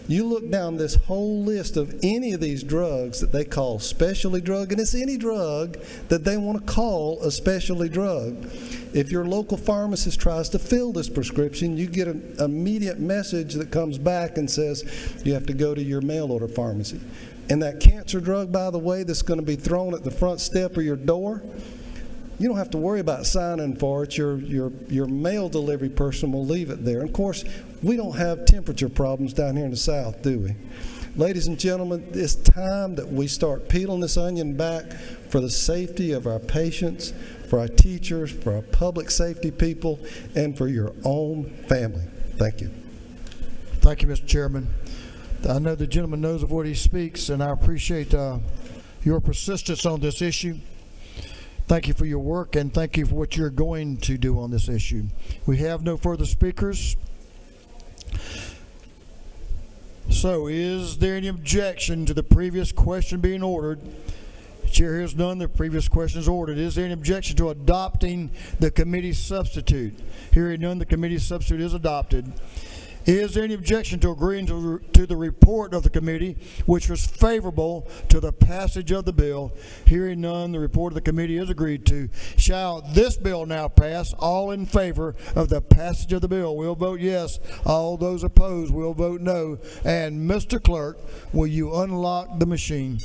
You look down this whole list of any of these drugs that they call specialty drug, and it's any drug that they want to call a specialty drug. If your local pharmacist tries to fill this prescription, you get an immediate message that comes back and says you have to go to your mail order pharmacy. And that cancer drug, by the way, that's going to be thrown at the front step of your door, you don't have to worry about signing for it. Your mail delivery person will leave it there. And of course, we don't have temperature problems down here in the South, do we? Ladies and gentlemen, it's time that we start peeling this onion back for the safety of our patients, for our teachers, for our public safety people, and for your own family. Thank you. Thank you, Mr. Chairman. I know the gentleman knows of what he speaks, and I appreciate your persistence on this issue. Thank you for your work, and thank you for what you're going to do on this issue. We have no further speakers. So, is there any objection to the previous question being ordered? The chair hears none. The previous question is ordered. Is there any objection to adopting the committee substitute? Hearing none, the committee substitute is adopted. Is there any objection to agreeing to the report of the committee, which was favorable to the passage of the bill? Hearing none, the report of the committee is agreed to. Shall this bill now pass? All in favor of the passage of the bill will vote yes. All those opposed will vote no. And Mr. Clerk, will you unlock the machine?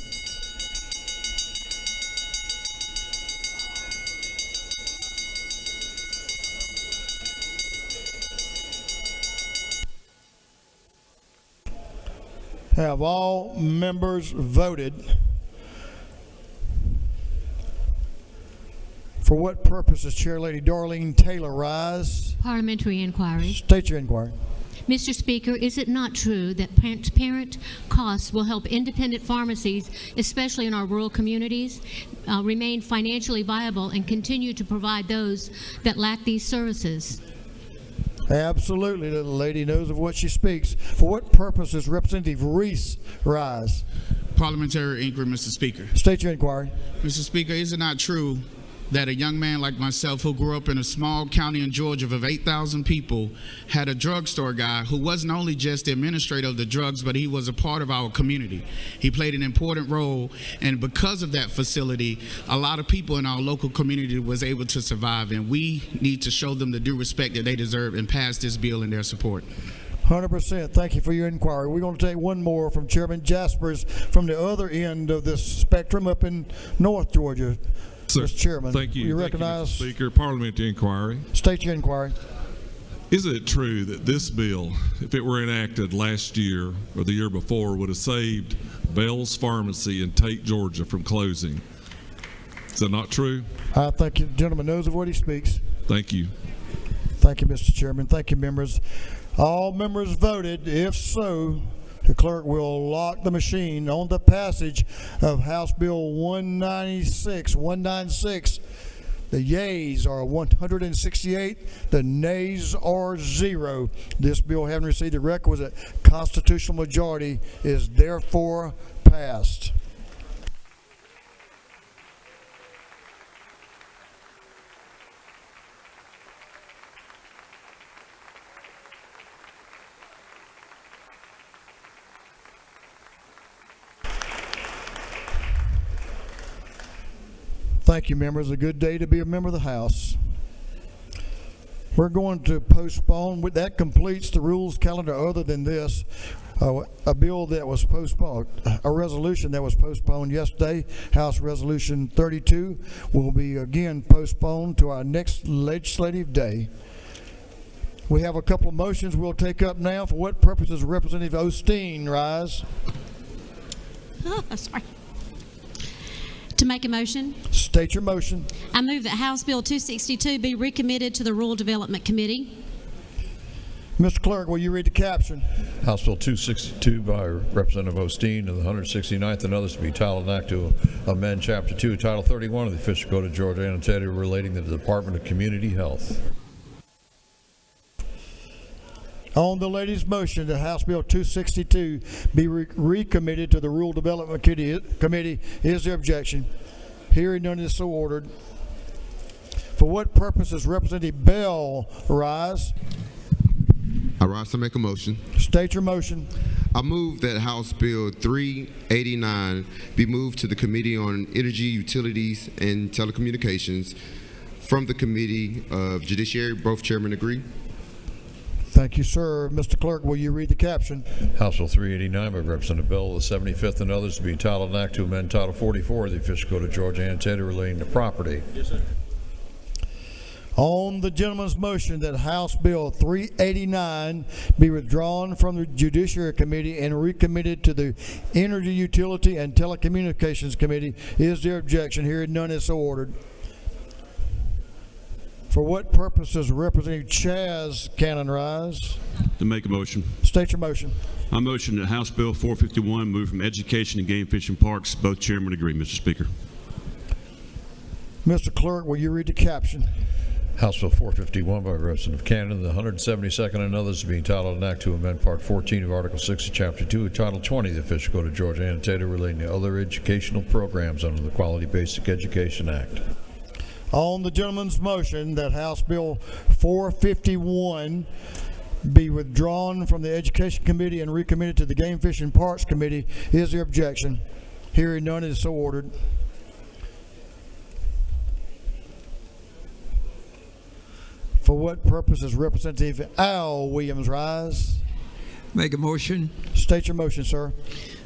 Have all members voted? For what purpose does Chair Lady Darlene Taylor rise? Parliamentary inquiry. State your inquiry. Mr. Speaker, is it not true that transparent costs will help independent pharmacies, especially in our rural communities, remain financially viable and continue to provide those that lack these services? Absolutely, the lady knows of what she speaks. For what purpose does Representative Reese rise? Parliamentary inquiry, Mr. Speaker. State your inquiry. Mr. Speaker, is it not true that a young man like myself who grew up in a small county in Georgia of 8,000 people had a drugstore guy who wasn't only just the administrator of the drugs, but he was a part of our community. He played an important role, and because of that facility, a lot of people in our local community was able to survive, and we need to show them the due respect that they deserve and pass this bill in their support. 100%. Thank you for your inquiry. We're going to take one more from Chairman Jaspers from the other end of this spectrum up in North Georgia. Sir, Mr. Chairman, thank you. You Thank recognize? You, Mr. Speaker, parliamentary inquiry. State your inquiry. Is it true that this bill, if it were enacted last year or the year before, would have saved Bell's Pharmacy in Tate, Georgia from closing? Is that not true? I think the gentleman knows of what he speaks. Thank you. Thank you, Mr. Chairman. Thank you, members. All members voted. If so, the clerk will lock the machine on the passage of House Bill 196. The yeas are 168. The nays are 0. This bill, having received the requisite constitutional majority, is therefore passed. Thank you, members. A good day to be a member of the House. We're going to postpone. That completes the rules calendar. Other than this, a bill that was postponed, a resolution that was postponed yesterday, House Resolution 32, will be again postponed to our next legislative day. We have a couple of motions we'll take up now. For what purposes, Representative Osteen, rise. Sorry. To make a motion? State your motion. I move that House Bill 262 be recommitted to the Rural Development Committee. Mr. Clerk, will you read the caption? House Bill 262 by Representative Osteen of the 169th and others to be titled an act to amend Chapter 2, Title 31 of the Official Code of Georgia annotated relating to the Department of Community Health. On the lady's motion that House Bill 262 be recommitted to the Rural Development Committee, is there objection? Hearing none, is so ordered. For what purposes, Representative Bell, rise. I rise to make a motion. State your motion. I move that House Bill 389 be moved to the Committee on Energy, Utilities, and Telecommunications from the Committee of Judiciary. Both chairmen agree. Thank you, sir. Mr. Clerk, will you read the caption? House Bill 389 by Representative Bell of the 75th and others to be titled an act to amend Title 44 of the Official Code of Georgia annotated relating to property. Yes, sir. On the gentleman's motion that House Bill 389 be withdrawn from the Judiciary Committee and recommitted to the Energy, Utility, and Telecommunications Committee, is there objection? Hearing none, is so ordered. For what purposes, Representative Chaz Cannon, rise. To make a motion. State your motion. I motion that House Bill 451 move from Education and Game Fishing Parks. Both chairmen agree, Mr. Speaker. Mr. Clerk, will you read the caption? House Bill 451 by Representative Cannon, the 172nd and others being titled an act to amend Part 14 of Article 6 of Chapter 2 of Title 20 of the Official Code of Georgia annotated relating to other educational programs under the Quality Basic Education Act. On the gentleman's motion that House Bill 451 be withdrawn from the Education Committee and recommitted to the Game Fish and Parks Committee, is there objection? Hearing none, is so ordered. For what purposes, Representative Al Williams, rise. Make a motion. State your motion, sir.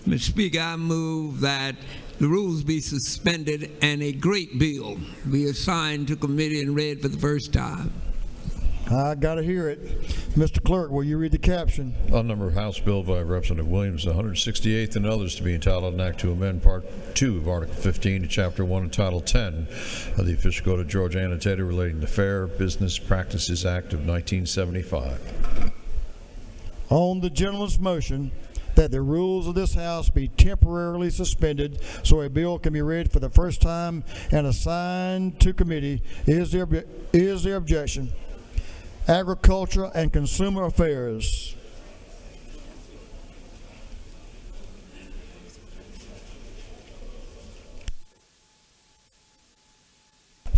Mr. Speaker, I move that the rules be suspended and a great bill be assigned to committee and read for the first time. I got to hear it. Mr. Clerk, will you read the caption? On number of House Bill by Representative Williams, the 168th and others to be entitled an act to amend Part 2 of Article 15 to Chapter 1 and Title 10 of the Official Code of Georgia annotated relating to Fair Business Practices Act of 1975. On the gentleman's motion that the rules of this House be temporarily suspended so a bill can be read for the first time and assigned to committee, is there objection? Agriculture and Consumer Affairs.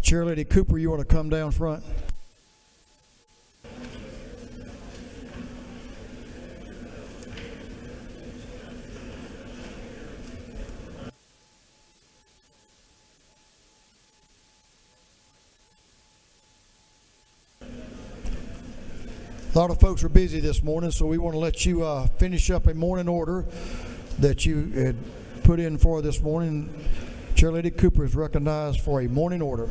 Chair Lady Cooper, you want to come down front? A lot of folks are busy this morning, so we want to let you finish up a morning order that you had put in for this morning. Chair Lady Cooper is recognized for a morning order.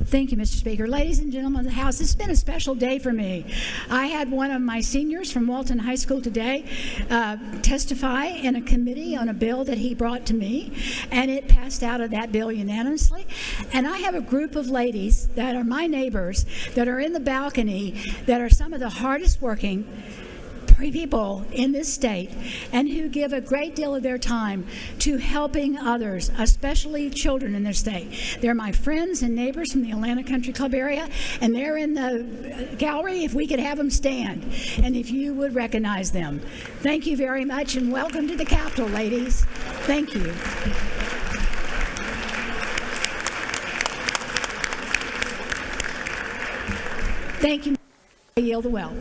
Thank you, Mr. Speaker. Ladies and gentlemen of the House, it's been a special day for me. I had one of my seniors from Walton High School today testify in a committee on a bill that he brought to me, and it passed out of that bill unanimously. And I have a group of ladies that are my neighbors that are in the balcony that are some of the hardest working people in this state and who give a great deal of their time to helping others, especially children in their state. They're my friends and neighbors from the Atlanta Country Club area, and they're in the gallery. If we could have them stand, and if you would recognize them. Thank you very much, and welcome to the Capitol, ladies. Thank you. Thank you. I yield the well.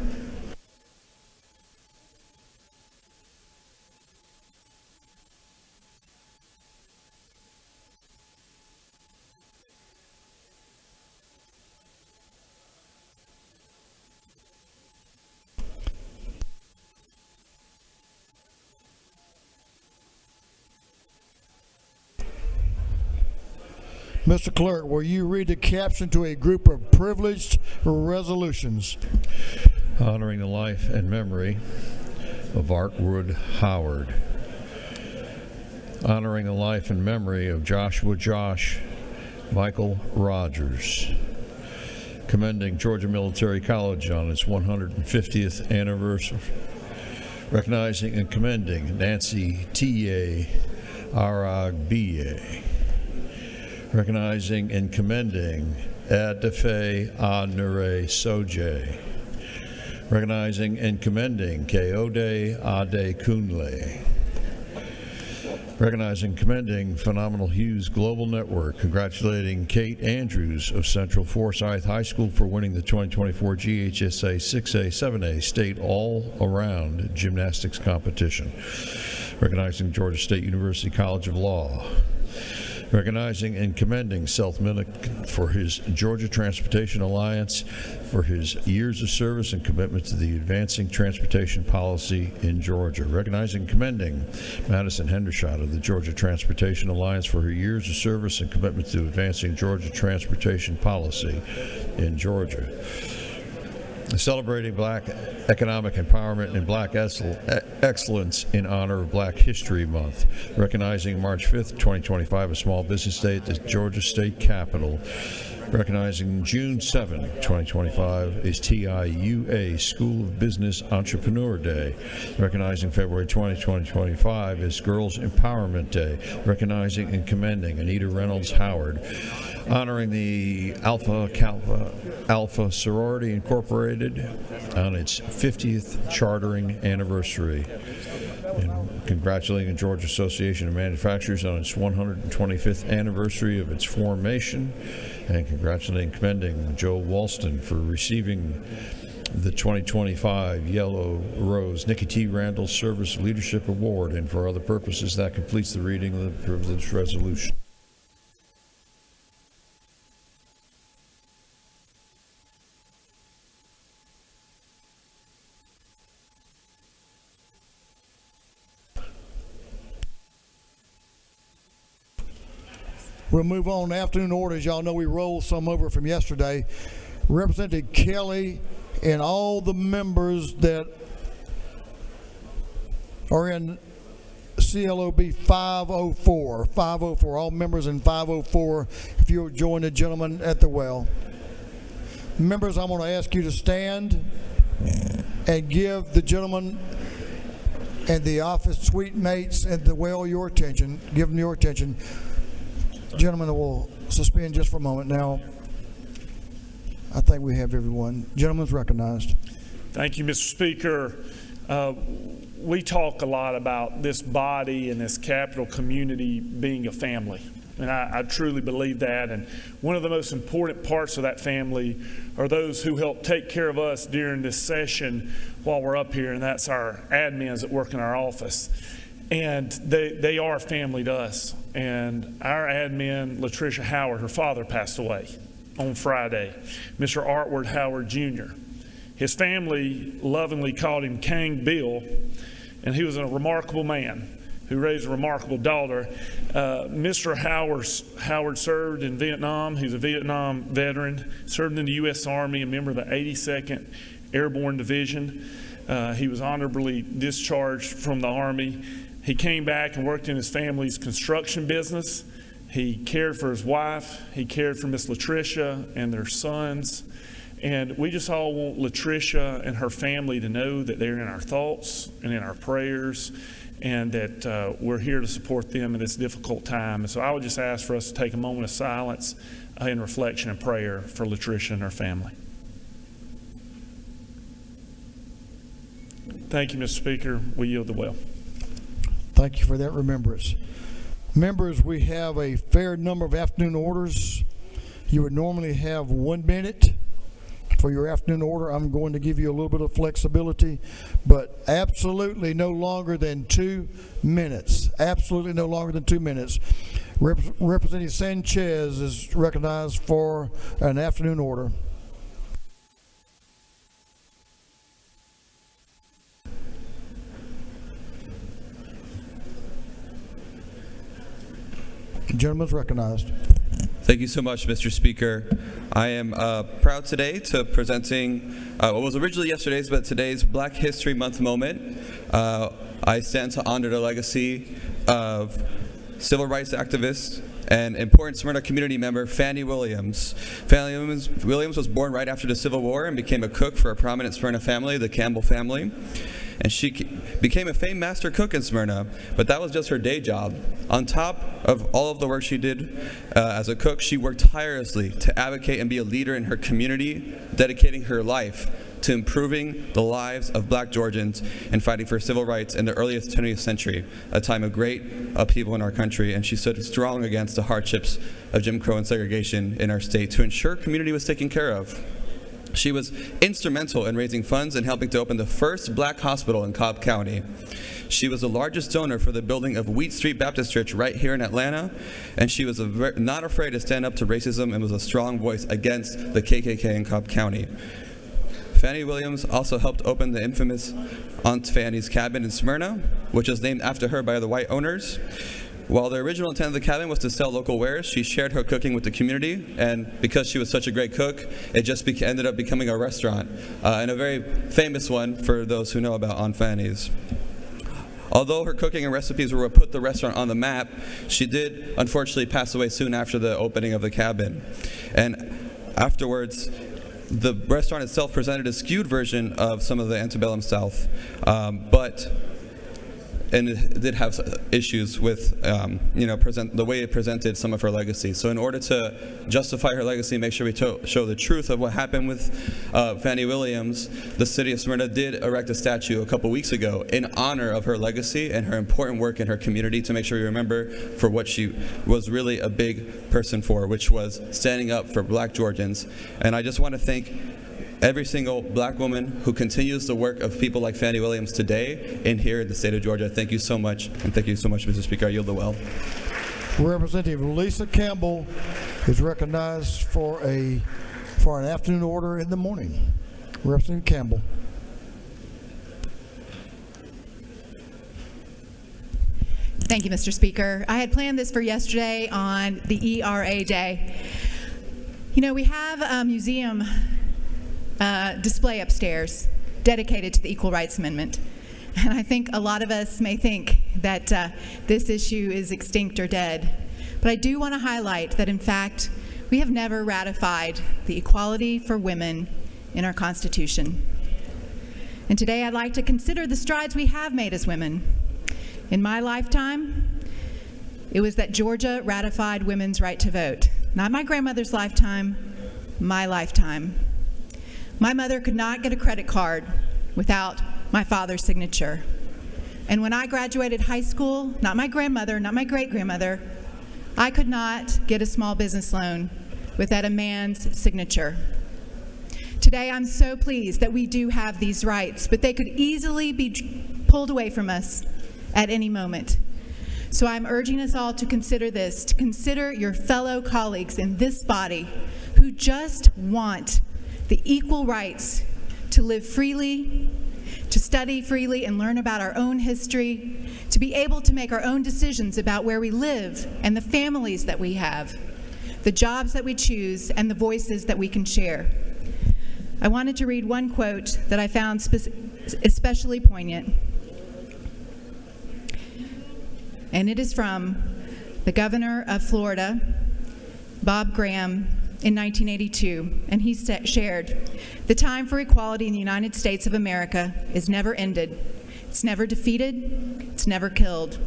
Mr. Clerk, will you read the caption to a group of privileged resolutions? Honoring the life and memory of Artwood Howard. Honoring the life and memory of Joshua Josh Michael Rogers. Commending Georgia Military College on its 150th anniversary. Recognizing and commending Nancy T.A. Aragbiye. Recognizing and commending Adefe Anure Soje. Recognizing and commending Keode Ade Kunle. Recognizing and commending Phenomenal Hughes Global Network. Congratulating Kate Andrews of Central Forsyth High School for winning the 2024 GHSA 6A 7A State All-Around Gymnastics Competition. Recognizing Georgia State University College of Law. Recognizing and commending Seth Minnick for his Georgia Transportation Alliance for his years of service and commitment to the advancing transportation policy in Georgia. Recognizing and commending Madison Hendershot of the Georgia Transportation Alliance for her years of service and commitment to advancing Georgia transportation policy in Georgia. Celebrating Black economic empowerment and Black excellence in honor of Black History Month. Recognizing March 5th, 2025, a Small Business Day at the Georgia State Capitol. Recognizing June 7, 2025 is TIUA School of Business Entrepreneur Day. Recognizing February 20, 2025 is Girls Empowerment Day. Recognizing and commending Anita Reynolds Howard. Honoring the Alpha Kappa Alpha Sorority Incorporated on its 50th chartering anniversary. And congratulating the Georgia Association of Manufacturers on its 125th anniversary of its formation. And congratulating and commending Joe Walston for receiving the 2025 Yellow Rose Nikki T. Randall Service Leadership Award. And for other purposes, that completes the reading of the privileged resolution. We'll move on to afternoon orders. Y'all know we rolled some over from yesterday. Representative Kelly and all the members that are in CLOB 504, all members in 504, if you'll join the gentleman at the well. Members, I'm going to ask you to stand and give the gentleman and the office suite mates at the well your attention. Give them your attention. Gentlemen, we'll suspend just for a moment now. I think we have everyone. Gentleman's recognized. Thank you, Mr. Speaker. We talk a lot about this body and this Capitol community being a family, and I truly believe that. And one of the most important parts of that family are those who help take care of us during this session while we're up here, and that's our admins that work in our office. And they are family to us. And our admin, Latricia Howard, her father passed away on Friday, Mr. Artwood Howard Jr. His family lovingly called him King Bill, and he was a remarkable man. who raised a remarkable daughter. Mr. Howard served in Vietnam. He's a Vietnam veteran, served in the U.S. Army, a member of the 82nd Airborne Division. He was honorably discharged from the Army. He came back and worked in his family's construction business. He cared for his wife. He cared for Miss Latricia and their sons. And we just all want Latricia and her family to know that they're in our thoughts and in our prayers, and that we're here to support them in this difficult time. And so I would just ask for us to take a moment of silence in reflection and prayer for Latricia and her family. Thank you, Mr. Speaker. We yield the well. Thank you for that remembrance. Members, we have a fair number of afternoon orders. You would normally have 1 minute for your afternoon order. I'm going to give you a little bit of flexibility, but absolutely no longer than 2 minutes. Absolutely no longer than 2 minutes. Representative Sanchez is recognized for an afternoon order. The gentleman is recognized. Thank you so much, Mr. Speaker. I am proud today to presenting what was originally yesterday's, but today's Black History Month moment. I stand to honor the legacy of civil rights activist and important Smyrna community member, Fannie Williams. Fannie Williams was born right after the Civil War and became a cook for a prominent Smyrna family, the Campbell family. And she became a famed master cook in Smyrna, but that was just her day job. On top of all of the work she did as a cook, she worked tirelessly to advocate and be a leader in her community, dedicating her life to improving the lives of Black Georgians and fighting for civil rights in the earliest 20th century, a time of great upheaval in our country. And she stood strong against the hardships of Jim Crow and segregation in our state to ensure community was taken care of. She was instrumental in raising funds and helping to open the first Black hospital in Cobb County. She was the largest donor for the building of Wheat Street Baptist Church right here in Atlanta, and she was not afraid to stand up to racism and was a strong voice against the KKK in Cobb County. Fannie Williams also helped open the infamous Aunt Fanny's Cabin in Smyrna, which was named after her by the white owners. While the original intent of the cabin was to sell local wares, she shared her cooking with the community, and because she was such a great cook, it just ended up becoming a restaurant, and a very famous one for those who know about Aunt Fanny's. Although her cooking and recipes were what put the restaurant on the map, she did unfortunately pass away soon after the opening of the cabin. And afterwards, the restaurant itself presented a skewed version of some of the antebellum South, and it did have issues with, the way it presented some of her legacy. So in order to justify her legacy, make sure we show the truth of what happened with Fannie Williams, the city of Smyrna did erect a statue a couple weeks ago in honor of her legacy and her important work in her community, to make sure we remember for what she was really a big person for, which was standing up for Black Georgians. And I just want to thank every single Black woman who continues the work of people like Fannie Williams today in here in the state of Georgia. Thank you so much, and thank you so much, Mr. Speaker. I yield the well. Representative Lisa Campbell is recognized for an afternoon order in the morning. Representative Campbell. Thank you, Mr. Speaker. I had planned this for yesterday on the ERA Day. You know, we have a museum display upstairs dedicated to the Equal Rights Amendment. And I think a lot of us may think that this issue is extinct or dead. But I do want to highlight that, in fact, we have never ratified the equality for women in our Constitution. And today I'd like to consider the strides we have made as women. In my lifetime, it was that Georgia ratified women's right to vote. Not my grandmother's lifetime, my lifetime. My mother could not get a credit card without my father's signature. And when I graduated high school, not my grandmother, not my great-grandmother, I could not get a small business loan without a man's signature. Today, I'm so pleased that we do have these rights, but they could easily be pulled away from us at any moment. So I'm urging us all to consider this, to consider your fellow colleagues in this body who just want the equal rights to live freely, to study freely and learn about our own history, to be able to make our own decisions about where we live and the families that we have, the jobs that we choose, and the voices that we can share. I wanted to read one quote that I found especially poignant, and it is from the governor of Florida, Bob Graham, in 1982, and he shared, "The time for equality in the United States of America is never ended. It's never defeated. It's never killed.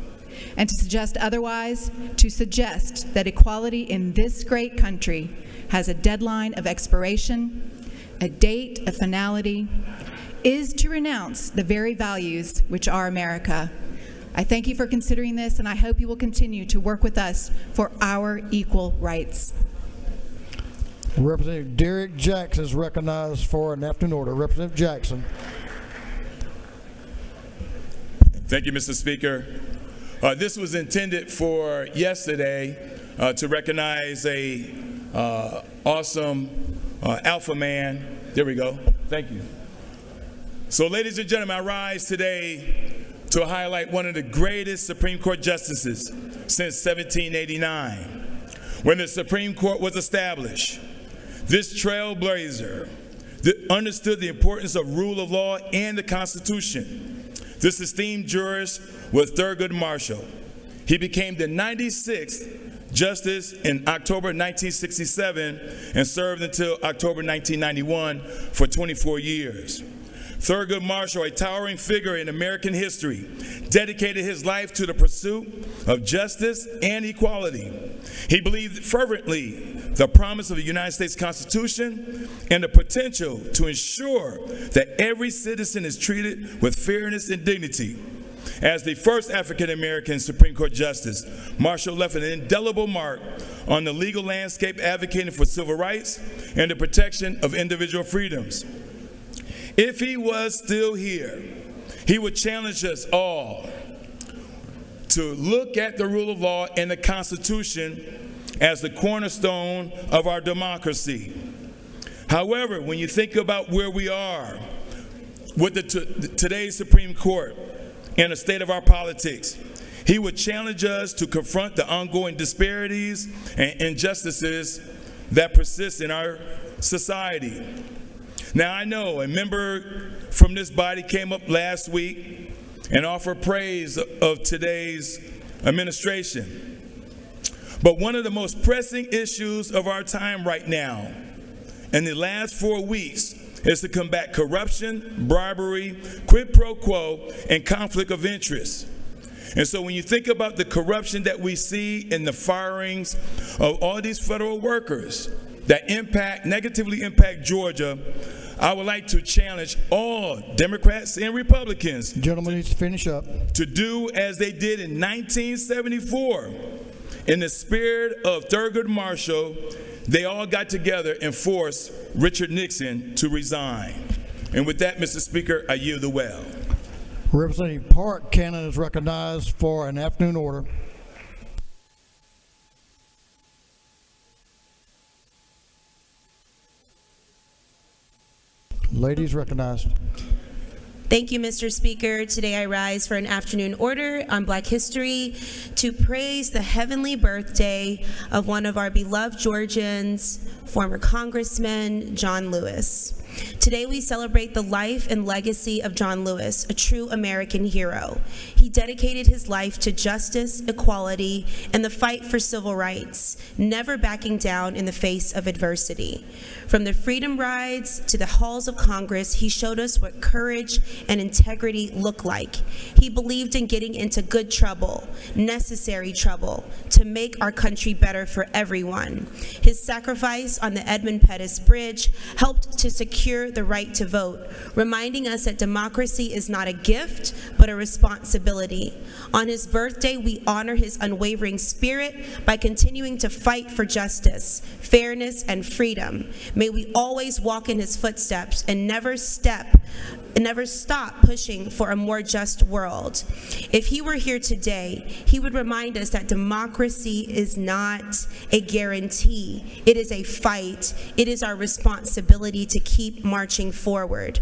And to suggest otherwise, to suggest that equality in this great country has a deadline of expiration, a date of finality, is to renounce the very values which are America." I thank you for considering this, and I hope you will continue to work with us for our equal rights. Representative Derek Jackson is recognized for an afternoon order. Representative Jackson. Thank you, Mr. Speaker. This was intended for yesterday to recognize a awesome alpha man. There we go. Thank you. So, ladies and gentlemen, I rise today to highlight one of the greatest Supreme Court justices since 1789, when the Supreme Court was established. This trailblazer understood the importance of rule of law and the Constitution. This esteemed jurist was Thurgood Marshall. He became the 96th justice in October 1967 and served until October 1991 for 24 years. Thurgood Marshall, a towering figure in American history, dedicated his life to the pursuit of justice and equality. He believed fervently the promise of the United States Constitution and the potential to ensure that every citizen is treated with fairness and dignity. As the first African-American Supreme Court justice, Marshall left an indelible mark on the legal landscape, advocating for civil rights and the protection of individual freedoms. If he was still here, he would challenge us all to look at the rule of law and the Constitution as the cornerstone of our democracy. However, when you think about where we are with today's Supreme Court and the state of our politics, he would challenge us to confront the ongoing disparities and injustices that persist in our society. Now, I know a member from this body came up last week and offered praise of today's administration. But one of the most pressing issues of our time right now, in the last 4 weeks, is to combat corruption, bribery, quid pro quo, and conflict of interest. And so when you think about the corruption that we see in the firings of all these federal workers that negatively impact Georgia, I would like to challenge all Democrats and Republicans. The gentleman needs to finish up. To do as they did in 1974. In the spirit of Thurgood Marshall, they all got together and forced Richard Nixon to resign. And with that, Mr. Speaker, I yield the well. Representative Park Cannon is recognized for an afternoon order. Ladies recognized. Thank you, Mr. Speaker. Today I rise for an afternoon order on Black history to praise the heavenly birthday of one of our beloved Georgians, former Congressman John Lewis. Today we celebrate the life and legacy of John Lewis, a true American hero. He dedicated his life to justice, equality, and the fight for civil rights, never backing down in the face of adversity. From the freedom rides to the halls of Congress, he showed us what courage and integrity look like. He believed in getting into good trouble, necessary trouble, to make our country better for everyone. His sacrifice on the Edmund Pettus Bridge helped to secure the right to vote, reminding us that democracy is not a gift, but a responsibility. On his birthday, we honor his unwavering spirit by continuing to fight for justice, fairness, and freedom. May we always walk in his footsteps and never stop stop pushing for a more just world. If he were here today, he would remind us that democracy is not a guarantee. It is a fight. It is our responsibility to keep marching forward.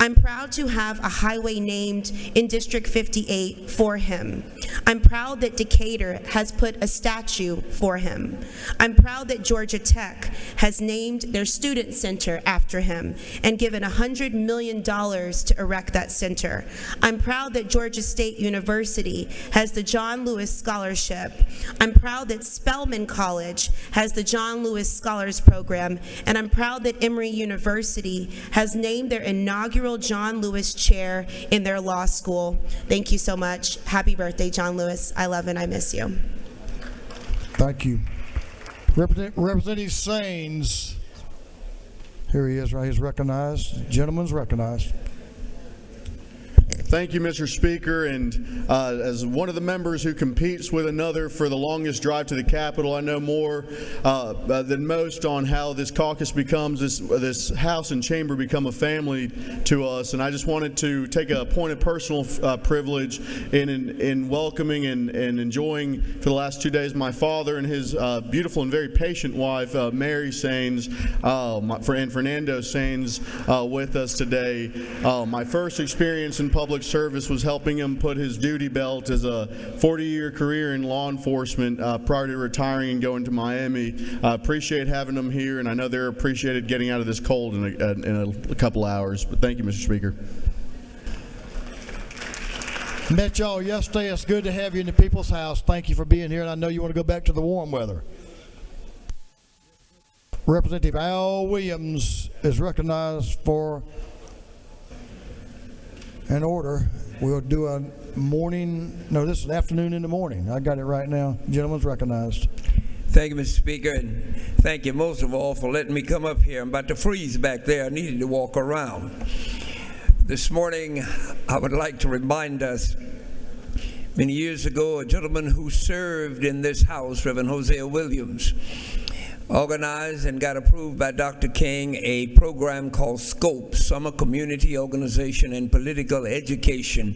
I'm proud to have a highway named in District 58 for him. I'm proud that Decatur has put a statue for him. I'm proud that Georgia Tech has named their student center after him and given $100 million to erect that center. I'm proud that Georgia State University has the John Lewis Scholarship. I'm proud that Spelman College has the John Lewis Scholars Program, and I'm proud that Emory University has named their inaugural John Lewis Chair in their law school. Thank you so much. Happy birthday, John Lewis. I love and I miss you. Thank you. Representative Saines. Here he is, right? He's recognized. The gentleman's recognized. Thank you, Mr. Speaker. And as one of the members who competes with another for the longest drive to the Capitol, I know more than most on how this caucus becomes, this House and Chamber become a family to us. And I just wanted to take a point of personal privilege in welcoming and enjoying for the last 2 days my father and his beautiful and very patient wife, Mary Saines, and Fernando Saines with us today. My first experience in public service was helping him put his duty belt as a 40-year career in law enforcement prior to retiring and going to Miami. I appreciate having them here, and I know they're appreciated getting out of this cold in a couple hours. But thank you, Mr. Speaker. Met y'all yesterday. It's good to have you in the People's House. Thank you for being here, and I know you want to go back to the warm weather. Representative Al Williams is recognized for an order. We'll do a morning, no, this is afternoon in the morning. I got it right now. Gentleman's recognized. Thank you, Mr. Speaker, and thank you most of all for letting me come up here. I'm about to freeze back there. I needed to walk around. This morning, I would like to remind us, many years ago, a gentleman who served in this House, Reverend Hosea Williams, organized and got approved by Dr. King a program called SCOPE, Summer Community Organization and Political Education,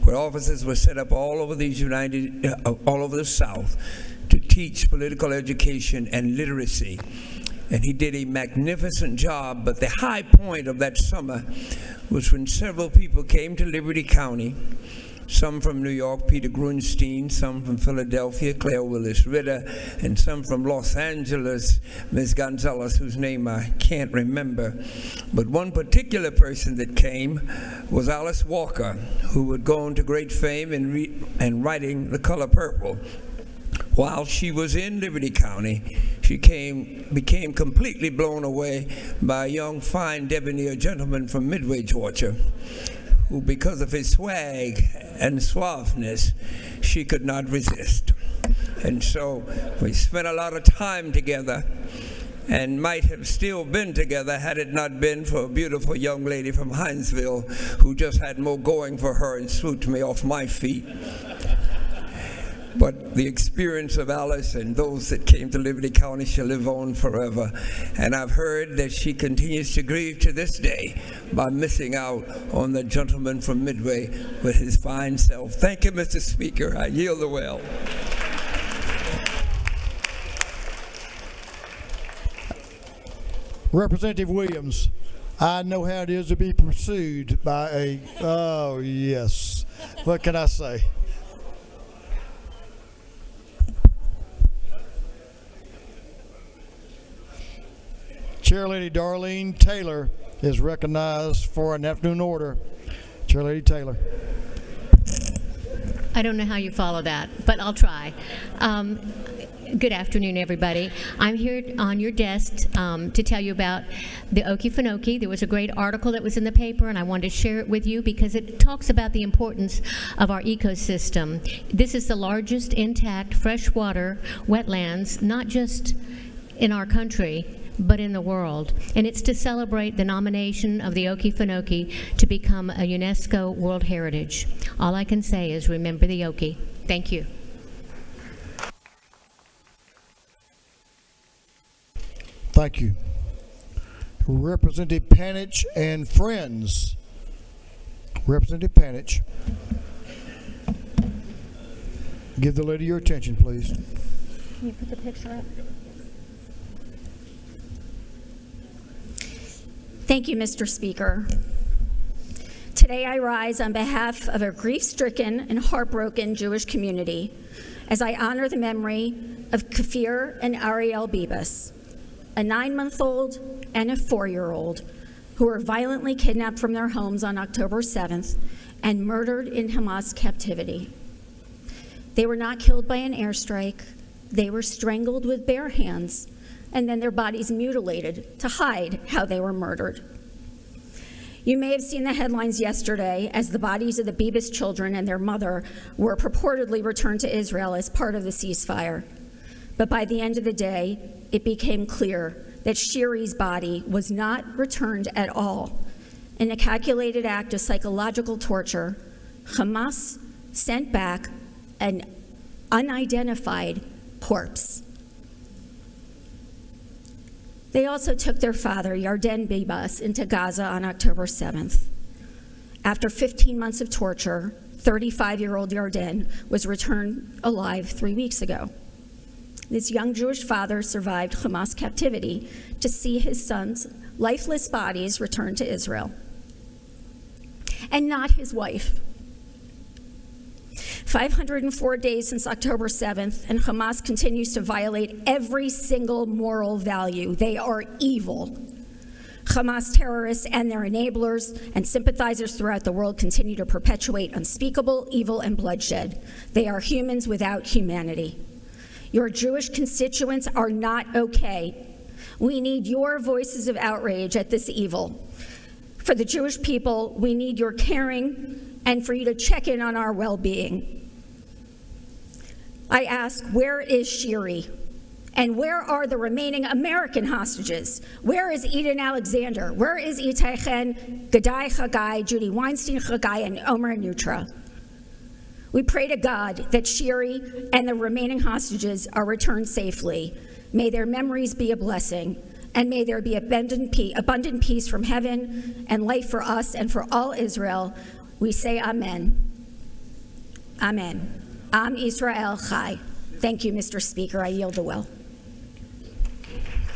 where offices were set up all over all over the South to teach political education and literacy. And he did a magnificent job, but the high point of that summer was when several people came to Liberty County, some from New York, Peter Grunstein, some from Philadelphia, Claire Willis Ritter, and some from Los Angeles, Ms. Gonzalez, whose name I can't remember. But one particular person that came was Alice Walker, who would go on to great fame in writing The Color Purple. While she was in Liberty County, she became completely blown away by a young, fine, debonair gentleman from Midway, Georgia, who, because of his swag and suaveness, she could not resist. And so we spent a lot of time together and might have still been together had it not been for a beautiful young lady from Hinesville who just had more going for her and swooped me off my feet. But the experience of Alice and those that came to Liberty County shall live on forever. And I've heard that she continues to grieve to this day by missing out on the gentleman from Midway with his fine self. Thank you, Mr. Speaker. I yield the well. Representative Williams, I know how it is to be pursued by a, oh yes, what can I say? Chairlady Darlene Taylor is recognized for an afternoon order. Chairlady Taylor. I don't know how you follow that, but I'll try. Good afternoon, everybody. I'm here on your desk to tell you about the Okefenokee. There was a great article that was in the paper, and I wanted to share it with you because it talks about the importance of our ecosystem. This is the largest intact freshwater wetlands, not just in our country, but in the world. And it's to celebrate the nomination of the Okefenokee to become a UNESCO World Heritage. All I can say is remember the Okie. Thank you. Thank you. Representative Panich and friends Representative Panich. Give the lady your attention, please. Can you put the picture up? Thank you, Mr. Speaker. Today I rise on behalf of a grief-stricken and heartbroken Jewish community as I honor the memory of Kfir and Ariel Bibas, a 9-month-old and a 4-year-old who were violently kidnapped from their homes on October 7th and murdered in Hamas captivity. They were not killed by an airstrike. They were strangled with bare hands and then their bodies mutilated to hide how they were murdered. You may have seen the headlines yesterday as the bodies of the Bibas children and their mother were purportedly returned to Israel as part of the ceasefire. But by the end of the day, it became clear that Shiri's body was not returned at all. In a calculated act of psychological torture, Hamas sent back an unidentified corpse. They also took their father, Yarden Bibas, into Gaza on October 7th. After 15 months of torture, 35-year-old Yarden was returned alive 3 weeks ago. This young Jewish father survived Hamas captivity to see his son's lifeless bodies returned to Israel, and not his wife. 504 days since October 7th, and Hamas continues to violate every single moral value. They are evil. Hamas terrorists and their enablers and sympathizers throughout the world continue to perpetuate unspeakable evil and bloodshed. They are humans without humanity. Your Jewish constituents are not okay. We need your voices of outrage at this evil. For the Jewish people, we need your caring and for you to check in on our well-being. I ask, where is Shiri? And where are the remaining American hostages? Where is Eden Alexander? Where is Itai Chen, Gadai Chagai, Judy Weinstein Chagai, and Omer Nutra? We pray to God that Shiri and the remaining hostages are returned safely. May their memories be a blessing, and may there be abundant peace from heaven and life for us and for all Israel. We say amen. Amen. Am Israel Chai. Thank you, Mr. Speaker. I yield the will.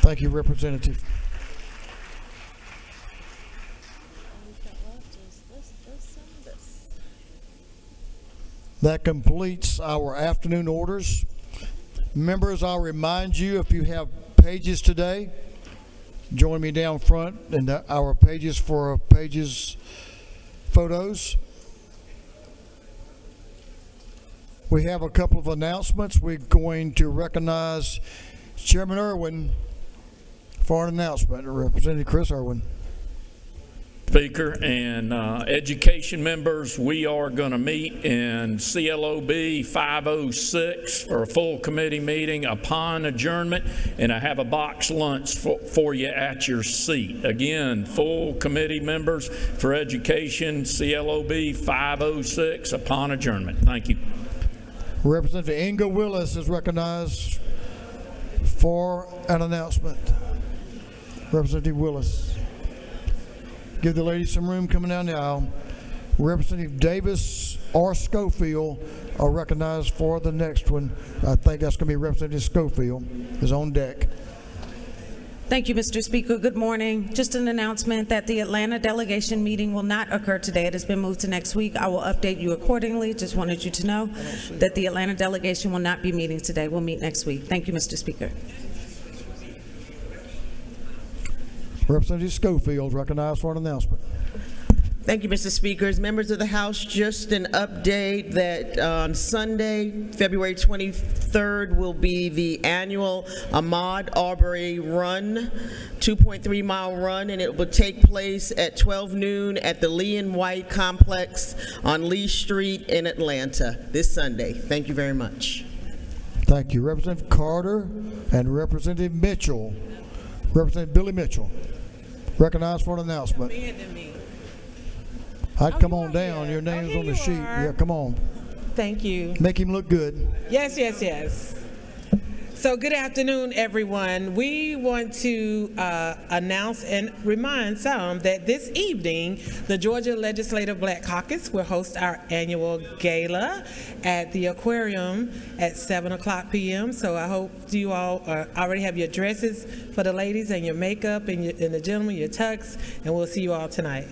Thank you, Representative. That completes our afternoon orders. Members, I'll remind you, if you have pages today, join me down front in our pages for pages photos. We have a couple of announcements. We're going to recognize Chairman Irwin for an announcement. Representative Chris Irwin. Speaker and education members, we are going to meet in CLOB 506 for a full committee meeting upon adjournment, and I have a box lunch for you at your seat. Again, full committee members for education, CLOB 506 upon adjournment. Thank you. Representative Inga Willis is recognized for an announcement. Representative Willis. Give the lady some room coming down the aisle. Representative Davis or Schofield are recognized for the next one. I think that's going to be Representative Schofield is on deck. Thank you, Mr. Speaker. Good morning. Just an announcement that the Atlanta delegation meeting will not occur today. It has been moved to next week. I will update you accordingly. Just wanted you to know that the Atlanta delegation will not be meeting today. We'll meet next week. Thank you, Mr. Speaker. Representative Schofield recognized for an announcement. Thank you, Mr. Speakers. Members of the House, just an update that on Sunday, February 23rd, will be the annual Ahmaud Arbery Run, 2.3-mile run, and it will take place at 12 noon at the Lee and White Complex on Lee Street in Atlanta this Sunday. Thank you very much. Thank you. Representative Carter and Representative Mitchell. Representative Billy Mitchell recognized for an announcement. I'd come on down. Your name's on the sheet. Yeah, come on. Thank you. Make him look good. Yes, yes, yes. So good afternoon, everyone. We want to announce and remind some that this evening, the Georgia Legislative Black Caucus will host our annual gala at the Aquarium at 7:00 p.m. So I hope you all already have your dresses for the ladies and your makeup and the gentlemen, your tux, and we'll see you all tonight.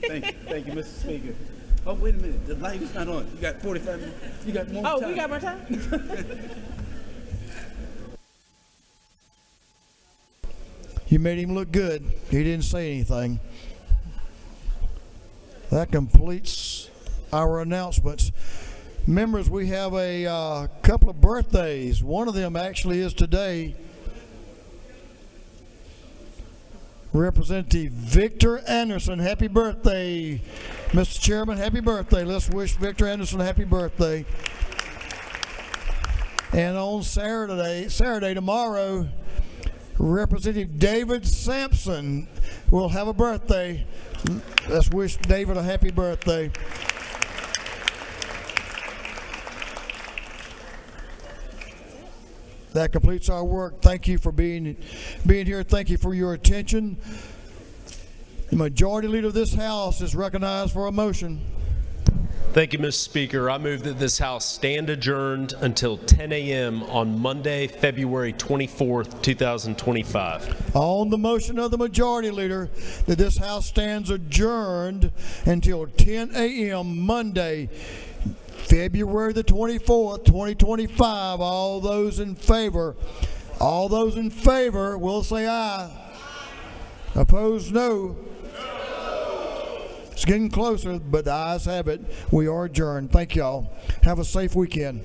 Thank you, Mr. Speaker. Oh, wait a minute. The light is not on. You got 45 minutes. You got more time. Oh, we got more time? You made him look good. He didn't say anything. That completes our announcements. Members, we have a couple of birthdays. One of them actually is today. Representative Victor Anderson, happy birthday. Mr. Chairman, happy birthday. Let's wish Victor Anderson a happy birthday. And on Saturday tomorrow, Representative David Sampson will have a birthday. Let's wish David a happy birthday. That completes our work. Thank you for being here. Thank you for your attention. The majority leader of this House is recognized for a motion. Thank you, Mr. Speaker. I move that this House stand adjourned until 10 a.m. on Monday, February 24th, 2025. On the motion of the majority leader that this House stands adjourned until 10 a.m. Monday, February the 24th, 2025. All those in favor will say aye. Opposed, no. It's getting closer, but the ayes have it. We are adjourned. Thank y'all. Have a safe weekend.